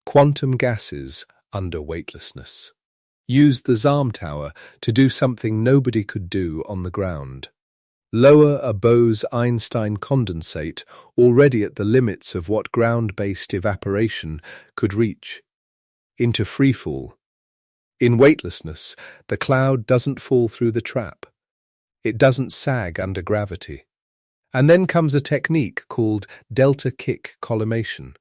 quantum gases under weightlessness, used the ZAM tower to do something nobody could do on the ground. Lower a Bose-Einstein condensate already at the limits of what ground-based evaporation could reach, into freefall. In weightlessness, the cloud doesn't fall through the trap. It doesn't sag under gravity. And then comes a technique called delta kick collimation.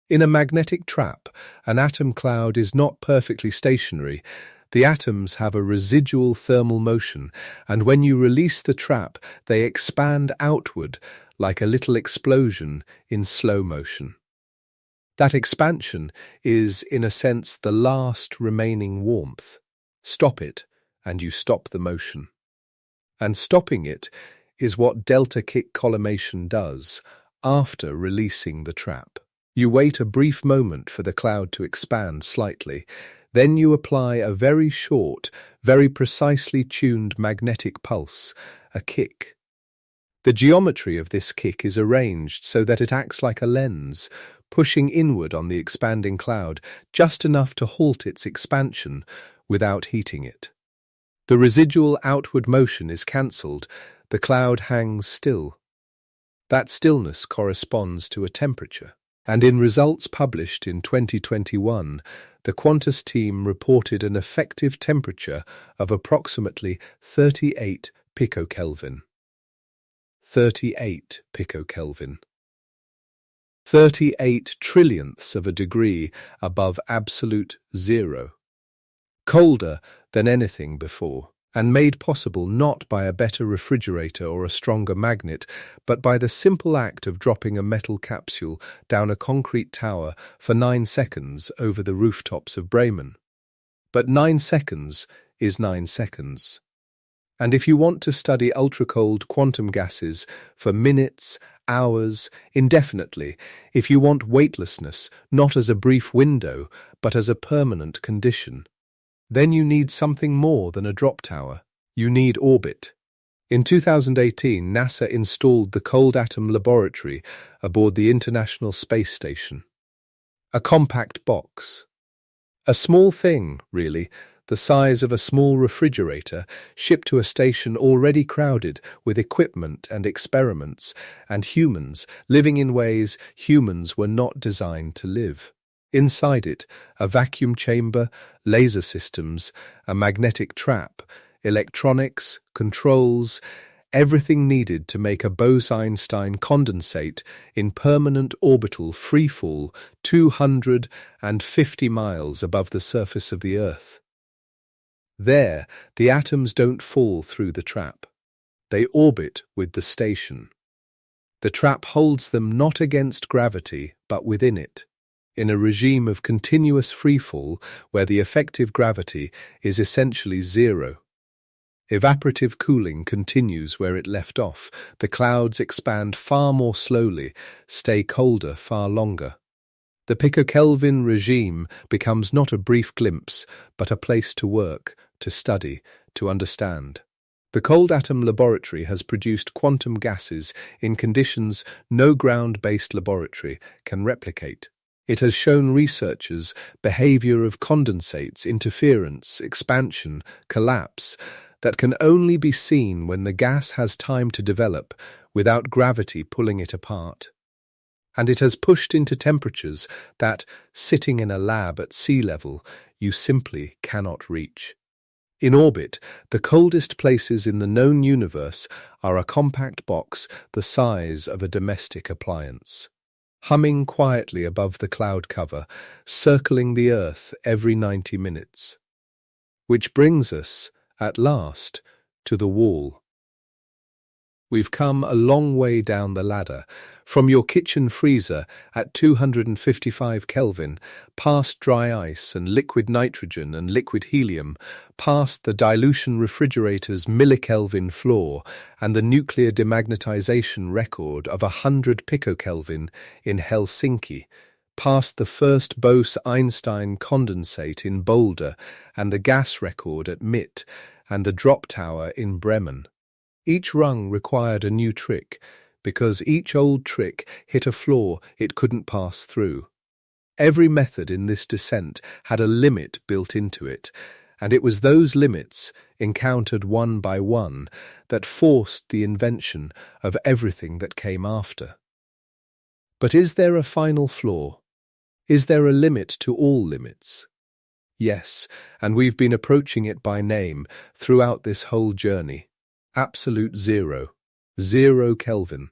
In a magnetic trap, an atom cloud is not perfectly stationary. The atoms have a residual thermal motion, and when you release the trap, they expand outward like a little explosion in slow motion. That expansion is, in a sense, the last remaining warmth. Stop it, and you stop the motion. And stopping it is what delta kick collimation does after releasing the trap. You wait a brief moment for the cloud to expand slightly, then you apply a very short, very precisely tuned magnetic pulse, a kick. The geometry of this kick is arranged so that it acts like a lens, pushing inward on the expanding cloud just enough to halt its expansion without heating it. The residual outward motion is cancelled, the cloud hangs still. That stillness corresponds to a temperature. And in results published in 2021, the Qantas team reported an effective temperature of approximately 38 picokelvin. 38 picokelvin. 38 trillionths of a degree above absolute zero. Colder than anything before, and made possible not by a better refrigerator or a stronger magnet, but by the simple act of dropping a metal capsule down a concrete tower for 9 seconds over the rooftops of Bremen. But 9 seconds is 9 seconds. And if you want to study ultra-cold quantum gases for minutes, hours, indefinitely, if you want weightlessness not as a brief window, but as a permanent condition, then you need something more than a drop tower. You need orbit. In 2018, NASA installed the Cold Atom Laboratory aboard the International Space Station. A compact box. A small thing, really, the size of a small refrigerator, shipped to a station already crowded with equipment and experiments, and humans living in ways humans were not designed to live. Inside it, a vacuum chamber, laser systems, a magnetic trap, electronics, controls, everything needed to make a Bose-Einstein condensate in permanent orbital freefall 250 miles above the surface of the Earth. There, the atoms don't fall through the trap. They orbit with the station. The trap holds them not against gravity, but within it, in a regime of continuous freefall where the effective gravity is essentially zero. Evaporative cooling continues where it left off. The clouds expand far more slowly, stay colder far longer. The picokelvin regime becomes not a brief glimpse, but a place to work, to study, to understand. The Cold Atom Laboratory has produced quantum gases in conditions no ground-based laboratory can replicate. It has shown researchers behavior of condensates, interference, expansion, collapse, that can only be seen when the gas has time to develop without gravity pulling it apart. And it has pushed into temperatures that, sitting in a lab at sea level, you simply cannot reach. In orbit, the coldest places in the known universe are a compact box the size of a domestic appliance, humming quietly above the cloud cover, circling the Earth every 90 minutes. Which brings us, at last, to the wall. We've come a long way down the ladder, from your kitchen freezer at 255 Kelvin, past dry ice and liquid nitrogen and liquid helium, past the dilution refrigerator's millikelvin floor and the nuclear demagnetization record of 100 picokelvin in Helsinki, past the first Bose-Einstein condensate in Boulder and the gas record at MIT and the drop tower in Bremen. Each rung required a new trick, because each old trick hit a flaw it couldn't pass through. Every method in this descent had a limit built into it, and it was those limits, encountered one by one, that forced the invention of everything that came after. But is there a final flaw? Is there a limit to all limits? Yes, and we've been approaching it by name throughout this whole journey. Absolute zero, 0 Kelvin,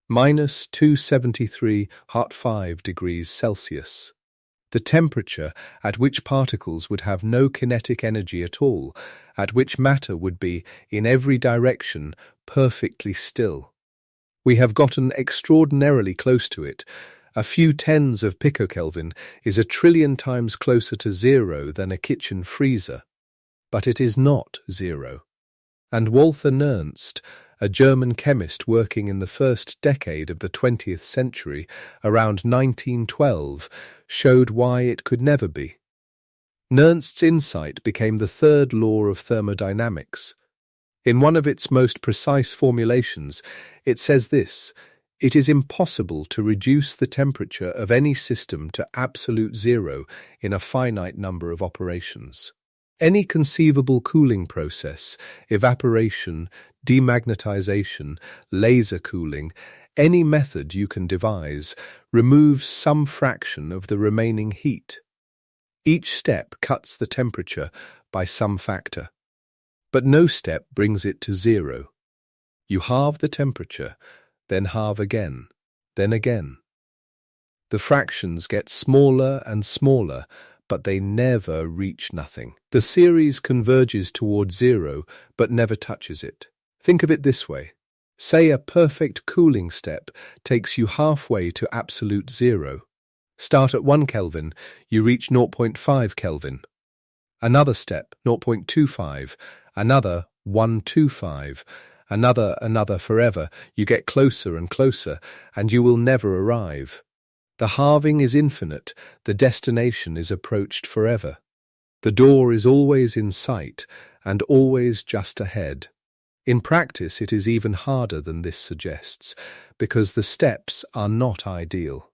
minus 273.5 degrees Celsius. The temperature at which particles would have no kinetic energy at all, at which matter would be, in every direction, perfectly still. We have gotten extraordinarily close to it. A few tens of picokelvin is 1 trillion times closer to zero than a kitchen freezer. But it is not zero. And Walther Nernst, a German chemist working in the first decade of the 20th century, around 1912, showed why it could never be. Nernst's insight became the third law of thermodynamics. In one of its most precise formulations, it says this: it is impossible to reduce the temperature of any system to absolute zero in a finite number of operations. Any conceivable cooling process, evaporation, demagnetization, laser cooling, any method you can devise, removes some fraction of the remaining heat. Each step cuts the temperature by some factor, but no step brings it to zero. You halve the temperature, then halve again, then again. The fractions get smaller and smaller, but they never reach nothing. The series converges toward zero, but never touches it. Think of it this way. Say a perfect cooling step takes you halfway to absolute zero. Start at 1 Kelvin, you reach 0.5 Kelvin. Another step, 0.25, another 125, another forever. You get closer and closer, and you will never arrive. The halving is infinite, the destination is approached forever. The door is always in sight, and always just ahead. In practice, it is even harder than this suggests, because the steps are not ideal.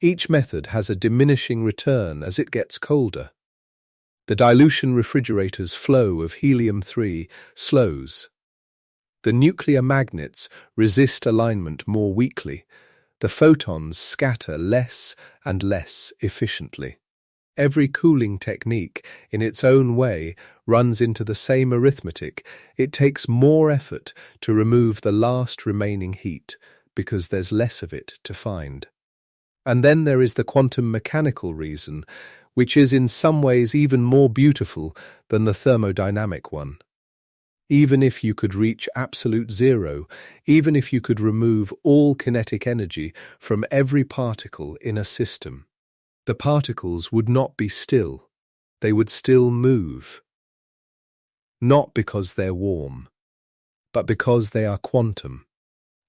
Each method has a diminishing return as it gets colder. The dilution refrigerator's flow of helium-3 slows. The nuclear magnets resist alignment more weakly. The photons scatter less and less efficiently. Every cooling technique, in its own way, runs into the same arithmetic. It takes more effort to remove the last remaining heat, because there's less of it to find. And then there is the quantum mechanical reason, which is in some ways even more beautiful than the thermodynamic one. Even if you could reach absolute zero, even if you could remove all kinetic energy from every particle in a system, the particles would not be still. They would still move. Not because they're warm, but because they are quantum.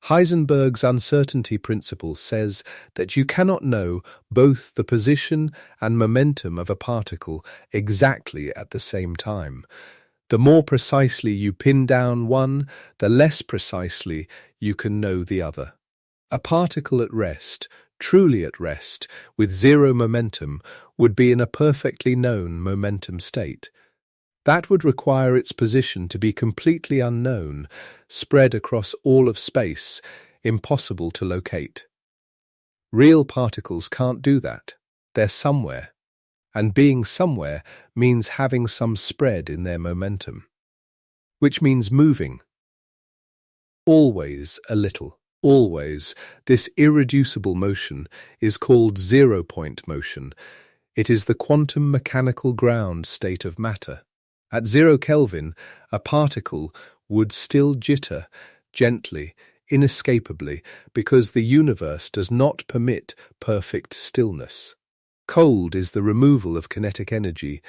Heisenberg's uncertainty principle says that you cannot know both the position and momentum of a particle exactly at the same time. The more precisely you pin down one, the less precisely you can know the other. A particle at rest, truly at rest, with zero momentum, would be in a perfectly known momentum state. That would require its position to be completely unknown, spread across all of space, impossible to locate. Real particles can't do that. They're somewhere. And being somewhere means having some spread in their momentum, which means moving. Always a little, always. This irreducible motion is called zero-point motion. It is the quantum mechanical ground state of matter. At 0 Kelvin, a particle would still jitter, gently, inescapably, because the universe does not permit perfect stillness. Cold is the removal of kinetic energy,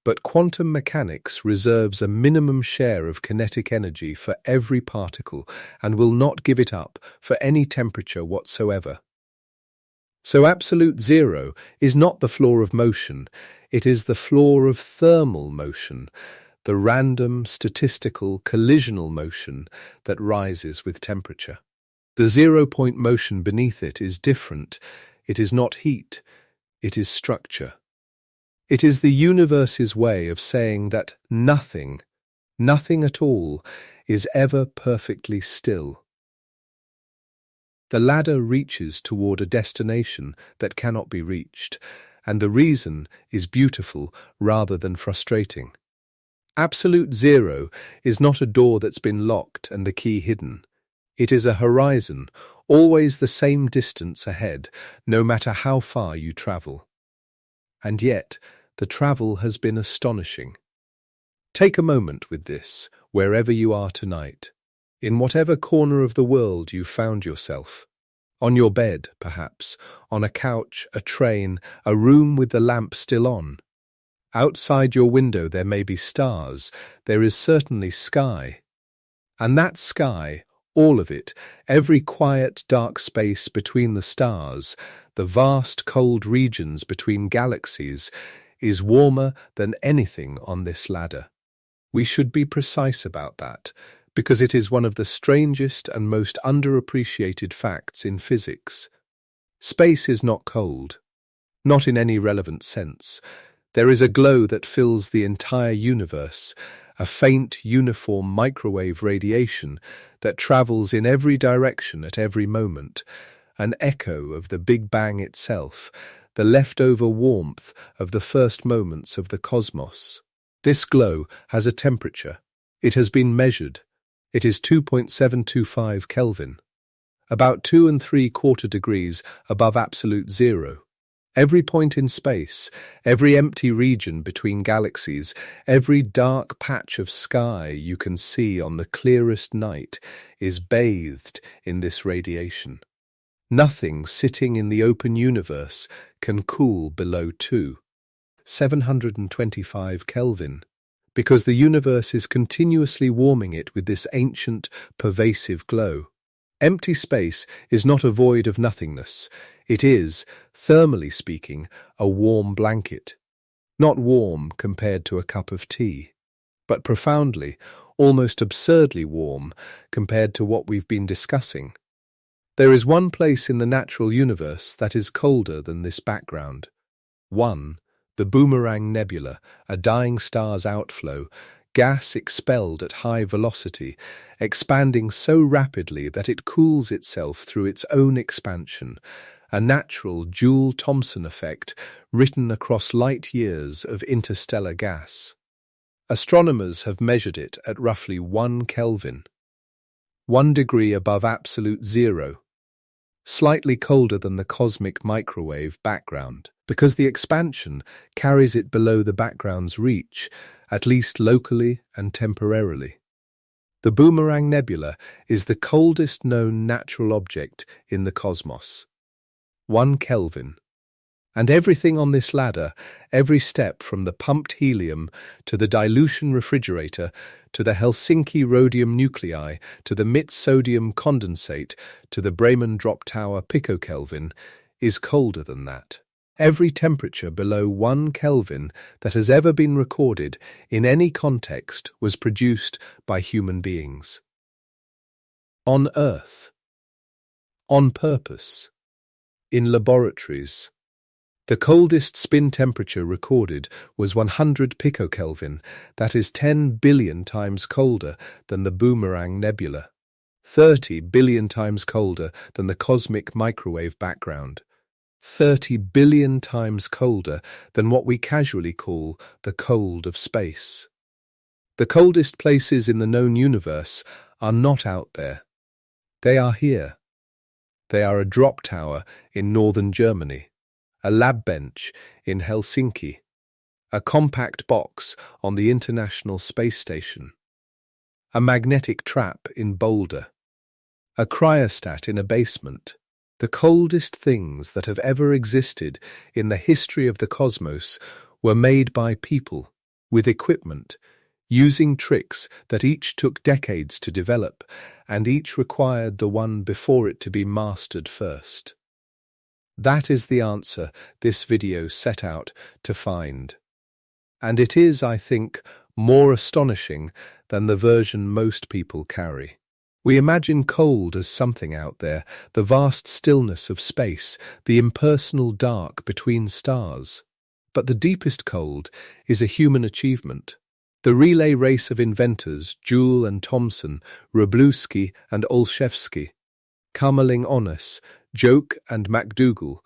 but quantum mechanics reserves a minimum share of kinetic energy for every particle and will not give it up for any temperature whatsoever. So absolute zero is not the floor of motion, it is the floor of thermal motion, the random, statistical, collisional motion that rises with temperature. The zero-point motion beneath it is different. It is not heat, it is structure. It is the universe's way of saying that nothing at all, is ever perfectly still. The ladder reaches toward a destination that cannot be reached, and the reason is beautiful rather than frustrating. Absolute zero is not a door that's been locked and the key hidden. It is a horizon, always the same distance ahead, no matter how far you travel. And yet, the travel has been astonishing. Take a moment with this, wherever you are tonight. In whatever corner of the world you found yourself. On your bed, perhaps, on a couch, a train, a room with the lamp still on. Outside your window there may be stars, there is certainly sky. And that sky, all of it, every quiet dark space between the stars, the vast cold regions between galaxies, is warmer than anything on this ladder. We should be precise about that, because it is one of the strangest and most underappreciated facts in physics. Space is not cold, not in any relevant sense. There is a glow that fills the entire universe, a faint, uniform microwave radiation that travels in every direction at every moment, an echo of the Big Bang itself, the leftover warmth of the first moments of the cosmos. This glow has a temperature. It has been measured. It is 2.725 Kelvin, about 2¾ degrees above absolute zero. Every point in space, every empty region between galaxies, every dark patch of sky you can see on the clearest night is bathed in this radiation. Nothing sitting in the open universe can cool below 725 Kelvin, because the universe is continuously warming it with this ancient, pervasive glow. Empty space is not a void of nothingness. It is, thermally speaking, a warm blanket. Not warm compared to a cup of tea, but profoundly, almost absurdly warm compared to what we've been discussing. There is one place in the natural universe that is colder than this background. One, the Boomerang Nebula, a dying star's outflow, gas expelled at high velocity, expanding so rapidly that it cools itself through its own expansion, a natural Joule-Thomson effect written across light years of interstellar gas. Astronomers have measured it at roughly 1 Kelvin, 1 degree above absolute zero, slightly colder than the cosmic microwave background, because the expansion carries it below the background's reach, at least locally and temporarily. The Boomerang Nebula is the coldest known natural object in the cosmos. 1 Kelvin. And everything on this ladder, every step from the pumped helium to the dilution refrigerator, to the Helsinki rhodium nuclei, to the mid-sodium condensate, to the Bremen drop tower picokelvin, is colder than that. Every temperature below 1 Kelvin that has ever been recorded in any context was produced by human beings. On Earth. On purpose. In laboratories. The coldest spin temperature recorded was 100 picokelvin, that is 10 billion times colder than the Boomerang Nebula, 30 billion times colder than the cosmic microwave background, 30 billion times colder than what we casually call the cold of space. The coldest places in the known universe are not out there. They are here. They are a drop tower in northern Germany, a lab bench in Helsinki, a compact box on the International Space Station, a magnetic trap in Boulder, a cryostat in a basement. The coldest things that have ever existed in the history of the cosmos were made by people, with equipment, using tricks that each took decades to develop, and each required the one before it to be mastered first. That is the answer this video set out to find. And it is, I think, more astonishing than the version most people carry. We imagine cold as something out there, the vast stillness of space, the impersonal dark between stars. But the deepest cold is a human achievement. The relay race of inventors, Joule and Thomson, Wroblewski and Olszewski, Kamerlingh Onnes, Giauque and MacDougall,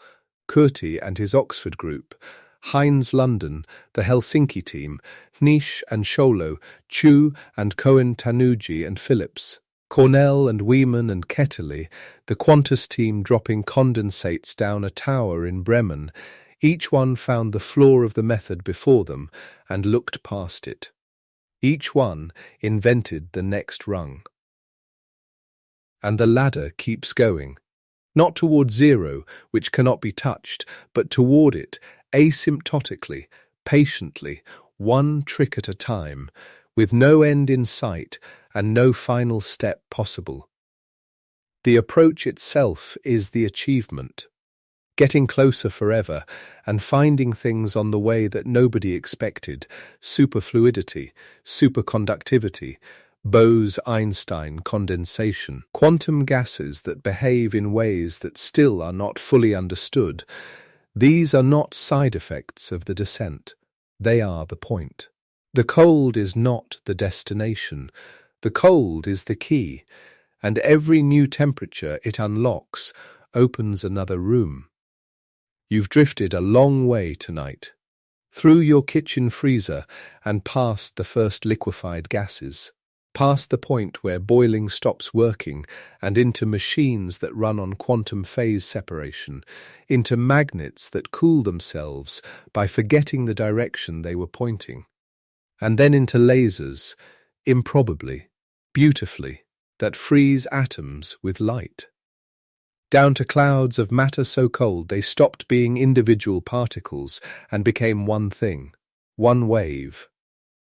Curti and his Oxford group, Heinz London, the Helsinki team, Nish and Scholo, Chu and Cohen-Tannoudji and Phillips, Cornell and Wieman and Ketterle, the Qantas team dropping condensates down a tower in Bremen. Each one found the flaw of the method before them and looked past it. Each one invented the next rung. And the ladder keeps going, not toward zero, which cannot be touched, but toward it, asymptotically, patiently, one trick at a time, with no end in sight and no final step possible. The approach itself is the achievement, getting closer forever and finding things on the way that nobody expected, superfluidity, superconductivity, Bose-Einstein condensation, quantum gases that behave in ways that still are not fully understood. These are not side effects of the descent. They are the point. The cold is not the destination. The cold is the key, and every new temperature it unlocks opens another room. You've drifted a long way tonight, through your kitchen freezer and past the first liquefied gases, past the point where boiling stops working and into machines that run on quantum phase separation, into magnets that cool themselves by forgetting the direction they were pointing, and then into lasers, improbably, beautifully, that freeze atoms with light. Down to clouds of matter so cold they stopped being individual particles and became one thing, one wave,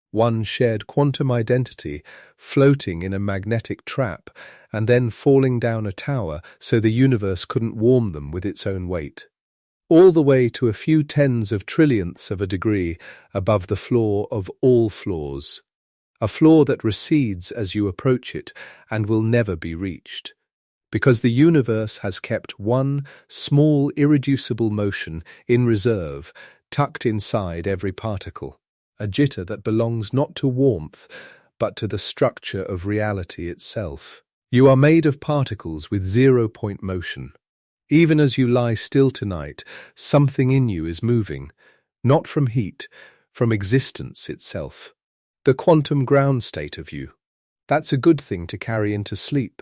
one shared quantum identity floating in a magnetic trap and then falling down a tower so the universe couldn't warm them with its own weight, all the way to a few tens of trillionths of a degree above the floor of all floors, a floor that recedes as you approach it and will never be reached, because the universe has kept one small irreducible motion in reserve, tucked inside every particle, a jitter that belongs not to warmth, but to the structure of reality itself. You are made of particles with zero-point motion. Even as you lie still tonight, something in you is moving, not from heat, from existence itself. The quantum ground state of you. That's a good thing to carry into sleep.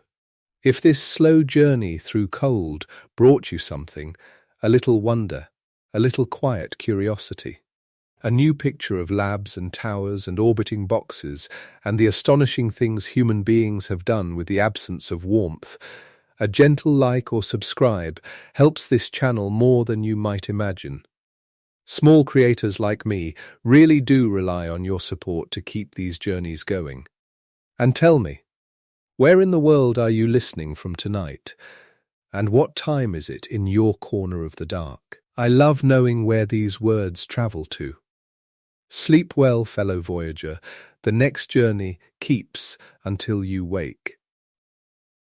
If this slow journey through cold brought you something, a little wonder, a little quiet curiosity, a new picture of labs and towers and orbiting boxes and the astonishing things human beings have done with the absence of warmth, a gentle like or subscribe helps this channel more than you might imagine. Small creators like me really do rely on your support to keep these journeys going. And tell me, where in the world are you listening from tonight? And what time is it in your corner of the dark? I love knowing where these words travel to. Sleep well, fellow voyager. The next journey keeps until you wake.